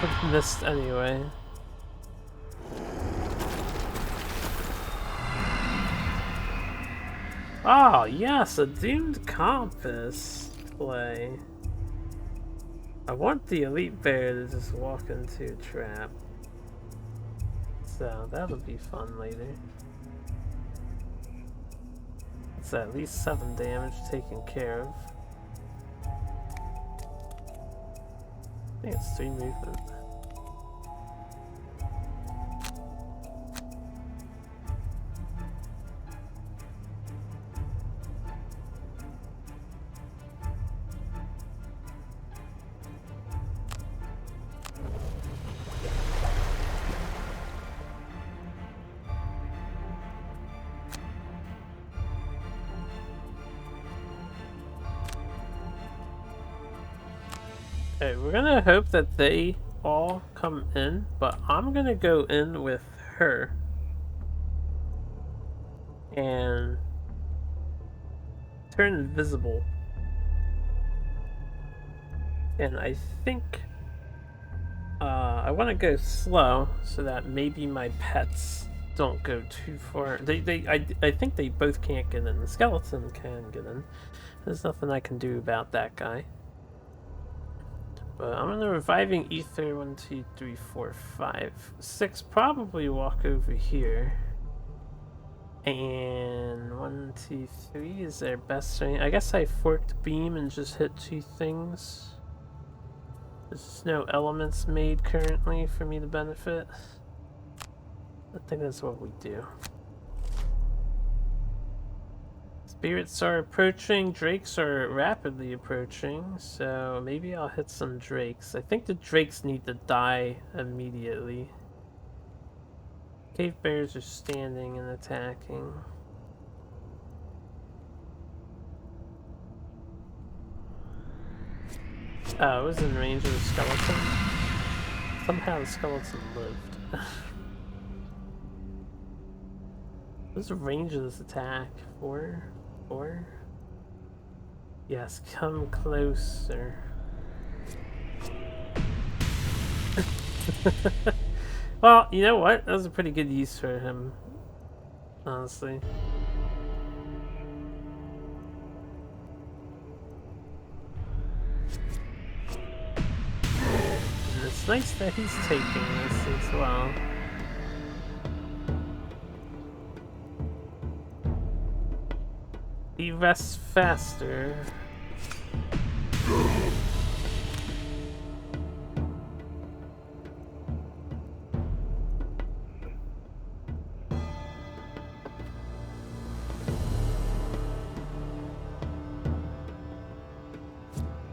But missed anyway. Oh, yes, a doomed compass play. I want the elite bear to just walk into a trap. So that'll be fun later. It's at least 7 damage taken care of. I think it's 3 movement. Okay, we're gonna hope that they all come in, but I'm gonna go in with her. And turn invisible. And I think I want to go slow so that maybe my pets don't go too far. I think they both can't get in. The skeleton can get in. There's nothing I can do about that guy. But I'm gonna reviving ether 1, 2, 3, 4, 5, 6. Probably walk over here. And 1, 2, 3 is their best range. I guess I forked beam and just hit 2 things. There's no elements made currently for me to benefit. I think that's what we do. Spirits are approaching, drakes are rapidly approaching, so maybe I'll hit some drakes. I think the drakes need to die immediately. Cave bears are standing and attacking. Oh, it was in range of the skeleton. Somehow the skeleton lived. What's the range of this attack? 4? 4? Yes, come closer. Well, you know what? That was a pretty good use for him, honestly. And it's nice that he's taking this as well. He rests faster.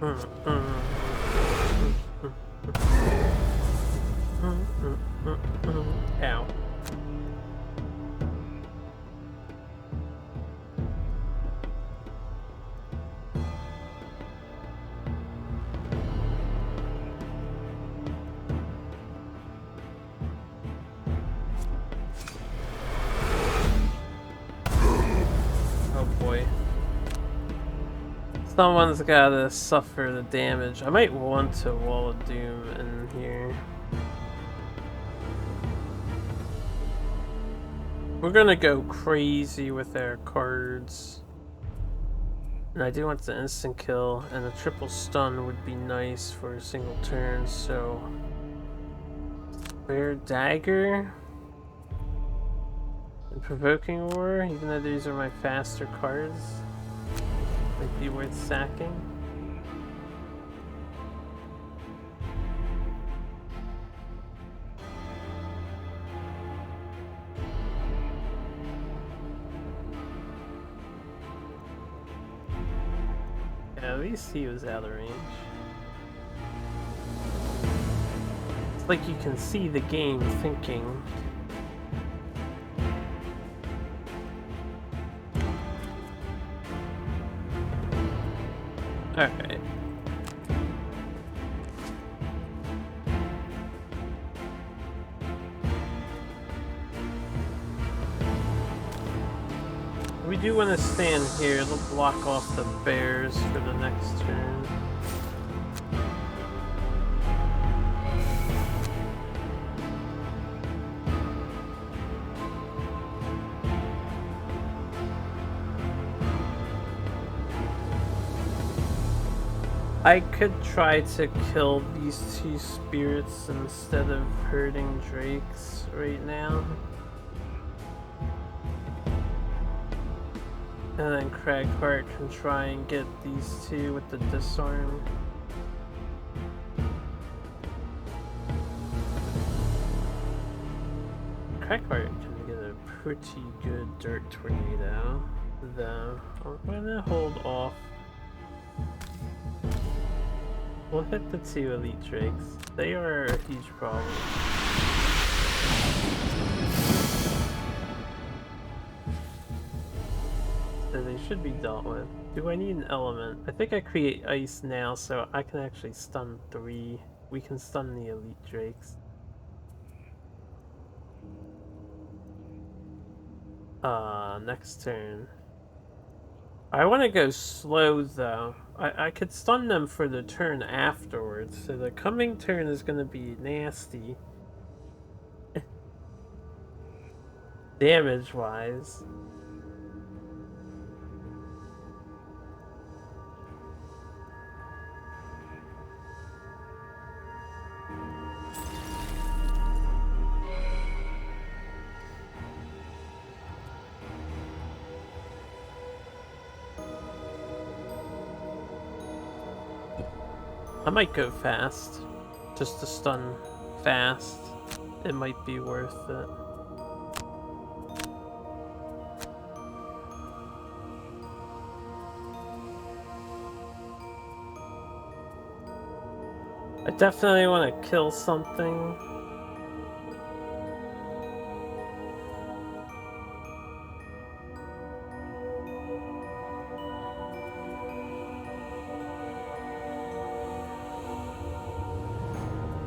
Ow. Oh boy. Someone's gotta suffer the damage. I might want a Wall of Doom in here. We're gonna go crazy with our cards. And I do want the instant kill, and a triple stun would be nice for a single turn, so... Spare Dagger? And Provoking War, even though these are my faster cards, might be worth sacking. Yeah, at least he was out of range. It's like you can see the game thinking. Alright. We do want to stand here. It'll block off the bears for the next turn. I could try to kill these two spirits instead of hurting drakes right now. And then Craghart can try and get these two with the disarm. Craghart can get a pretty good dirt tornado, though. I'm gonna hold off. We'll hit the two elite drakes. They are a huge problem. So they should be dealt with. Do I need an element? I think I create ice now, so I can actually stun 3. We can stun the elite drakes. Next turn. I want to go slow, though. I could stun them for the turn afterwards, so the coming turn is going to be nasty. Damage-wise. I might go fast, just to stun fast. It might be worth it. I definitely want to kill something.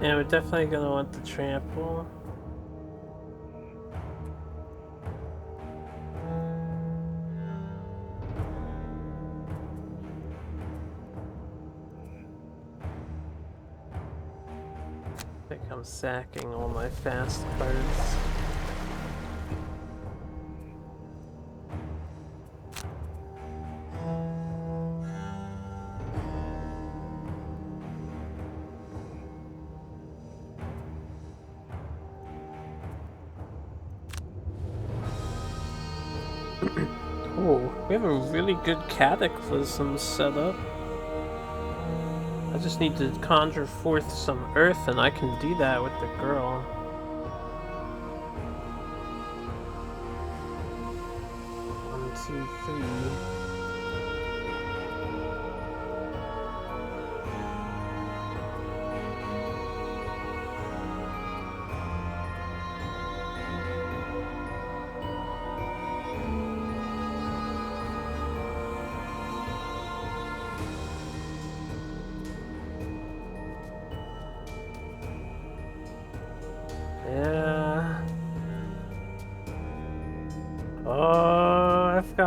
And we're definitely gonna want to trample. I think I'm sacking all my fast cards. Oh, we have a really good cataclysm set up. I just need to conjure forth some earth, and I can do that with the girl. 1, 2, 3.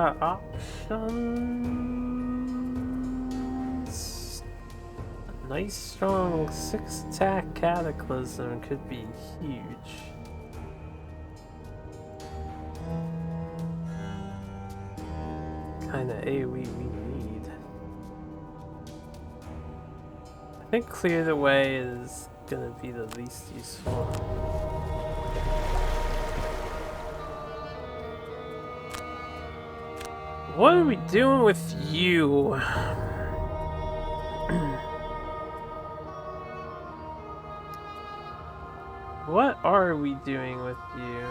Options. A nice strong 6-attack cataclysm could be huge. Kinda AoE we need. I think clear the way is gonna be the least useful. What are we doing with you? What are we doing with you?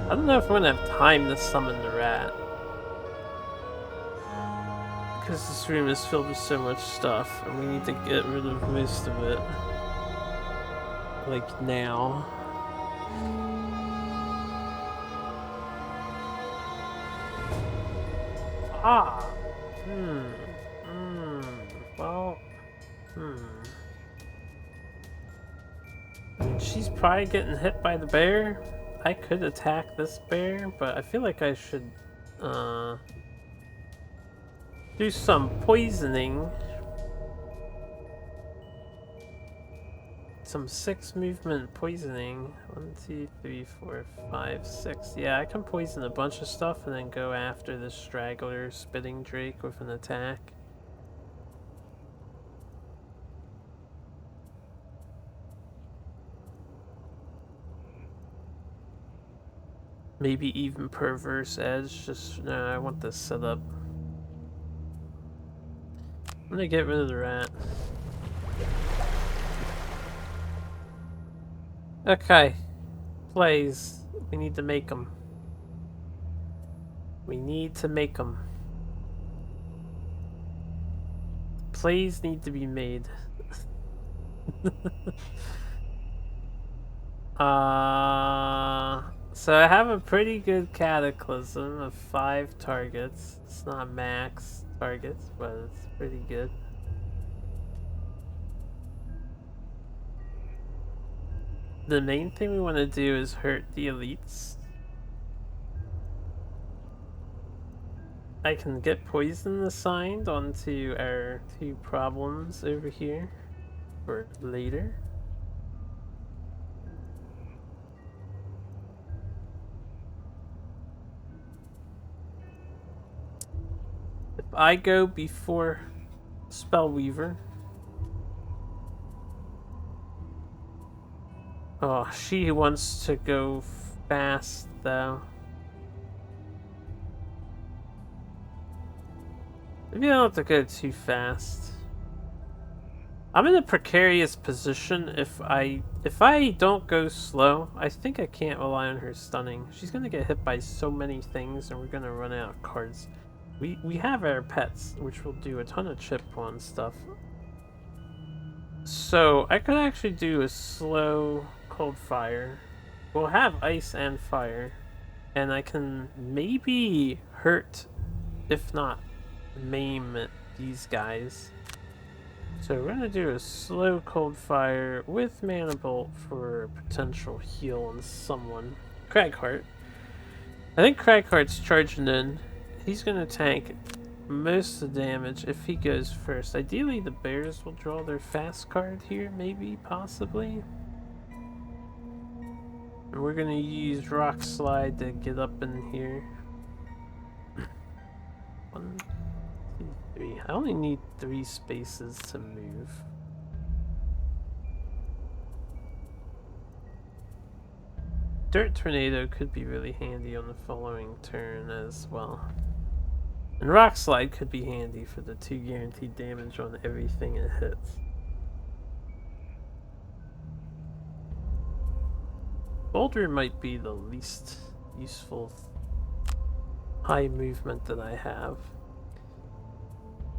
I don't know if we're gonna have time to summon the rat. Because this room is filled with so much stuff, and we need to get rid of most of it. Like, now. Ah! Well... I mean, she's probably getting hit by the bear. I could attack this bear, but I feel like I should, do some poisoning. Some 6 movement poisoning. 1, 2, 3, 4, 5, 6. Yeah, I can poison a bunch of stuff and then go after the straggler spitting drake with an attack. Maybe even perverse edge. Just no, I want this set up. I'm gonna get rid of the rat. Okay. Plays. We need to make them. We need to make them. Plays need to be made. So I have a pretty good cataclysm of 5 targets. It's not max targets, but it's pretty good. The main thing we want to do is hurt the elites. I can get poison assigned onto our 2 problems over here for later. If I go before Spellweaver... Oh, she wants to go fast though. Maybe I don't have to go too fast. I'm in a precarious position if I don't go slow. I think I can't rely on her stunning. She's gonna get hit by so many things and we're gonna run out of cards. We have our pets, which will do a ton of chip on stuff. So I could actually do a slow cold fire. We'll have ice and fire. And I can maybe hurt, if not maim these guys. So we're gonna do a slow cold fire with mana bolt for a potential heal on someone. Cragheart. I think Cragheart's charging in. He's gonna tank most of the damage if he goes first. Ideally the bears will draw their fast card here, maybe, possibly. And we're gonna use Rock Slide to get up in here. 1, 2, 3. I only need 3 spaces to move. Dirt Tornado could be really handy on the following turn as well. And Rock Slide could be handy for the 2 guaranteed damage on everything it hits. Boulder might be the least useful high movement that I have.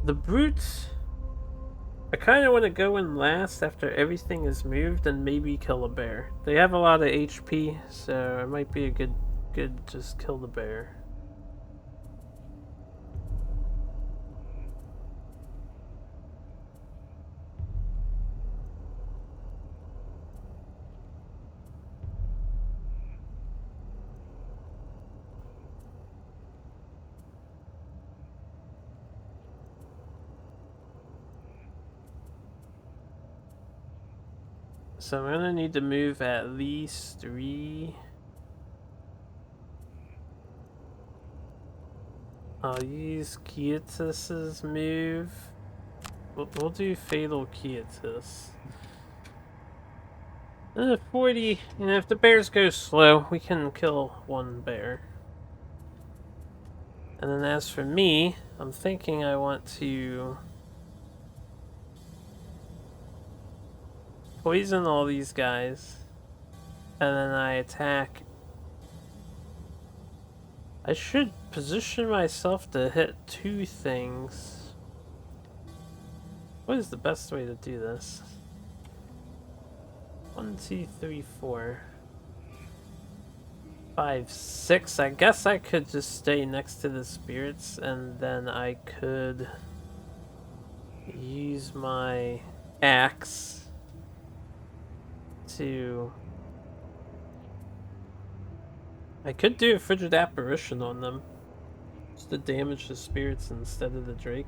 The Brutes, I kind of want to go in last after everything is moved and maybe kill a bear. They have a lot of HP, so it might be a good just kill the bear. So I'm gonna need to move at least 3. I'll use Quietus's move. We'll do Fatal Quietus. 40, and if the bears go slow, we can kill 1 bear. And then as for me, I'm thinking I want to poison all these guys, and then I attack. I should position myself to hit 2 things. What is the best way to do this? 1, 2, 3, 4, 5, 6. I guess I could just stay next to the spirits, and then I could use my axe to... I could do a frigid apparition on them, just to damage the spirits instead of the drake.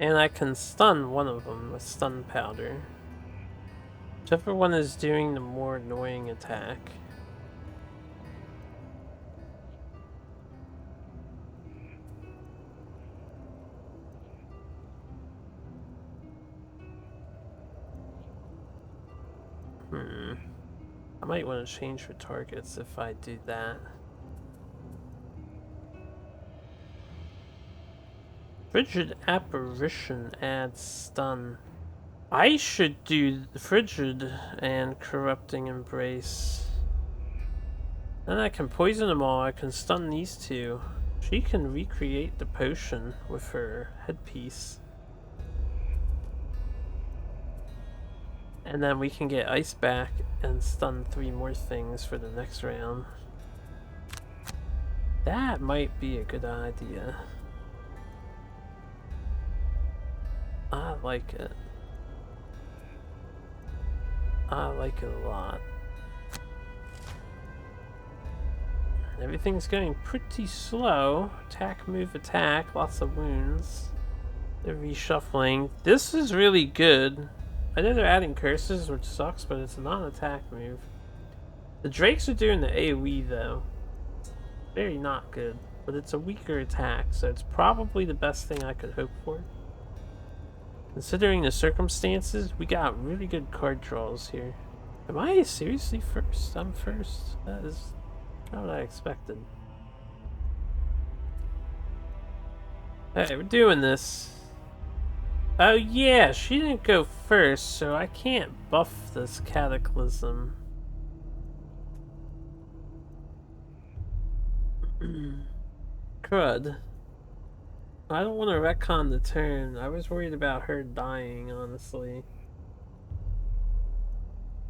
And I can stun one of them with stun powder. Whichever one is doing the more annoying attack. I might want to change for targets if I do that. Frigid Apparition adds stun. I should do Frigid and Corrupting Embrace. Then I can poison them all. I can stun these 2. She can recreate the potion with her headpiece. And then we can get ice back and stun 3 more things for the next round. That might be a good idea. I like it. I like it a lot. Everything's going pretty slow. Attack, move, attack. Lots of wounds. They're reshuffling. This is really good. I know they're adding curses, which sucks, but it's a non-attack move. The drakes are doing the AoE though. Very not good, but it's a weaker attack, so it's probably the best thing I could hope for. Considering the circumstances, we got really good card draws here. Am I seriously first? I'm first. That is not what I expected. Alright, we're doing this. Oh yeah, she didn't go first, so I can't buff this Cataclysm. Crud. I don't want to retcon the turn. I was worried about her dying, honestly.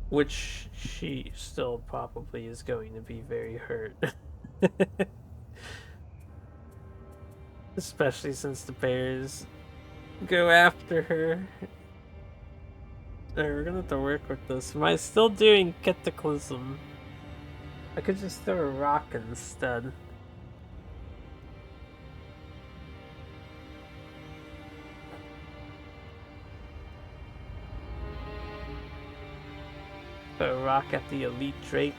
Which she still probably is going to be very hurt. Especially since the bears go after her. Alright, we're gonna have to work with this. Am I still doing Cataclysm? I could just throw a rock instead. Throw a rock at the elite drake.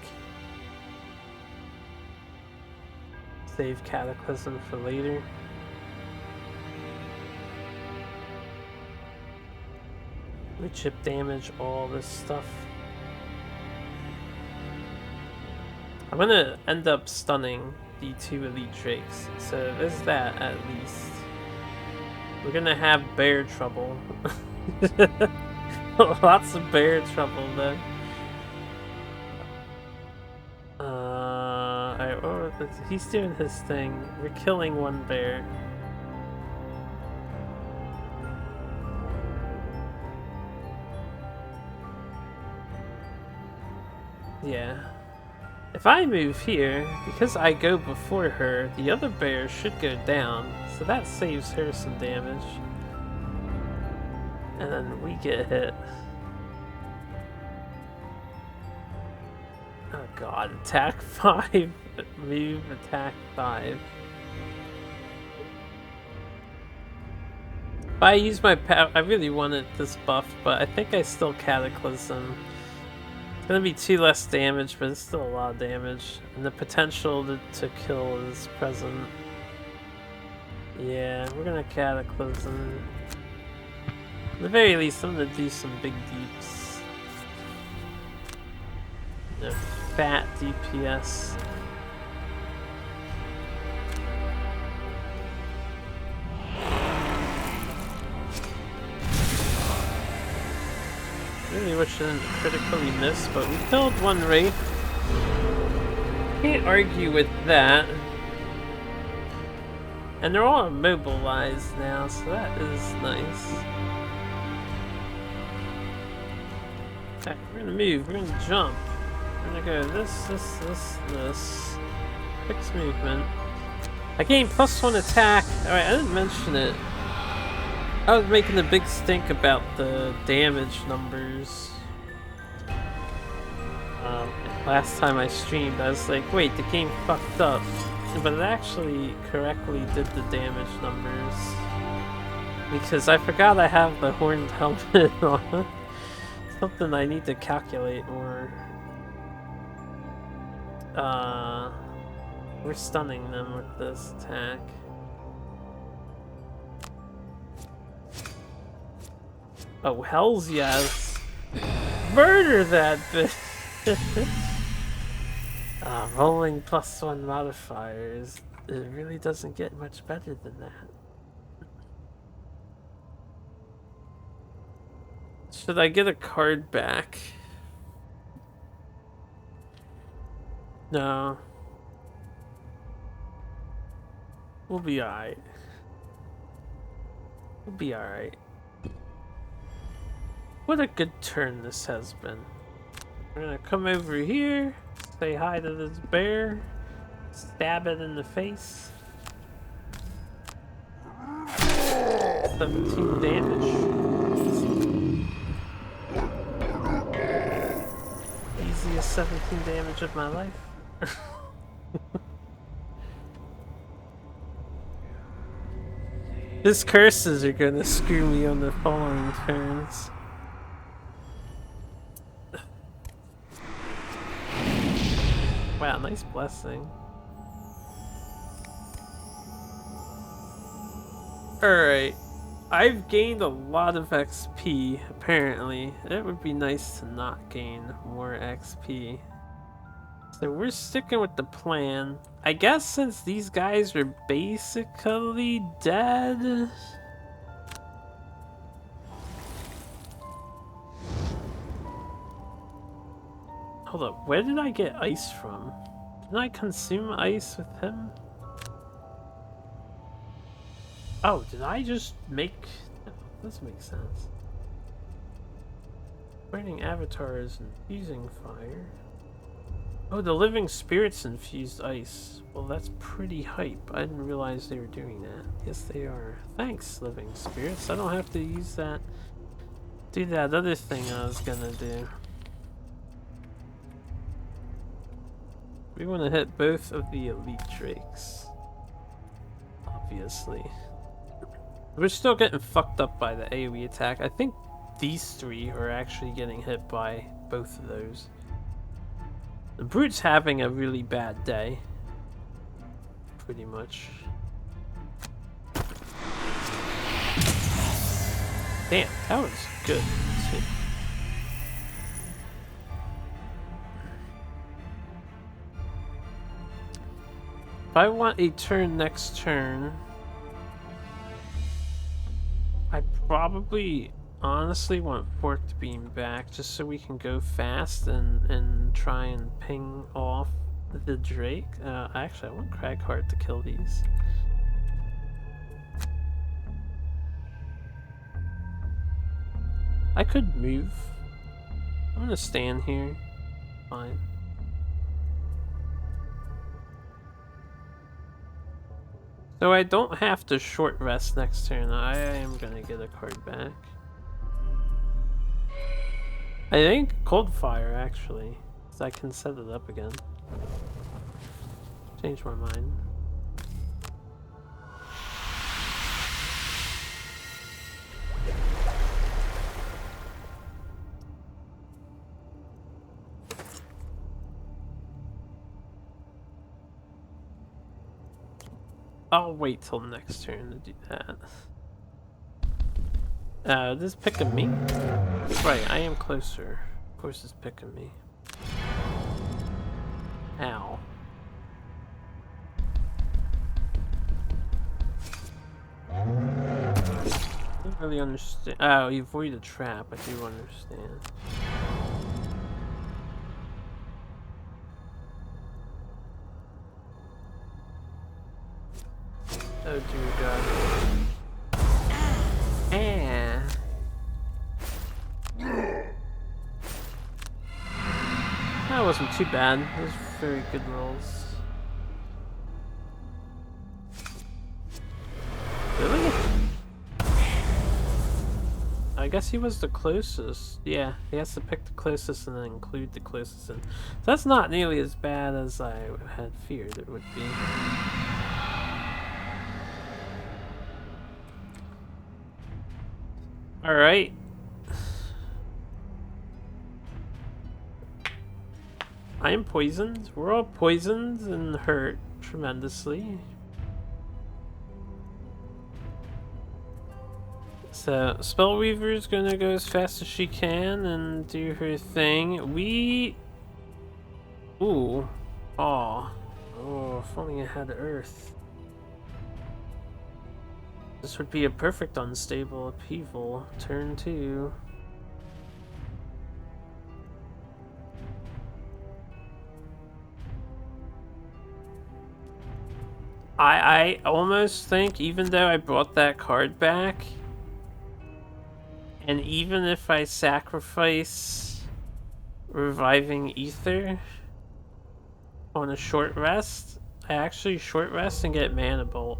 Save Cataclysm for later. We chip damage all this stuff. I'm gonna end up stunning the 2 elite drakes, so there's that at least. We're gonna have bear trouble. Lots of bear trouble though. He's doing his thing. We're killing 1 bear. Yeah. If I move here, because I go before her, the other bear should go down, so that saves her some damage. And then we get hit. God, attack 5, move, attack 5. If I use my power, I really wanted this buff, but I think I still Cataclysm. It's gonna be 2 less damage, but it's still a lot of damage. And the potential to kill is present. Yeah, we're gonna Cataclysm. At the very least, I'm gonna do some big deeps. Fat DPS. Really wish I didn't critically miss, but we killed one Wraith. Can't argue with that. And they're all immobilized now, so that is nice. Okay, we're gonna move, we're gonna jump. We're gonna go this. Fix movement. I gained +1 attack. Alright, I didn't mention it. I was making a big stink about the damage numbers. Last time I streamed, I was like, wait, the game fucked up. But it actually correctly did the damage numbers. Because I forgot I have the horned helmet on. Something I need to calculate more. We're stunning them with this attack. Oh, hells yes! Murder that bitch! Rolling +1 modifiers. It really doesn't get much better than that. Should I get a card back? No. We'll be alright. We'll be alright. What a good turn this has been. We're gonna come over here, say hi to this bear, stab it in the face. 17 damage. Easiest 17 damage of my life. His curses are gonna screw me on the following turns. Wow, nice blessing. Alright. I've gained a lot of XP, apparently. It would be nice to not gain more XP. So we're sticking with the plan. I guess since these guys are basically dead... Hold up, where did I get ice from? Didn't I consume ice with him? Oh, did I just make... This makes sense. Burning avatars infusing fire. Oh, the living spirits infused ice. Well, that's pretty hype. I didn't realize they were doing that. Yes, they are. Thanks, living spirits. I don't have to use that... Do that other thing I was gonna do. We want to hit both of the elite drakes. Obviously. We're still getting fucked up by the AoE attack. I think these 3 are actually getting hit by both of those. The Brute's having a really bad day. Pretty much. Damn, that was good too. If I want a turn next turn, I probably honestly want Forked Beam back just so we can go fast and try and ping off the Drake. Actually, I want Cragheart to kill these. I could move. I'm gonna stand here. Fine. So I don't have to short rest next turn. I am gonna get a card back. I think Cold Fire actually. So I can set it up again. Change my mind. I'll wait till next turn to do that. This is picking me? Right, I am closer. Of course it's picking me. Ow. I don't really understand. Oh, you avoid a trap. I do understand. Oh dear God. Ah. That wasn't too bad. Those were very good rolls. Really? I guess he was the closest. Yeah, he has to pick the closest and then include the closest in. So that's not nearly as bad as I had feared it would be. Alright. I am poisoned. We're all poisoned and hurt tremendously. So, Spellweaver's gonna go as fast as she can and do her thing. Ooh. Aw. Oh, if only I had Earth. This would be a perfect unstable upheaval. Turn 2. I almost think, even though I brought that card back, and even if I sacrifice Reviving Ether on a short rest, I actually short rest and get Mana Bolt.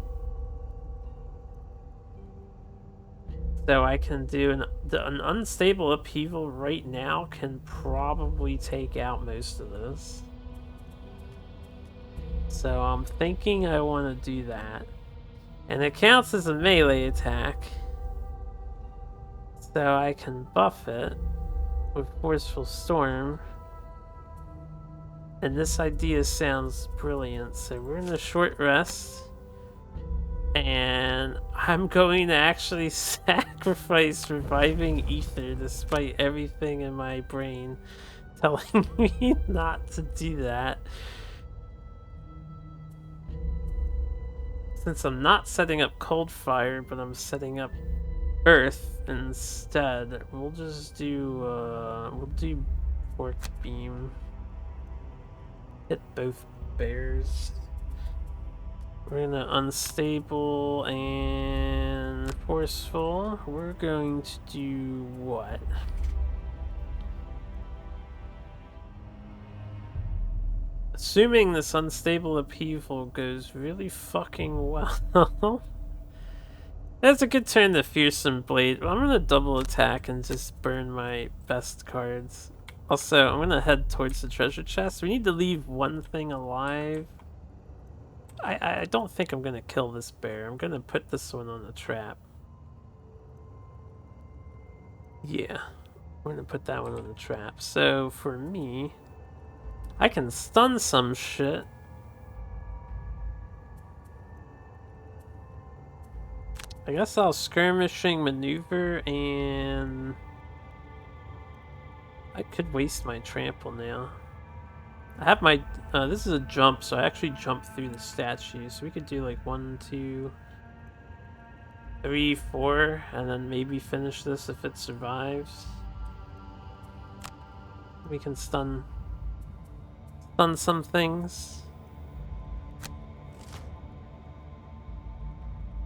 So I can do an unstable upheaval right now can probably take out most of this. So I'm thinking I want to do that. And it counts as a melee attack. So I can buff it with Forceful Storm. And this idea sounds brilliant. So we're in a short rest. And I'm going to actually sacrifice Reviving Ether despite everything in my brain telling me not to do that. Since I'm not setting up Cold Fire, but I'm setting up Earth instead, we'll just do, we'll do Fork Beam. Hit both bears. We're gonna Unstable and Forceful. We're going to do what? Assuming this Unstable Upheaval goes really fucking well. That's a good turn to Fearsome Blade. I'm gonna double attack and just burn my best cards. Also, I'm gonna head towards the treasure chest. We need to leave one thing alive. I don't think I'm gonna kill this bear. I'm gonna put this one on a trap. Yeah, we're gonna put that one on the trap. So for me, I can stun some shit. I guess I'll Skirmishing Maneuver, and I could waste my trample now. I have my, this is a jump, so I actually jump through the statue, so we could do like 1, 2, 3, 4, and then maybe finish this if it survives. We can stun some things.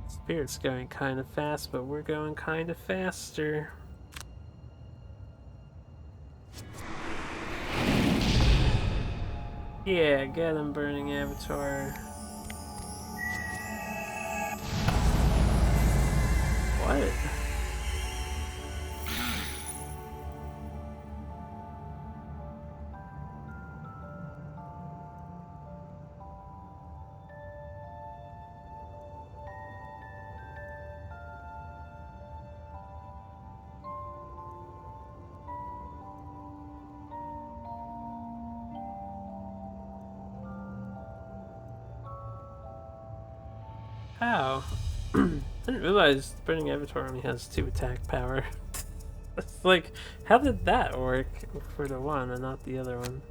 Spirit's going kind of fast, but we're going kind of faster. Yeah, get him, Burning Avatar. What? Ow. Didn't realize Burning Avatar only has 2 attack power. It's like, how did that work for the one and not the other one?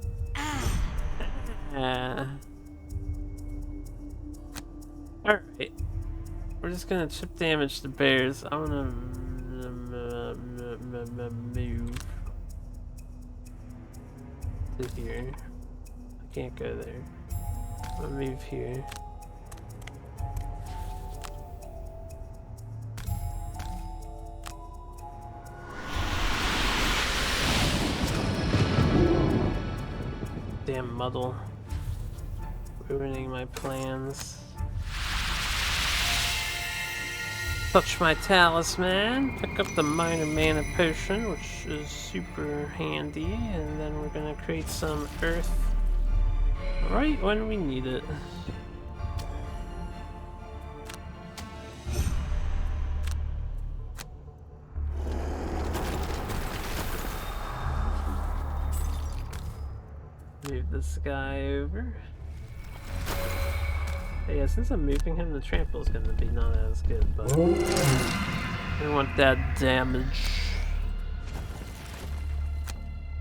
Alright. We're just gonna chip damage the bears. I'm gonna move to here. I can't go there. I'm gonna move here. Damn muddle. Ruining my plans. Touch my talisman, pick up the minor mana potion, which is super handy, and then we're gonna create some earth right when we need it. Move this guy over. Yeah, since I'm moving him, the trample's gonna be not as good, but I don't want that damage.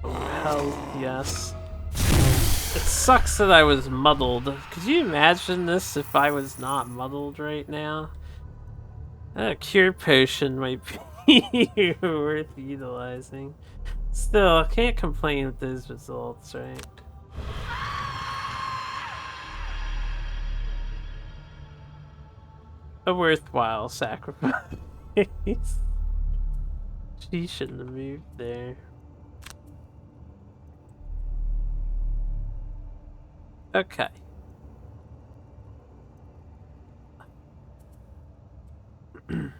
Oh, hell yes. It sucks that I was muddled. Could you imagine this if I was not muddled right now? A cure potion might be worth utilizing. Still, I can't complain with those results, right? A worthwhile sacrifice. She shouldn't have moved there. Okay. I'm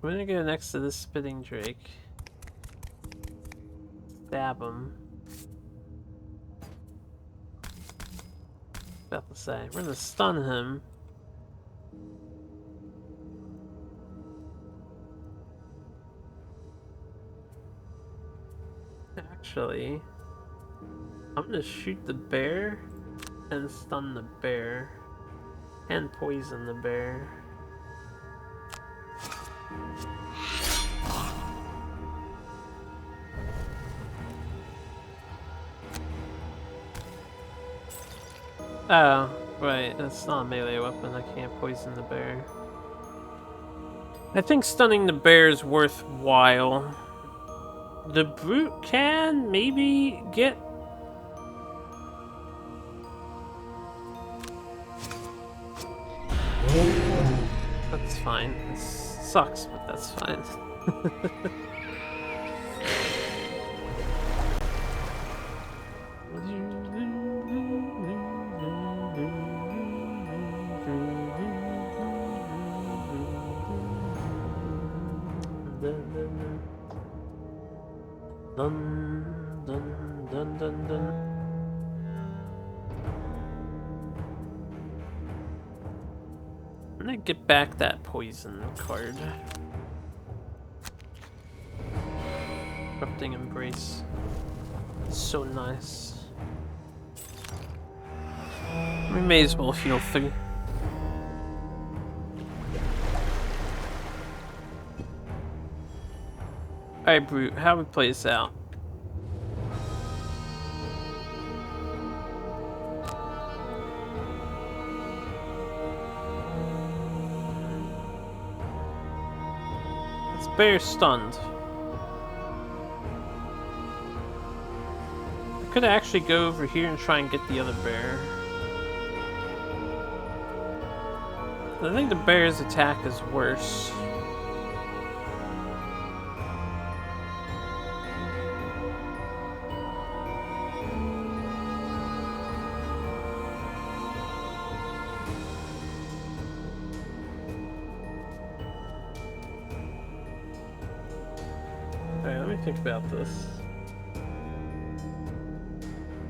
gonna go next to this spitting drake. Stab him. About to say, we're gonna stun him. Actually, I'm gonna shoot the bear and stun the bear and poison the bear. Oh, right, that's not a melee weapon, I can't poison the bear. I think stunning the bear is worthwhile. The brute can maybe get... That's fine. It sucks, but that's fine. Dun, dun, dun, dun, dun. I'm gonna get back that poison card. Corrupting Embrace. So nice. We may as well heal through. Alright, Brute, how we play this out? This bear's stunned. I could actually go over here and try and get the other bear. I think the bear's attack is worse. Think about this.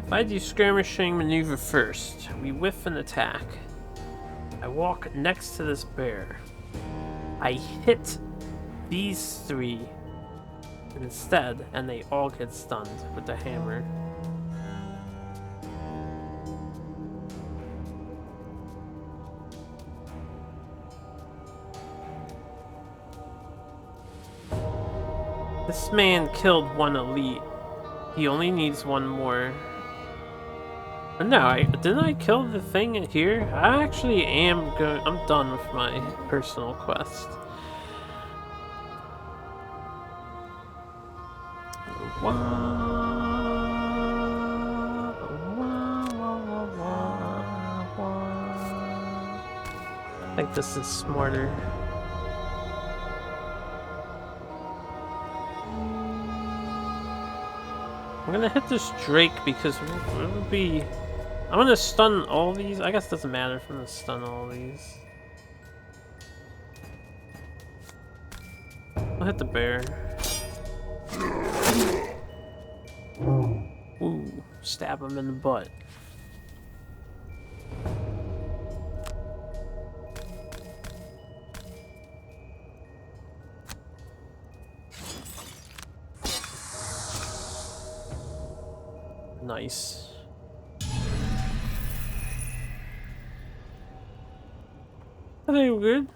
If I do skirmishing maneuver first, we whiff an attack. I walk next to this bear. I hit these 3 instead, and they all get stunned with the hammer. This man killed one elite. He only needs one more. No, didn't I kill the thing here? I actually am going. I'm done with my personal quest. I think this is smarter. I'm gonna hit this Drake because it would be. I'm gonna stun all these. I guess it doesn't matter if I'm gonna stun all these. I'll hit the bear. Ooh, stab him in the butt. Nice. Are they good?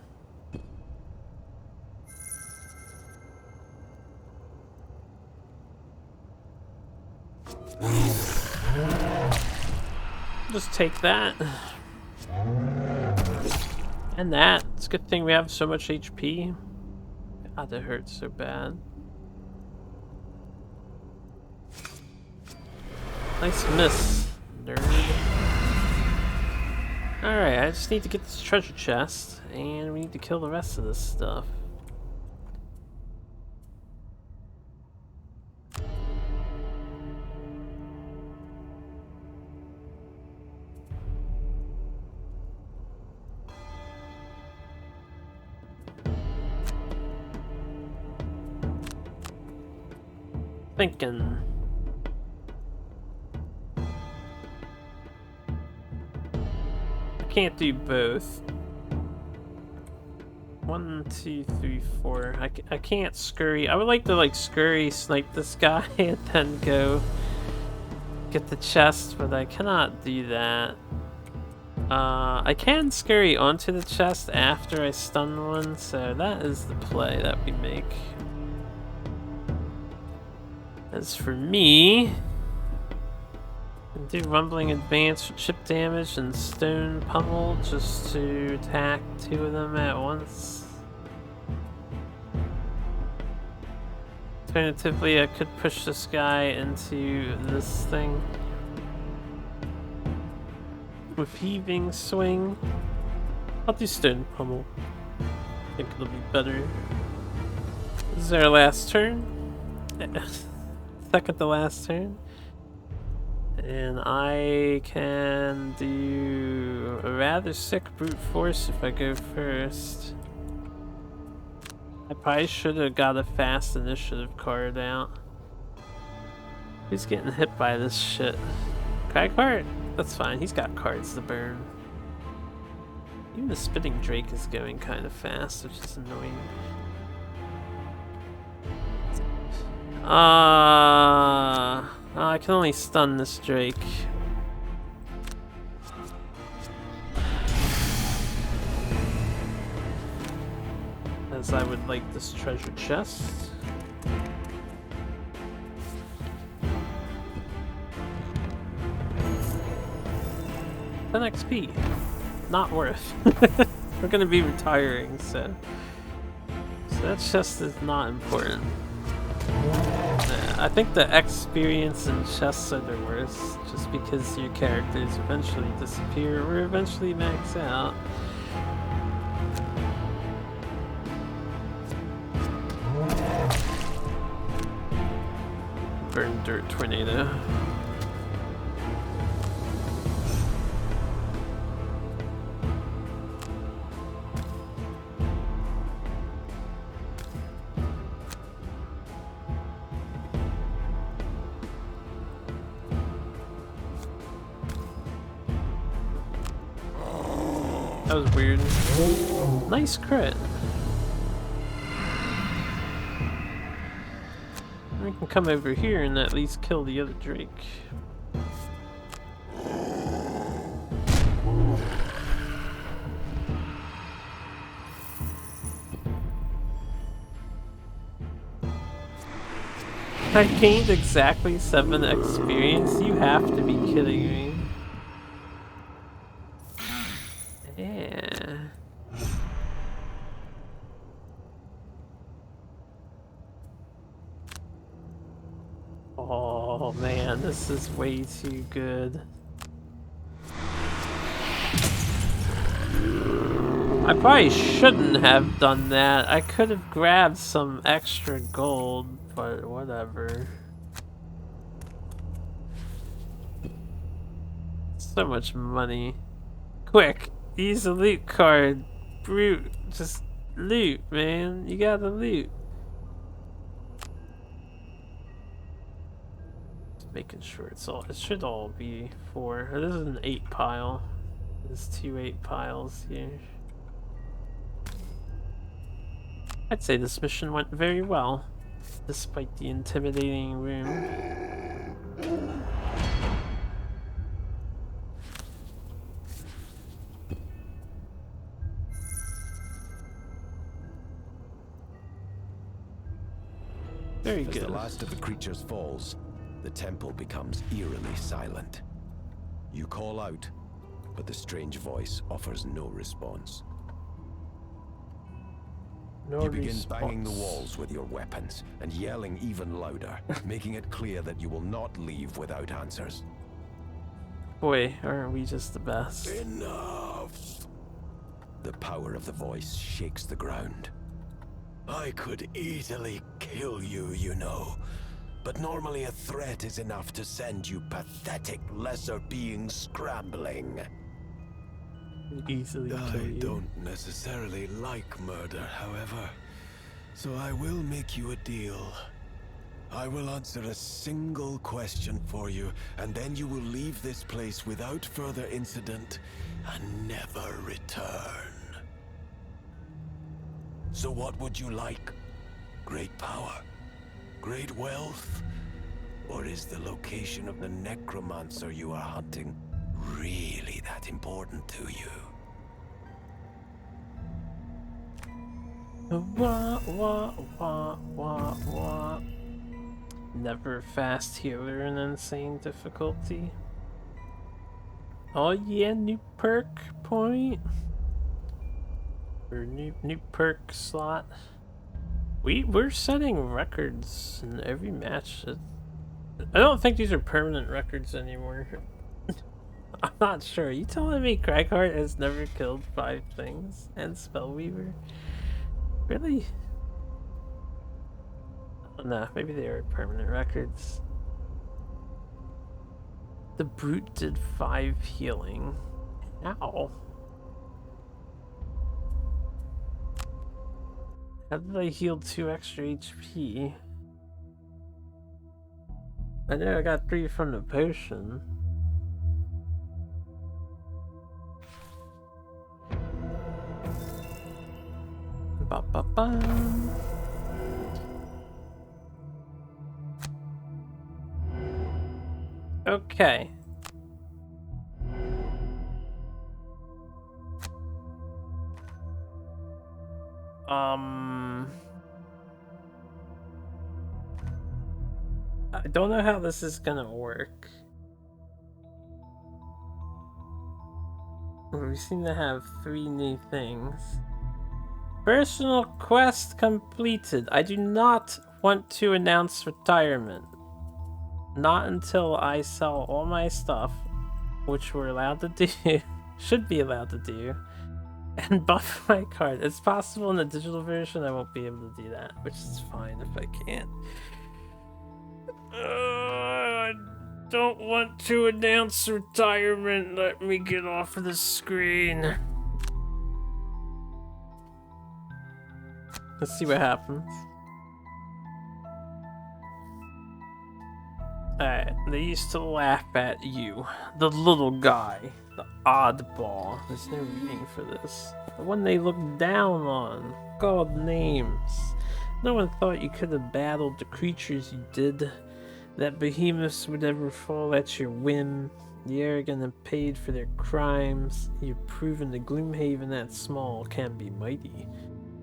Just take that. And that. It's a good thing we have so much HP. God, that hurts so bad. Nice miss, nerd. Alright, I just need to get this treasure chest, and we need to kill the rest of this stuff. Thinking. Can't do both. 1, 2, 3, 4. I can't scurry. I would like to like scurry snipe this guy and then go get the chest, but I cannot do that. I can scurry onto the chest after I stun one, so that is the play that we make. As for me, do rumbling advance for chip damage and stone pummel just to attack 2 of them at once. Alternatively, I could push this guy into this thing with heaving swing. I'll do stone pummel. I think it'll be better. This is our last turn. Second to last turn. And I can do a rather sick brute force if I go first. I probably should have got a fast initiative card out. Who's getting hit by this shit? Card? That's fine, he's got cards to burn. Even the spitting drake is going kind of fast, which is annoying. I can only stun this drake. As I would like this treasure chest. 10 XP. Not worth. We're gonna be retiring, so that chest is not important. I think the experience in chests are the worst, just because your characters eventually disappear or eventually max out. Burn dirt tornado. That was weird. Nice crit. We can come over here and at least kill the other drake. I gained exactly 7 experience? You have to be kidding me. Yeah. Oh man, this is way too good. I probably shouldn't have done that. I could have grabbed some extra gold, but whatever. So much money. Quick, use the loot card. Brute, just loot, man. You gotta loot. Just making sure it should all be 4. This is an 8 pile. There's 2 8 piles here. I'd say this mission went very well, despite the intimidating room. Very good. As the last of the creatures falls, the temple becomes eerily silent. You call out, but the strange voice offers no response. No You begin response. banging the walls with your weapons and yelling even louder, making it clear that you will not leave without answers. Boy, aren't we just the best? Enough! The power of the voice shakes the ground. I could easily kill you, you know. But normally a threat is enough to send you pathetic lesser beings scrambling. Easily kill I you. don't necessarily like murder, however. So I will make you a deal. I will answer a single question for you, and then you will leave this place without further incident and never return. So what would you like? Great power? Great wealth? Or is the location of the necromancer you are hunting really that important to you? Wah, wah, wah, wah, wah. Never fast healer in insane difficulty. Oh yeah, new perk point. Or new perk slot. We're setting records in every match. I don't think these are permanent records anymore. I'm not sure. Are you telling me Craighart has never killed 5 things and Spellweaver? Really? I don't know. Maybe they are permanent records. The brute did 5 healing. Ow. How did I heal 2 extra HP? I know I got 3 from the potion. Ba ba ba. Okay. I don't know how this is gonna work. We seem to have 3 new things. Personal quest completed. I do not want to announce retirement. Not until I sell all my stuff, which we're allowed to do, should be allowed to do, and buff my card. It's possible in the digital version I won't be able to do that, which is fine if I can't. I don't want to announce retirement. Let me get off of the screen. Let's see what happens. Alright, they used to laugh at you. The little guy. The oddball. There's no reading for this. The one they looked down on. Called names. No one thought you could have battled the creatures you did. That behemoths would ever fall at your whim. The arrogant have paid for their crimes. You've proven the Gloomhaven that small can be mighty.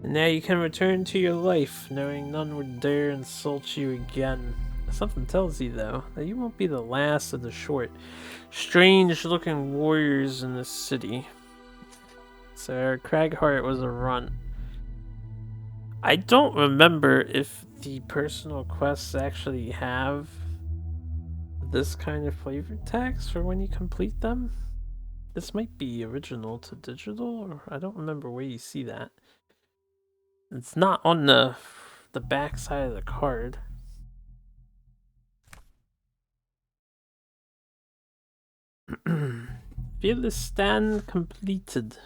And now you can return to your life, knowing none would dare insult you again. Something tells you, though, that you won't be the last of the short, strange-looking warriors in this city. So, Craghart was a runt. I don't remember if the personal quests actually have this kind of flavor text for when you complete them. This might be original to digital, or I don't remember where you see that. It's not on the back side of the card. Fearless stand completed.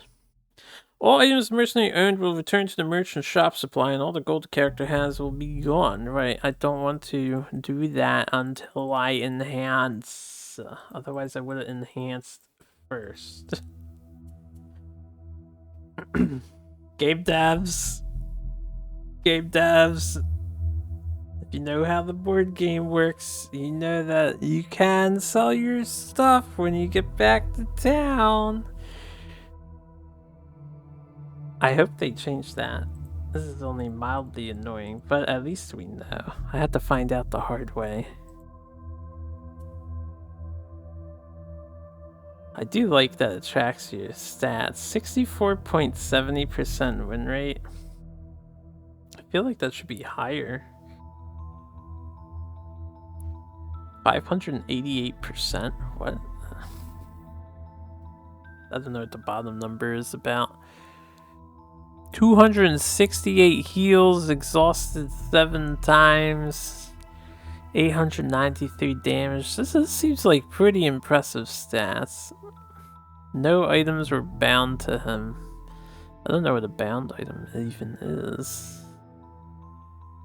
All items the mercenary owned will return to the merchant shop supply, and all the gold the character has will be gone. Right, I don't want to do that until I enhance. Otherwise, I would have enhanced first. Game devs. Game devs. If you know how the board game works, you know that you can sell your stuff when you get back to town. I hope they change that. This is only mildly annoying, but at least we know. I had to find out the hard way. I do like that it tracks your stats. 64.70% win rate. I feel like that should be higher. 588%? What? I don't know what the bottom number is about. 268 heals, exhausted 7 times. 893 damage. This seems like pretty impressive stats. No items were bound to him. I don't know what a bound item even is.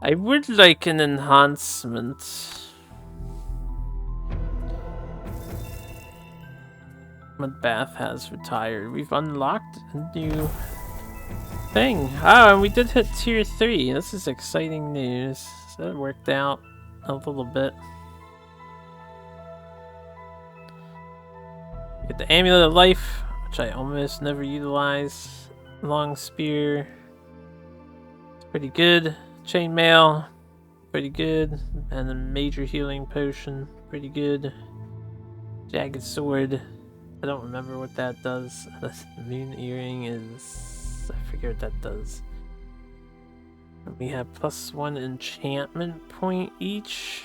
I would like an enhancement. Mudbath has retired. We've unlocked a new thing. Oh, and we did hit tier 3. This is exciting news. So that worked out a little bit. Get the Amulet of Life, which I almost never utilize. Long Spear. It's pretty good. Chainmail. Pretty good. And a Major Healing Potion. Pretty good. Jagged Sword. I don't remember what that does. The Moon Earring is... I forget what that does. We have +1 enchantment point each.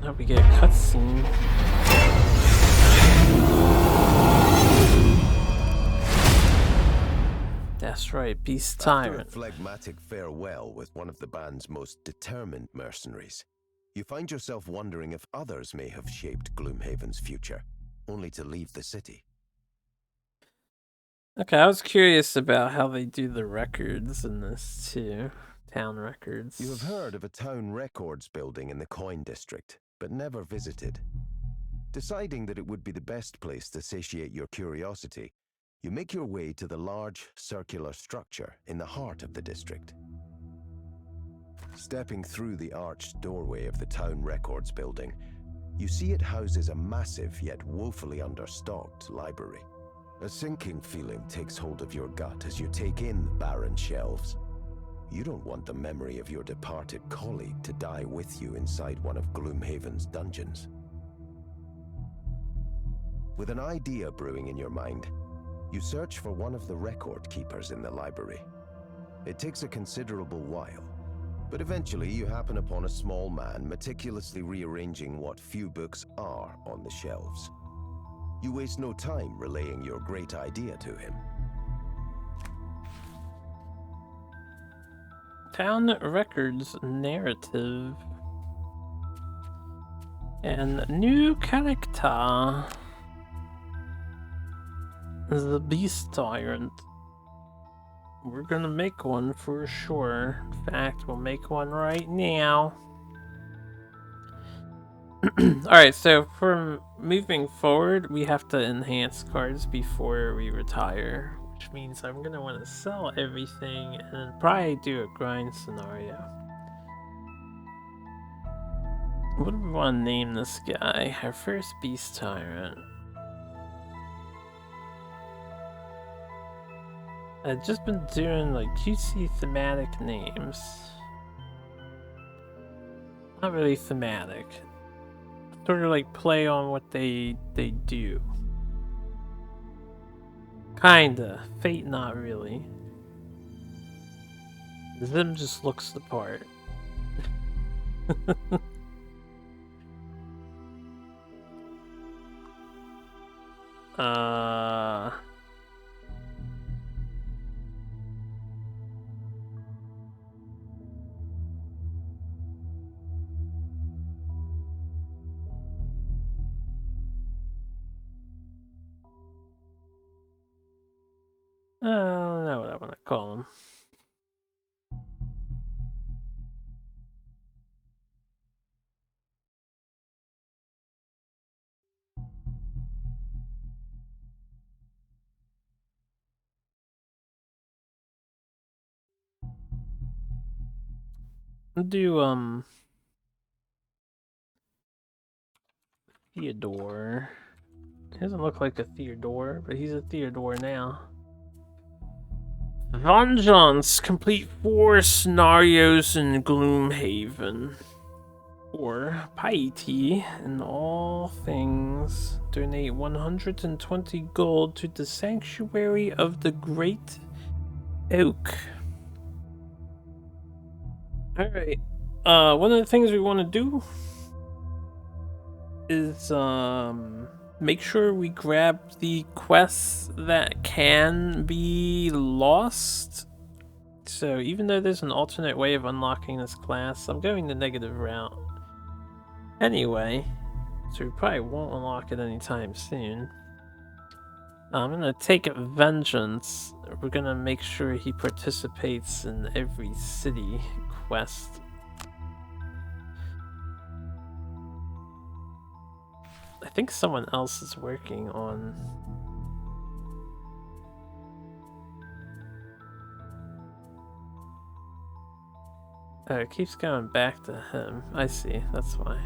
Now we get a cutscene. That's right, Beast Tyrant. After a phlegmatic farewell with one of the band's most determined mercenaries, you find yourself wondering if others may have shaped Gloomhaven's future, only to leave the city. Okay, I was curious about how they do the records in this too. Town records. You have heard of a town records building in the Coin District, but never visited. Deciding that it would be the best place to satiate your curiosity, you make your way to the large circular structure in the heart of the district. Stepping through the arched doorway of the town records building, you see it houses a massive yet woefully understocked library. A sinking feeling takes hold of your gut as you take in the barren shelves. You don't want the memory of your departed colleague to die with you inside one of Gloomhaven's dungeons. With an idea brewing in your mind, you search for one of the record keepers in the library. It takes a considerable while, but eventually you happen upon a small man meticulously rearranging what few books are on the shelves. You waste no time relaying your great idea to him. Town records narrative. And new character. The Beast Tyrant. We're gonna make one for sure. In fact, we'll make one right now. Alright, so from moving forward, we have to enhance cards before we retire. Which means I'm gonna want to sell everything and then probably do a grind scenario. What do we want to name this guy? Our first Beast Tyrant. I've just been doing like cutesy thematic names. Not really thematic. Sort of like play on what they do. Kinda. Fate not really. Zim just looks the part. I don't know what I want to call him. I'll do Theodore. He doesn't look like a Theodore, but he's a Theodore now. Vengeance! Complete 4 scenarios in Gloomhaven. Or piety in all things. Donate 120 gold to the Sanctuary of the Great Oak. Alright. One of the things we want to do is make sure we grab the quests that can be lost. So even though there's an alternate way of unlocking this class, I'm going the negative route anyway, so we probably won't unlock it anytime soon. I'm gonna take Vengeance. We're gonna make sure he participates in every city quest. I think someone else is working on... Oh, it keeps going back to him. I see, that's why.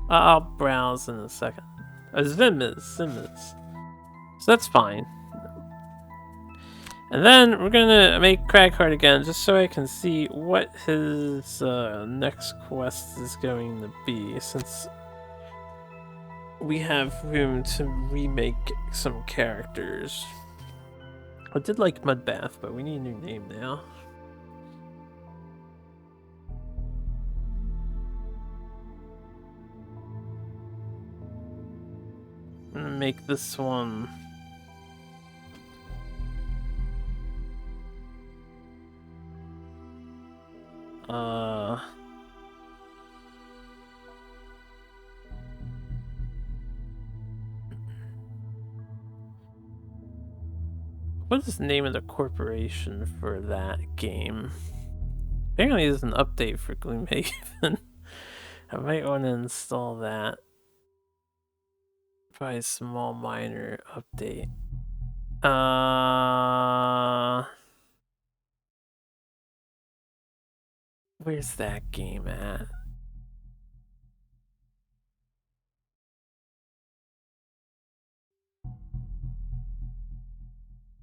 I'll browse in a second. Oh, Zim is. So that's fine. And then we're gonna make Craghard again, just so I can see what his next quest is going to be, since we have room to remake some characters. I did like Mudbath, but we need a new name now. I'm gonna make this one... What is the name of the corporation for that game? Apparently there's an update for Gloomhaven. I might want to install that. Probably a small minor update. Where's that game at?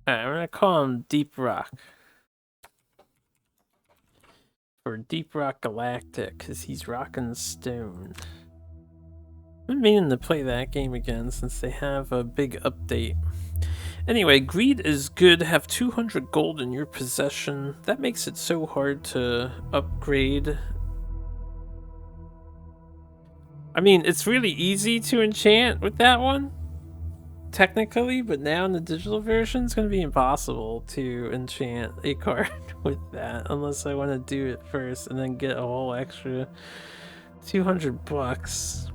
Alright, I'm gonna call him Deep Rock. Or Deep Rock Galactic, because he's rocking stone. I've been meaning to play that game again since they have a big update. Anyway, greed is good. Have 200 gold in your possession. That makes it so hard to upgrade. I mean, it's really easy to enchant with that one, technically, but now in the digital version, it's going to be impossible to enchant a card with that, unless I want to do it first and then get a whole extra 200 bucks.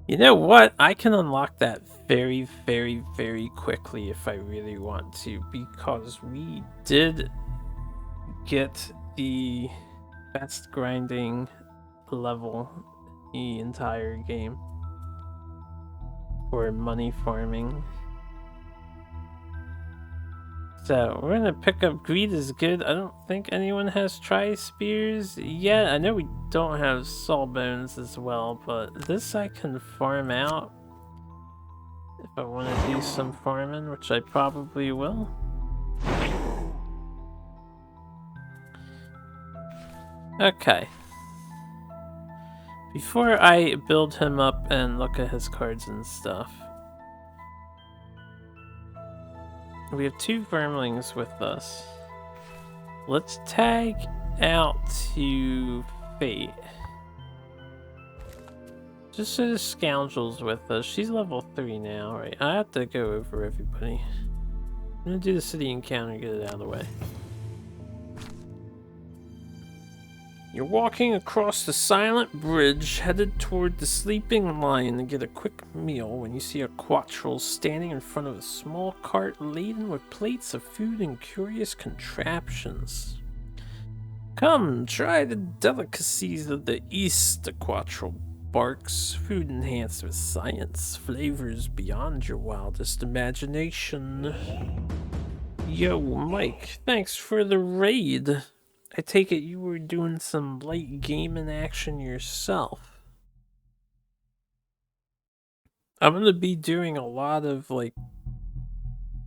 You know what? I can unlock that very, very, very quickly if I really want to, because we did get the best grinding level the entire game for money farming. So we're gonna pick up Greed is good. I don't think anyone has Tri-Spears yet. I know we don't have Sawbones as well, but this I can farm out if I want to do some farming, which I probably will. Okay. Before I build him up and look at his cards and stuff, we have 2 vermlings with us. Let's tag out to Fate. Just so the scoundrel's with us. She's level 3 now, right? I have to go over everybody. I'm gonna do the city encounter and get it out of the way. You're walking across the silent bridge, headed toward the sleeping lion to get a quick meal when you see a quattrel standing in front of a small cart laden with plates of food and curious contraptions. Come, try the delicacies of the East, the quattrel barks. Food enhanced with science, flavors beyond your wildest imagination. Yo, Mike, thanks for the raid. I take it you were doing some light gaming action yourself. I'm gonna be doing a lot of, like,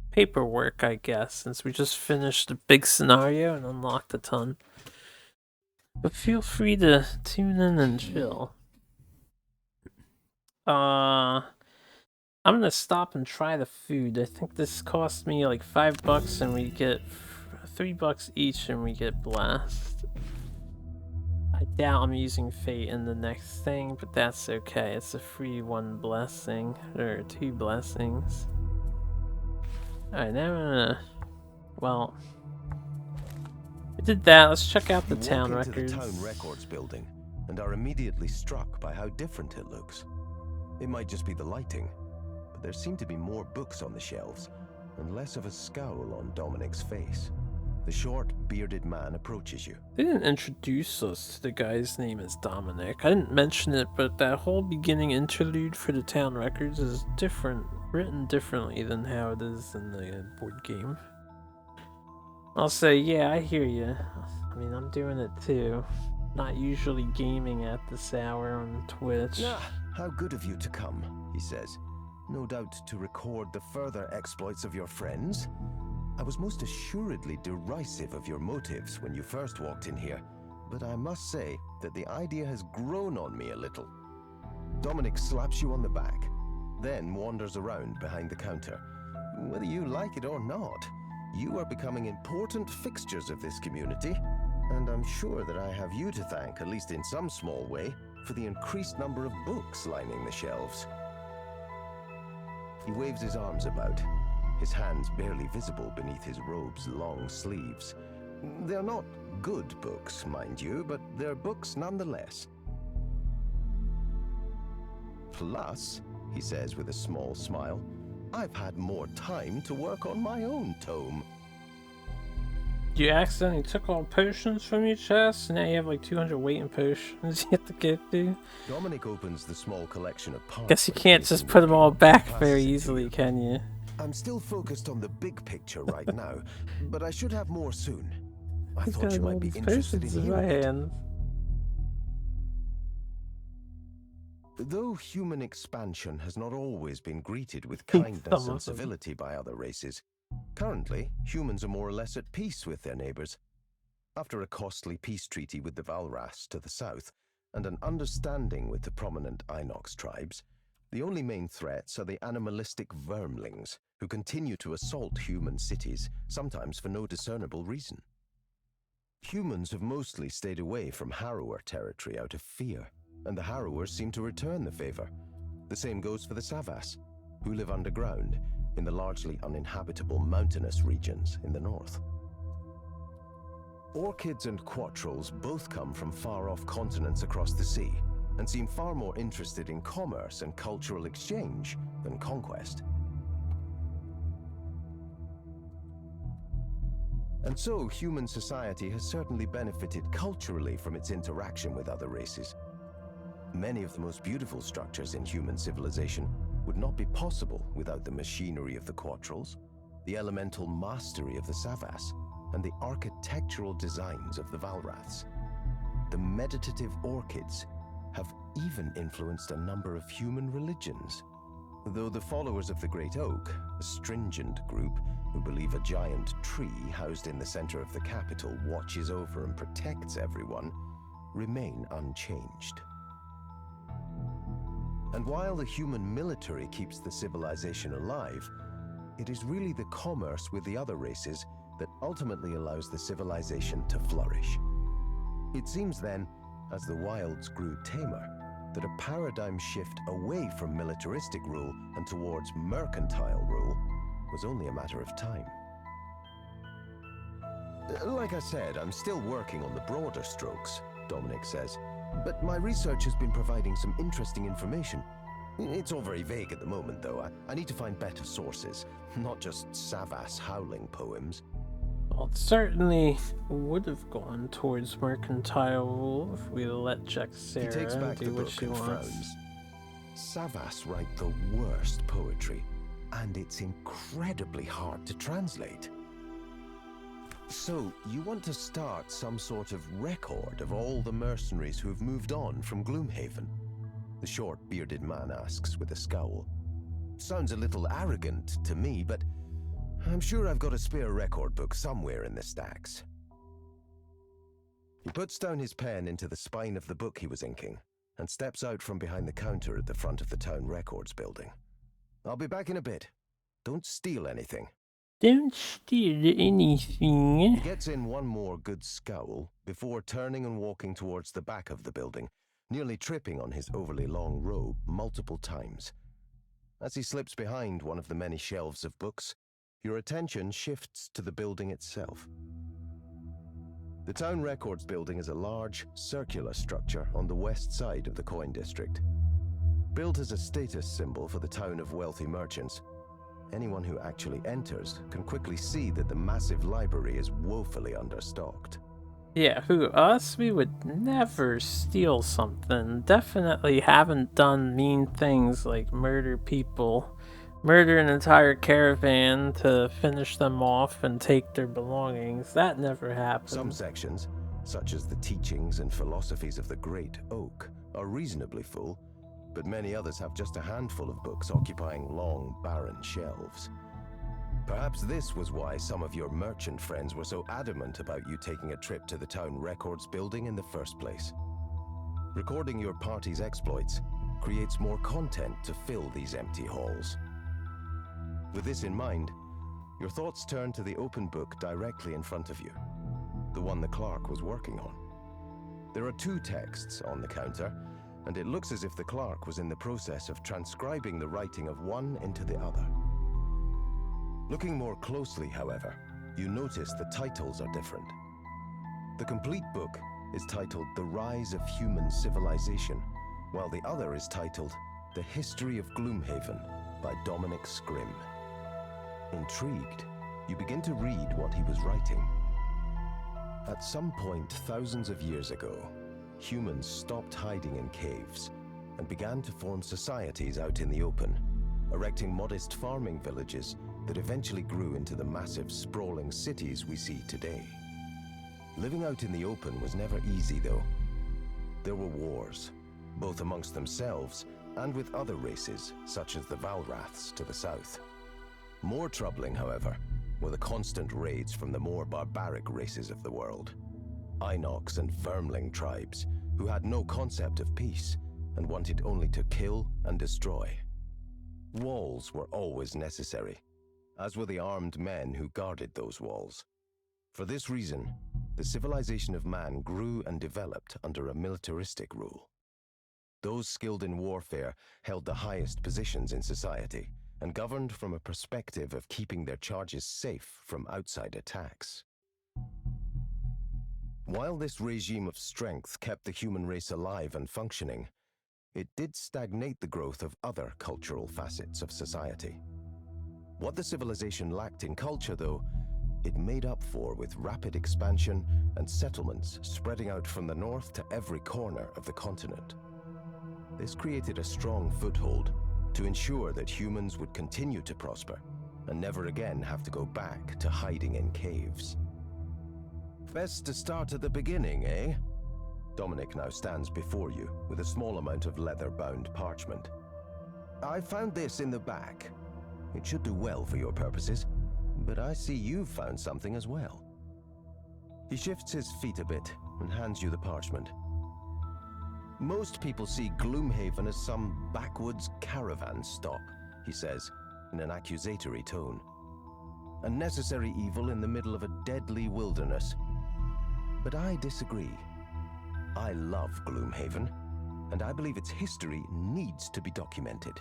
paperwork, I guess, since we just finished a big scenario and unlocked a ton. But feel free to tune in and chill. I'm gonna stop and try the food. I think this cost me like $5 and we get $3 each and we get blessed. I doubt I'm using fate in the next thing, but that's okay. It's a free 1 blessing, or 2 blessings. Alright, now I'm gonna... Well... we did that, let's check out the town records. You walk into the town records building and are immediately struck by how different it looks. It might just be the lighting, but there seem to be more books on the shelves and less of a scowl on Dominic's face. The short, bearded man approaches you. They didn't introduce us to the guy's name as Dominic. I didn't mention it, but that whole beginning interlude for the town records is different, written differently than how it is in the board game. I'll say, yeah, I hear you. I mean, I'm doing it too. Not usually gaming at this hour on Twitch. Ah, how good of you to come, he says. No doubt to record the further exploits of your friends. I was most assuredly derisive of your motives when you first walked in here, but I must say that the idea has grown on me a little. Dominic slaps you on the back, then wanders around behind the counter. Whether you like it or not, you are becoming important fixtures of this community, and I'm sure that I have you to thank, at least in some small way, for the increased number of books lining the shelves. He waves his arms about, his hands barely visible beneath his robe's long sleeves. They're not good books, mind you, but they're books nonetheless. Plus, he says with a small smile, I've had more time to work on my own tome. You accidentally took all potions from your chest, and now you have like 200 weight in potions you have to get through. Dominic opens the small collection of parts. Guess you can't just put them all back very easily, can you? I'm still focused on the big picture right now, but I should have more soon. I He's thought got you all might be these interested potions in in my hearing it. hands. Though human expansion has not always been greeted with Some kindness of them. and civility by other races, currently humans are more or less at peace with their neighbors. After a costly peace treaty with the Valras to the south, and an understanding with the prominent Inox tribes, the only main threats are the animalistic vermlings, who continue to assault human cities, sometimes for no discernible reason. Humans have mostly stayed away from Harrower territory out of fear, and the Harrowers seem to return the favor. The same goes for the Savas, who live underground in the largely uninhabitable mountainous regions in the north. Orchids and quattrels both come from far-off continents across the sea, and seem far more interested in commerce and cultural exchange than conquest. And so human society has certainly benefited culturally from its interaction with other races. Many of the most beautiful structures in human civilization would not be possible without the machinery of the quattrels, the elemental mastery of the Savas, and the architectural designs of the Valraths. The meditative orchids have even influenced a number of human religions. Though the followers of the Great Oak, a stringent group who believe a giant tree housed in the center of the capital watches over and protects everyone, remain unchanged. And while the human military keeps the civilization alive, it is really the commerce with the other races that ultimately allows the civilization to flourish. It seems then, as the wilds grew tamer, that a paradigm shift away from militaristic rule and towards mercantile rule was only a matter of time. Like I said, I'm still working on the broader strokes, Dominic says, but my research has been providing some interesting information. It's all very vague at the moment, though. I need to find better sources, not just Savas howling poems. Well, it certainly would have gone towards mercantile rule if we let He takes back do the what book she and wants. frowns. Savas write the worst poetry, and it's incredibly hard to translate. So, you want to start some sort of record of all the mercenaries who've moved on from Gloomhaven? The short, bearded man asks with a scowl. Sounds a little arrogant to me, but I'm sure I've got a spare record book somewhere in the stacks. He puts down his pen into the spine of the book he was inking, and steps out from behind the counter at the front of the town records building. I'll be back in a bit. Don't steal anything. Don't steal anything. He gets in one more good scowl before turning and walking towards the back of the building, nearly tripping on his overly long robe multiple times. As he slips behind one of the many shelves of books, your attention shifts to the building itself. The town records building is a large, circular structure on the west side of the coin district. Built as a status symbol for the town of wealthy merchants, anyone who actually enters can quickly see that the massive library is woefully understocked. Yeah, who, us? We would never steal something. Definitely haven't done mean things like murder people, murder an entire caravan to finish them off and take their belongings. That never happened. Some sections, such as the teachings and philosophies of the Great Oak, are reasonably full, but many others have just a handful of books occupying long, barren shelves. Perhaps this was why some of your merchant friends were so adamant about you taking a trip to the town records building in the first place. Recording your party's exploits creates more content to fill these empty halls. With this in mind, your thoughts turn to the open book directly in front of you, the one the clerk was working on. There are two texts on the counter, and it looks as if the clerk was in the process of transcribing the writing of one into the other. Looking more closely, however, you notice the titles are different. The complete book is titled The Rise of Human Civilization, while the other is titled The History of Gloomhaven by Dominic Scrim. Intrigued, you begin to read what he was writing. At some point thousands of years ago, humans stopped hiding in caves and began to form societies out in the open, erecting modest farming villages that eventually grew into the massive, sprawling cities we see today. Living out in the open was never easy, though. There were wars, both amongst themselves and with other races, such as the Valraths to the south. More troubling, however, were the constant raids from the more barbaric races of the world. Inox and Vermling tribes, who had no concept of peace and wanted only to kill and destroy. Walls were always necessary, as were the armed men who guarded those walls. For this reason, the civilization of man grew and developed under a militaristic rule. Those skilled in warfare held the highest positions in society and governed from a perspective of keeping their charges safe from outside attacks. While this regime of strength kept the human race alive and functioning, it did stagnate the growth of other cultural facets of society. What the civilization lacked in culture, though, it made up for with rapid expansion and settlements spreading out from the north to every corner of the continent. This created a strong foothold to ensure that humans would continue to prosper and never again have to go back to hiding in caves. Best to start at the beginning, eh? Dominic now stands before you with a small amount of leather-bound parchment. I found this in the back. It should do well for your purposes, but I see you've found something as well. He shifts his feet a bit and hands you the parchment. Most people see Gloomhaven as some backwoods caravan stop, he says, in an accusatory tone. A necessary evil in the middle of a deadly wilderness. But I disagree. I love Gloomhaven, and I believe its history needs to be documented.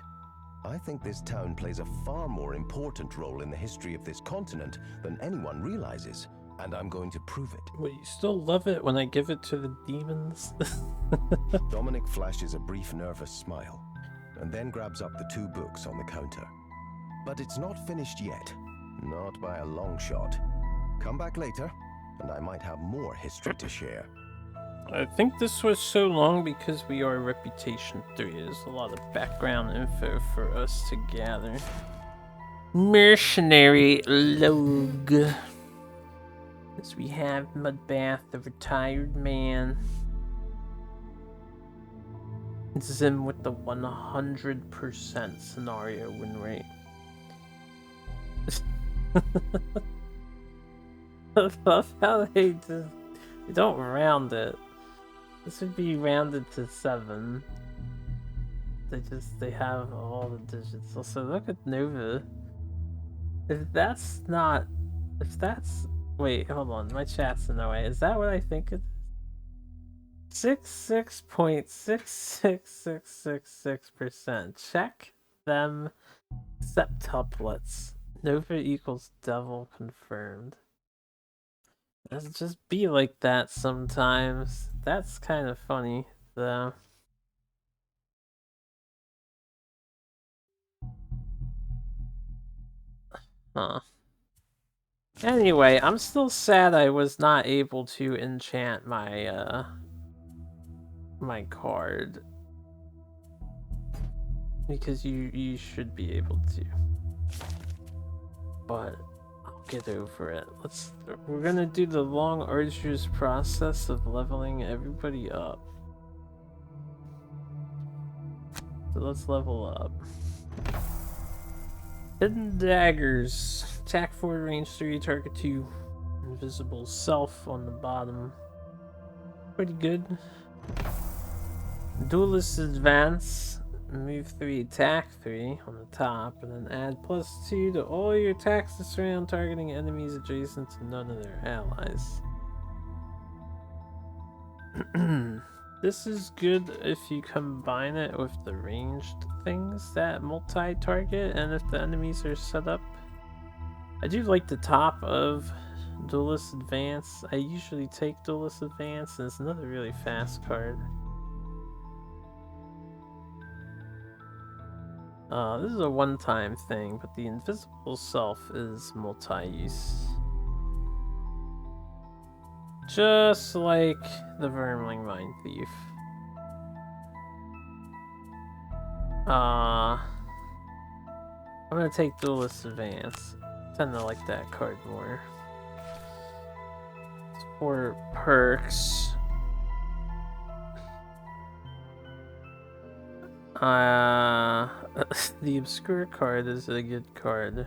I think this town plays a far more important role in the history of this continent than anyone realizes, and I'm going to prove it. Wait, you still love it when I give it to the demons? Dominic flashes a brief nervous smile, and then grabs up the 2 books on the counter. But it's not finished yet. Not by a long shot. Come back later, and I might have more history to share. I think this was so long because we are Reputation 3. There's a lot of background info for us to gather. Mercenary Log. As we have Mudbath, the retired man. This is him with the 100% scenario win rate. I love how they don't round it. This would be rounded to 7. They have all the digits. Also, look at Nova. Wait, hold on, my chat's in the way. Is that what I think it is? 66.66666%. Check them septuplets. Nova equals devil confirmed. Let's just be like that sometimes. That's kind of funny, though. Huh. Anyway, I'm still sad I was not able to enchant my, my card. Because you should be able to. But I'll get over it. We're gonna do the long, arduous process of leveling everybody up. So let's level up. Hidden daggers. Attack 4, range 3, target 2. Invisible self on the bottom. Pretty good. Duelist advance. Move 3, attack 3 on the top, and then add +2 to all your attacks this round, targeting enemies adjacent to none of their allies. This is good if you combine it with the ranged things that multi-target, and if the enemies are set up. I do like the top of Duelist Advance. I usually take Duelist Advance, and it's another really fast card. This is a one-time thing, but the Invisible Self is multi-use. Just like the Vermling Mind Thief. I'm gonna take Duelist Advance. I tend to like that card more. For perks. The Obscure card is a good card.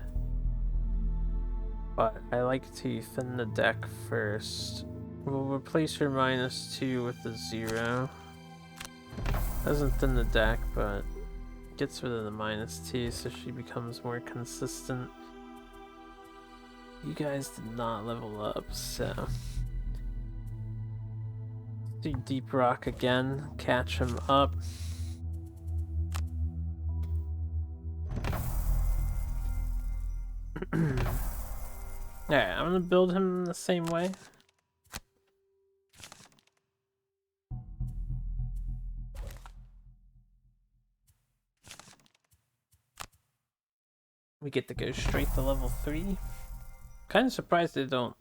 But I like to thin the deck first. We'll replace her -2 with a 0. Doesn't thin the deck, but gets rid of the -2 so she becomes more consistent. You guys did not level up, so... do Deep Rock again, catch him up. Alright, I'm gonna build him the same way. We get to go straight to level 3. Kind of surprised they don't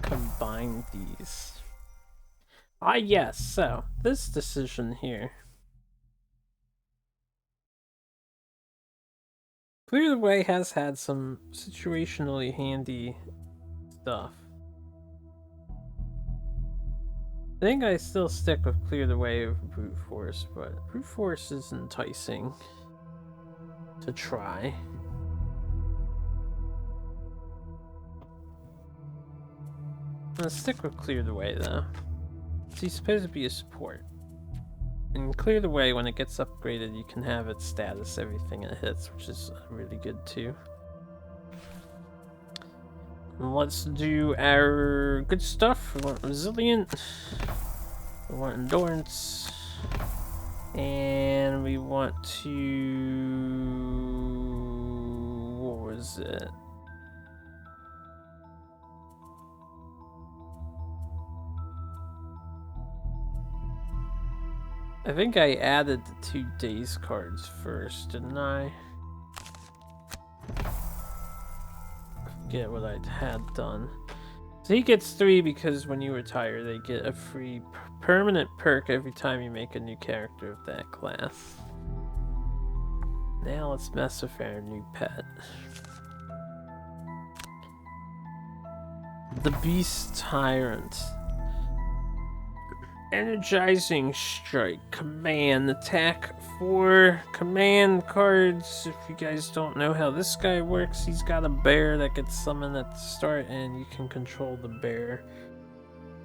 combine these. Ah yes, so this decision here. Clear the Way has had some situationally handy stuff. I think I still stick with Clear the Way over Brute Force, but Brute Force is enticing to try. I'm gonna stick with Clear the Way though. He's supposed to be a support. And clear the way when it gets upgraded, you can have its status everything it hits, which is really good too. And let's do our good stuff. We want resilient, we want endurance, and we want to... what was it? I think I added the 2 days cards first, didn't I? Forget what I had done. So he gets 3 because when you retire, they get a free permanent perk every time you make a new character of that class. Now let's mess with our new pet. The Beast Tyrant. Energizing Strike. Command. Attack 4 command cards. If you guys don't know how this guy works, he's got a bear that gets summoned at the start, and you can control the bear.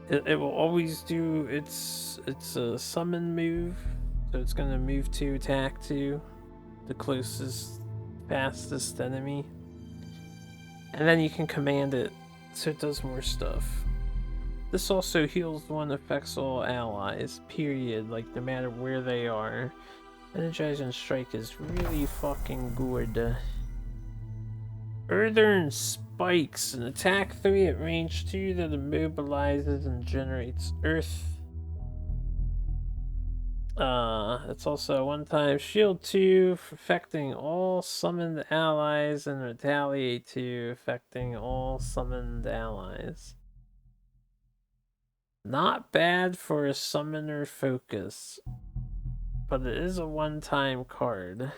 It will always do it's a summon move, so it's gonna move to attack to the closest, fastest enemy. And then you can command it so it does more stuff. This also heals 1, affects all allies, period, like no matter where they are. Energizing Strike is really fucking good. Earthern Spikes, an attack 3 at range 2 that immobilizes and generates earth. It's also a one-time shield 2, affecting all summoned allies, and retaliate 2, affecting all summoned allies. Not bad for a summoner focus, but it is a one-time card.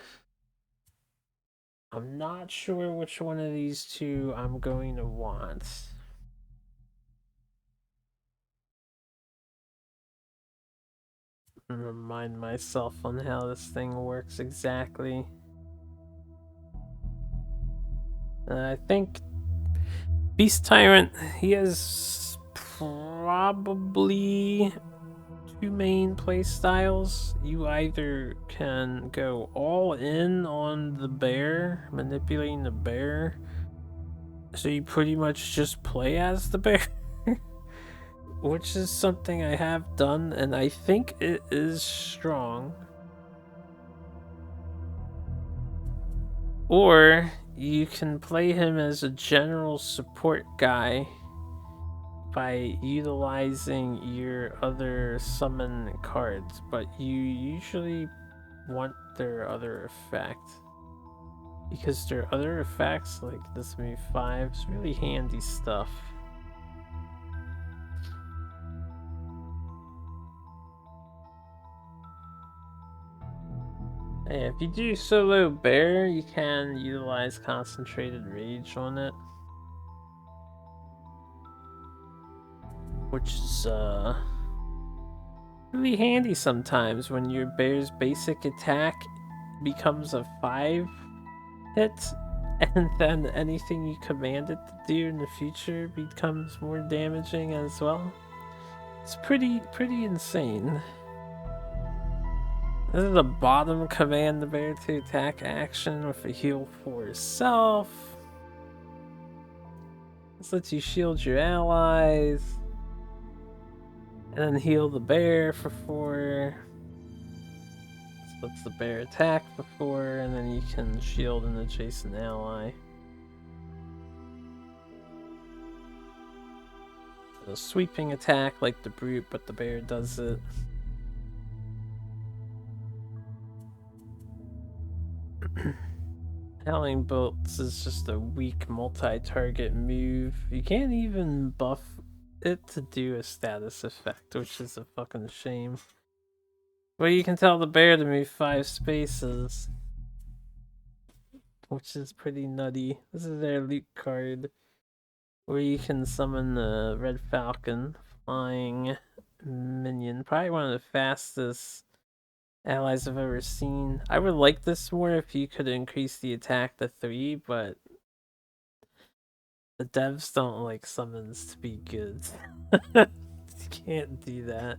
I'm not sure which one of these 2 I'm going to want. And remind myself on how this thing works exactly. I think Beast Tyrant, he has probably 2 main play styles. You either can go all in on the bear, manipulating the bear, so you pretty much just play as the bear, which is something I have done, and I think it is strong. Or you can play him as a general support guy by utilizing your other summon cards, but you usually want their other effect, because their other effects, like this move 5, is really handy stuff. Hey, if you do solo bear, you can utilize concentrated rage on it, which is really handy sometimes when your bear's basic attack becomes a 5 hit, and then anything you command it to do in the future becomes more damaging as well. It's pretty insane. This is a bottom command the bear to attack action with a heal for yourself. This lets you shield your allies, and then heal the bear for 4. This lets the bear attack for 4, and then you can shield an adjacent ally. A sweeping attack like the brute, but the bear does it. Howling Bolts is just a weak multi-target move. You can't even buff it to do a status effect, which is a fucking shame. But you can tell the bear to move 5 spaces, which is pretty nutty. This is their loot card, where you can summon the Red Falcon, flying minion. Probably one of the fastest allies I've ever seen. I would like this more if you could increase the attack to 3, but the devs don't like summons to be good. You can't do that.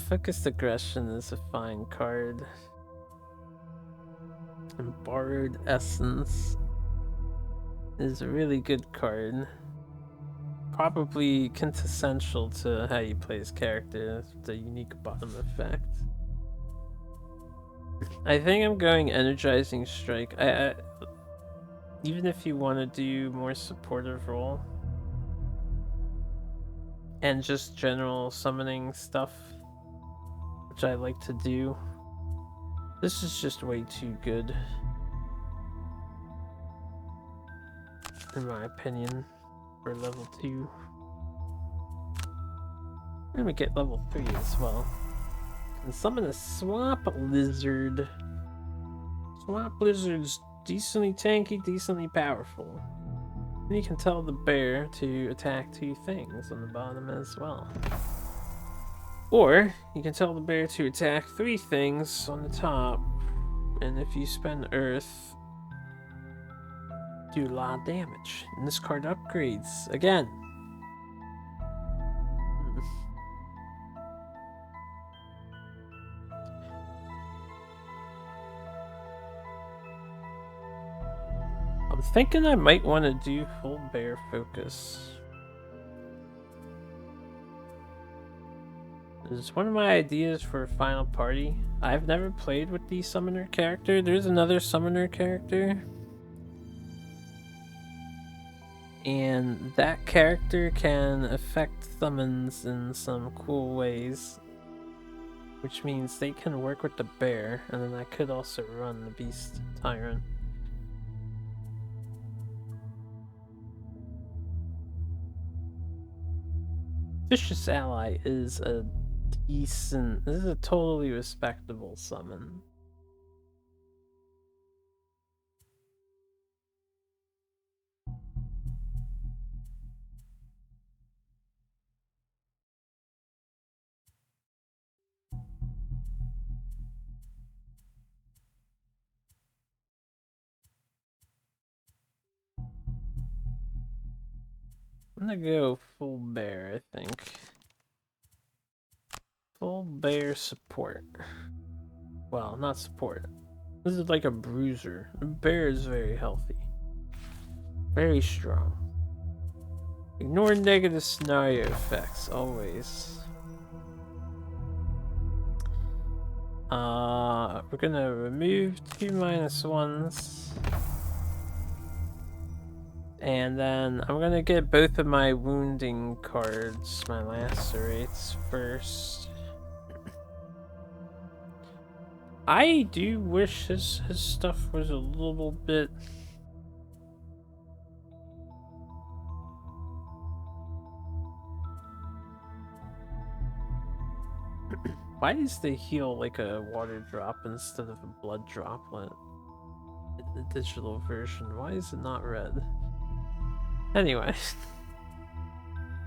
Focused Aggression is a fine card. And Borrowed Essence is a really good card. Probably quintessential to how you play his character, the unique bottom effect. I think I'm going Energizing Strike. Even if you want to do more supportive role and just general summoning stuff, which I like to do, this is just way too good, in my opinion, for level 2. I'm gonna get level 3 as well. And summon a Swamp Lizard. Swamp Lizard's decently tanky, decently powerful. And you can tell the bear to attack 2 things on the bottom as well. Or you can tell the bear to attack 3 things on the top. And if you spend Earth, do a lot of damage. And this card upgrades again. I'm thinking I might want to do full bear focus. This is one of my ideas for a final party. I've never played with the summoner character. There's another summoner character. And that character can affect summons in some cool ways. Which means they can work with the bear, and then I could also run the beast tyrant. Vicious Ally is a decent... This is a totally respectable summon. I'm gonna go full bear, I think. Full bear support. Well, not support. This is like a bruiser. The bear is very healthy. Very strong. Ignore negative scenario effects, always. We're gonna remove 2 -1s. And then I'm gonna get both of my wounding cards, my lacerates, first. I do wish his stuff was a little bit... Why does they heal like a water drop instead of a blood droplet? The digital version. Why is it not red? Anyway.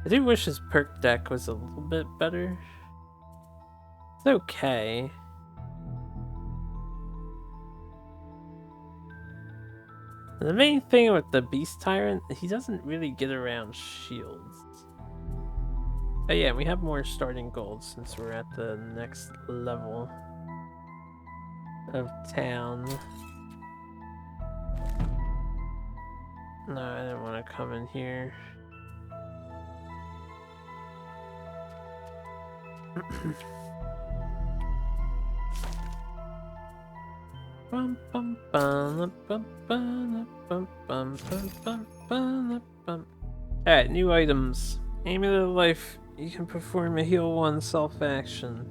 I do wish his perk deck was a little bit better. It's okay. The main thing with the Beast Tyrant, he doesn't really get around shields. Oh yeah, we have more starting gold since we're at the next level of town. No, I didn't want to come in here. Alright, new items. Amulet of Life. You can perform a heal 1 self-action.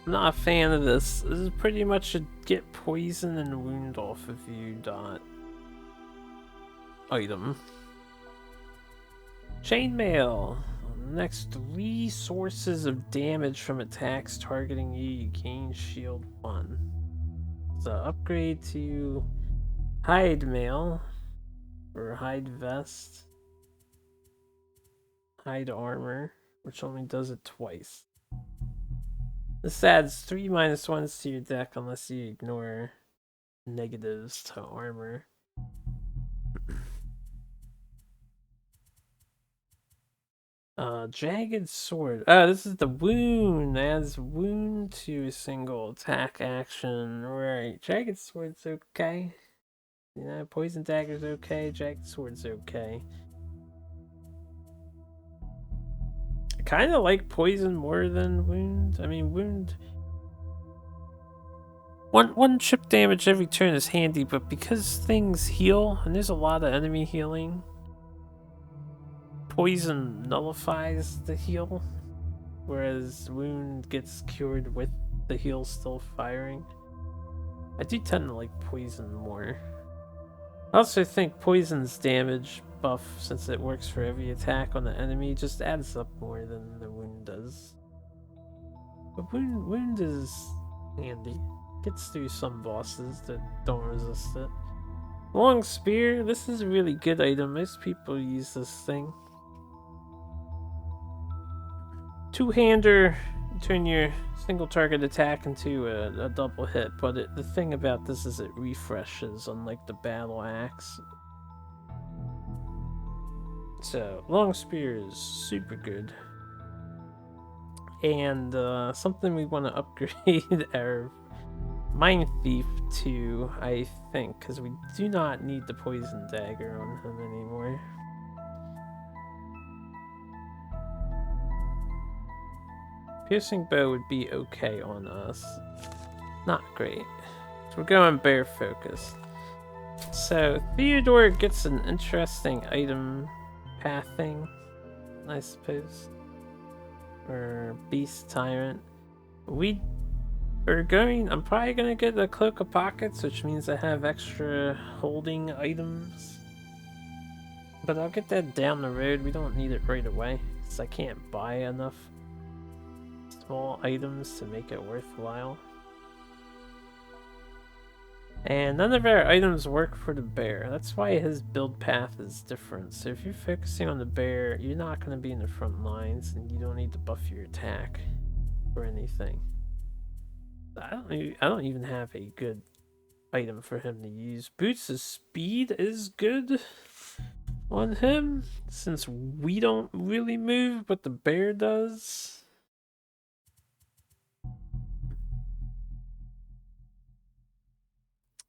I'm not a fan of this. This is pretty much a get poison and wound off of you dot item. Chainmail. Next 3 sources of damage from attacks targeting you, you gain shield 1. So upgrade to Hide Mail or Hide Vest. Hide Armor, which only does it twice. This adds 3 -1s to your deck unless you ignore negatives to armor. Jagged sword. Oh, this is the wound. Adds wound to a single attack action. Right. Jagged sword's okay. You know, poison dagger's okay. Jagged sword's okay. I kind of like poison more than wound. I mean, wound. One chip damage every turn is handy, but because things heal and there's a lot of enemy healing, poison nullifies the heal, whereas wound gets cured with the heal still firing. I do tend to like poison more. I also think poison's damage buff, since it works for every attack on the enemy, just adds up more than the wound does. But wound is handy. Gets through some bosses that don't resist it. Long spear, this is a really good item. Most people use this thing. Two-hander, turn your single target attack into a double hit, but the thing about this is it refreshes, unlike the battle axe. So, long spear is super good. And something we want to upgrade our Mind Thief to, I think, because we do not need the poison dagger on him anymore. Piercing bow would be okay on us. Not great. So we're going bear focus. So Theodore gets an interesting item pathing, I suppose. Or Beast Tyrant. I'm probably gonna get a Cloak of Pockets, which means I have extra holding items. But I'll get that down the road. We don't need it right away, because I can't buy enough small items to make it worthwhile. And none of our items work for the bear. That's why his build path is different. So if you're focusing on the bear, you're not going to be in the front lines, and you don't need to buff your attack or anything. I don't even have a good item for him to use. Boots of Speed is good on him, since we don't really move, but the bear does.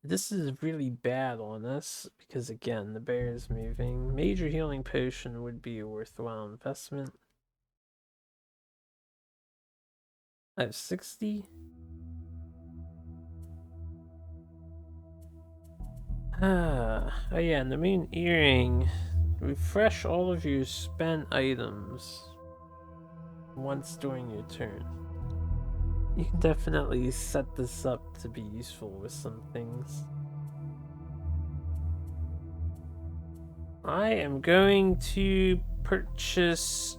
This is really bad on us, because again, the bear is moving. Major healing potion would be a worthwhile investment. I have 60. Oh yeah, and the main earring. Refresh all of your spent items once during your turn. You can definitely set this up to be useful with some things. I am going to purchase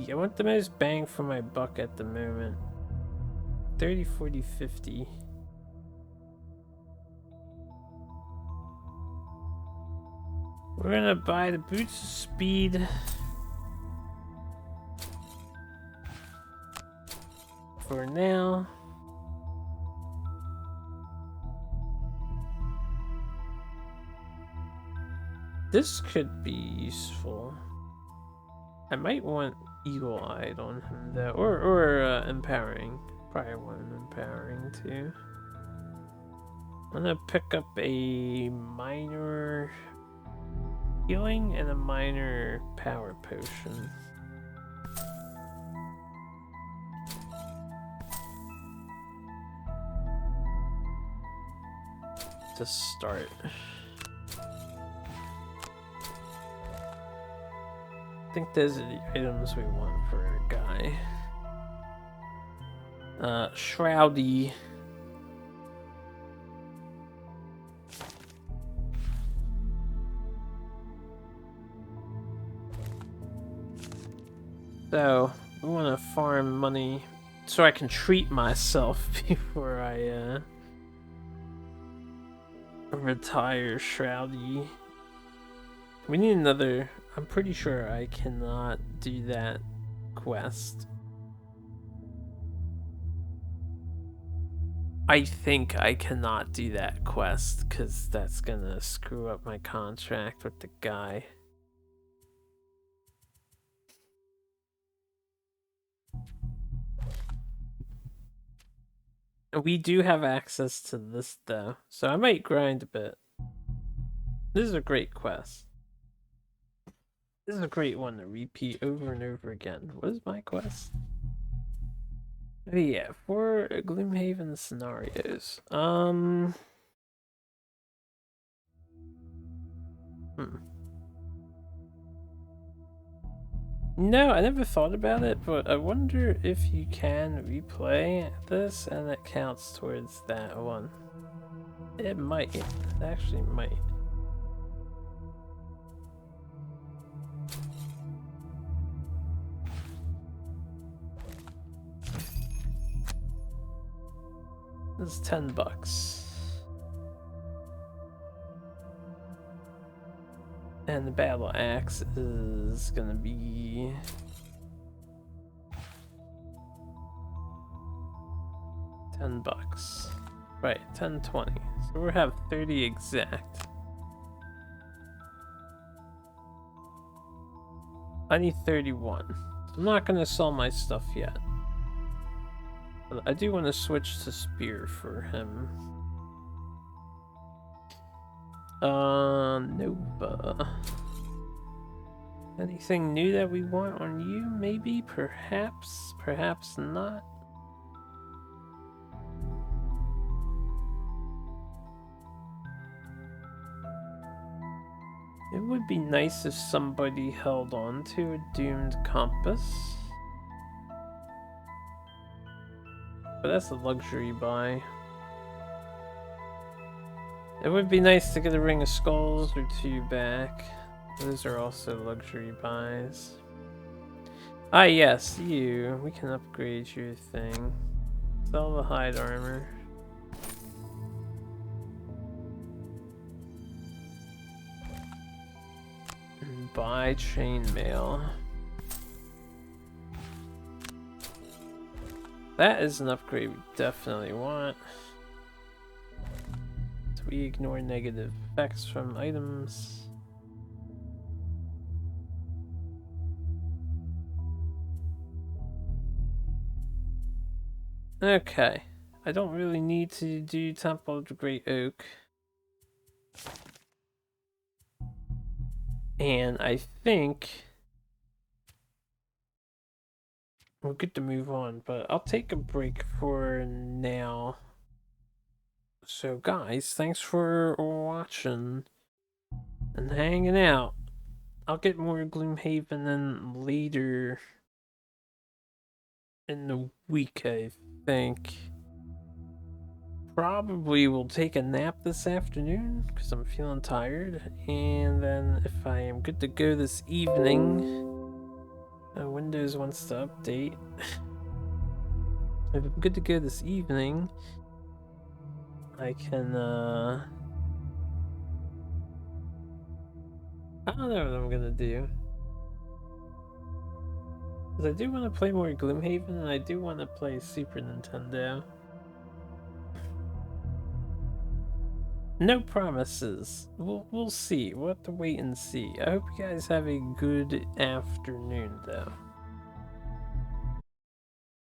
I want the most bang for my buck at the moment. 30, 40, 50. We're gonna buy the Boots of Speed. For now. This could be useful. I might want Eagle-Eyed on him though, or Empowering. Probably want Empowering too. I'm gonna pick up a minor healing and a minor power potion. To start. I think those are the items we want for our guy. Shroudy. So, we want to farm money so I can treat myself before I retire Shroudy. We need another. I'm pretty sure I cannot do that quest. I think I cannot do that quest because that's gonna screw up my contract with the guy. We do have access to this though, so I might grind a bit. This is a great quest. This is a great one to repeat over and over again. What is my quest? Oh yeah, for Gloomhaven scenarios. No, I never thought about it, but I wonder if you can replay this and it counts towards that one. It might. It actually might. This is $10. And the battle axe is gonna be $10. Right, 10.20. So we'll have 30 exact. I need 31. So I'm not gonna sell my stuff yet. But I do want to switch to spear for him. Nova. Anything new that we want on you? Maybe? Perhaps? Perhaps not? It would be nice if somebody held on to a doomed compass. But that's a luxury buy. It would be nice to get a ring of skulls or 2 back. Those are also luxury buys. Ah yes, you. We can upgrade your thing. Sell the hide armor. And buy chainmail. That is an upgrade we definitely want. So we ignore negative effects from items. Okay. I don't really need to do Temple of the Great Oak. And I think we're good to move on, but I'll take a break for now. So guys, thanks for watching and hanging out. I'll get more Gloomhaven in later in the week, I think. Probably will take a nap this afternoon because I'm feeling tired, and then if I am good to go this evening, Windows wants to update. If I'm good to go this evening, I can I don't know what I'm gonna do. Because I do want to play more Gloomhaven, and I do want to play Super Nintendo. No promises. We'll see. We'll have to wait and see. I hope you guys have a good afternoon, though.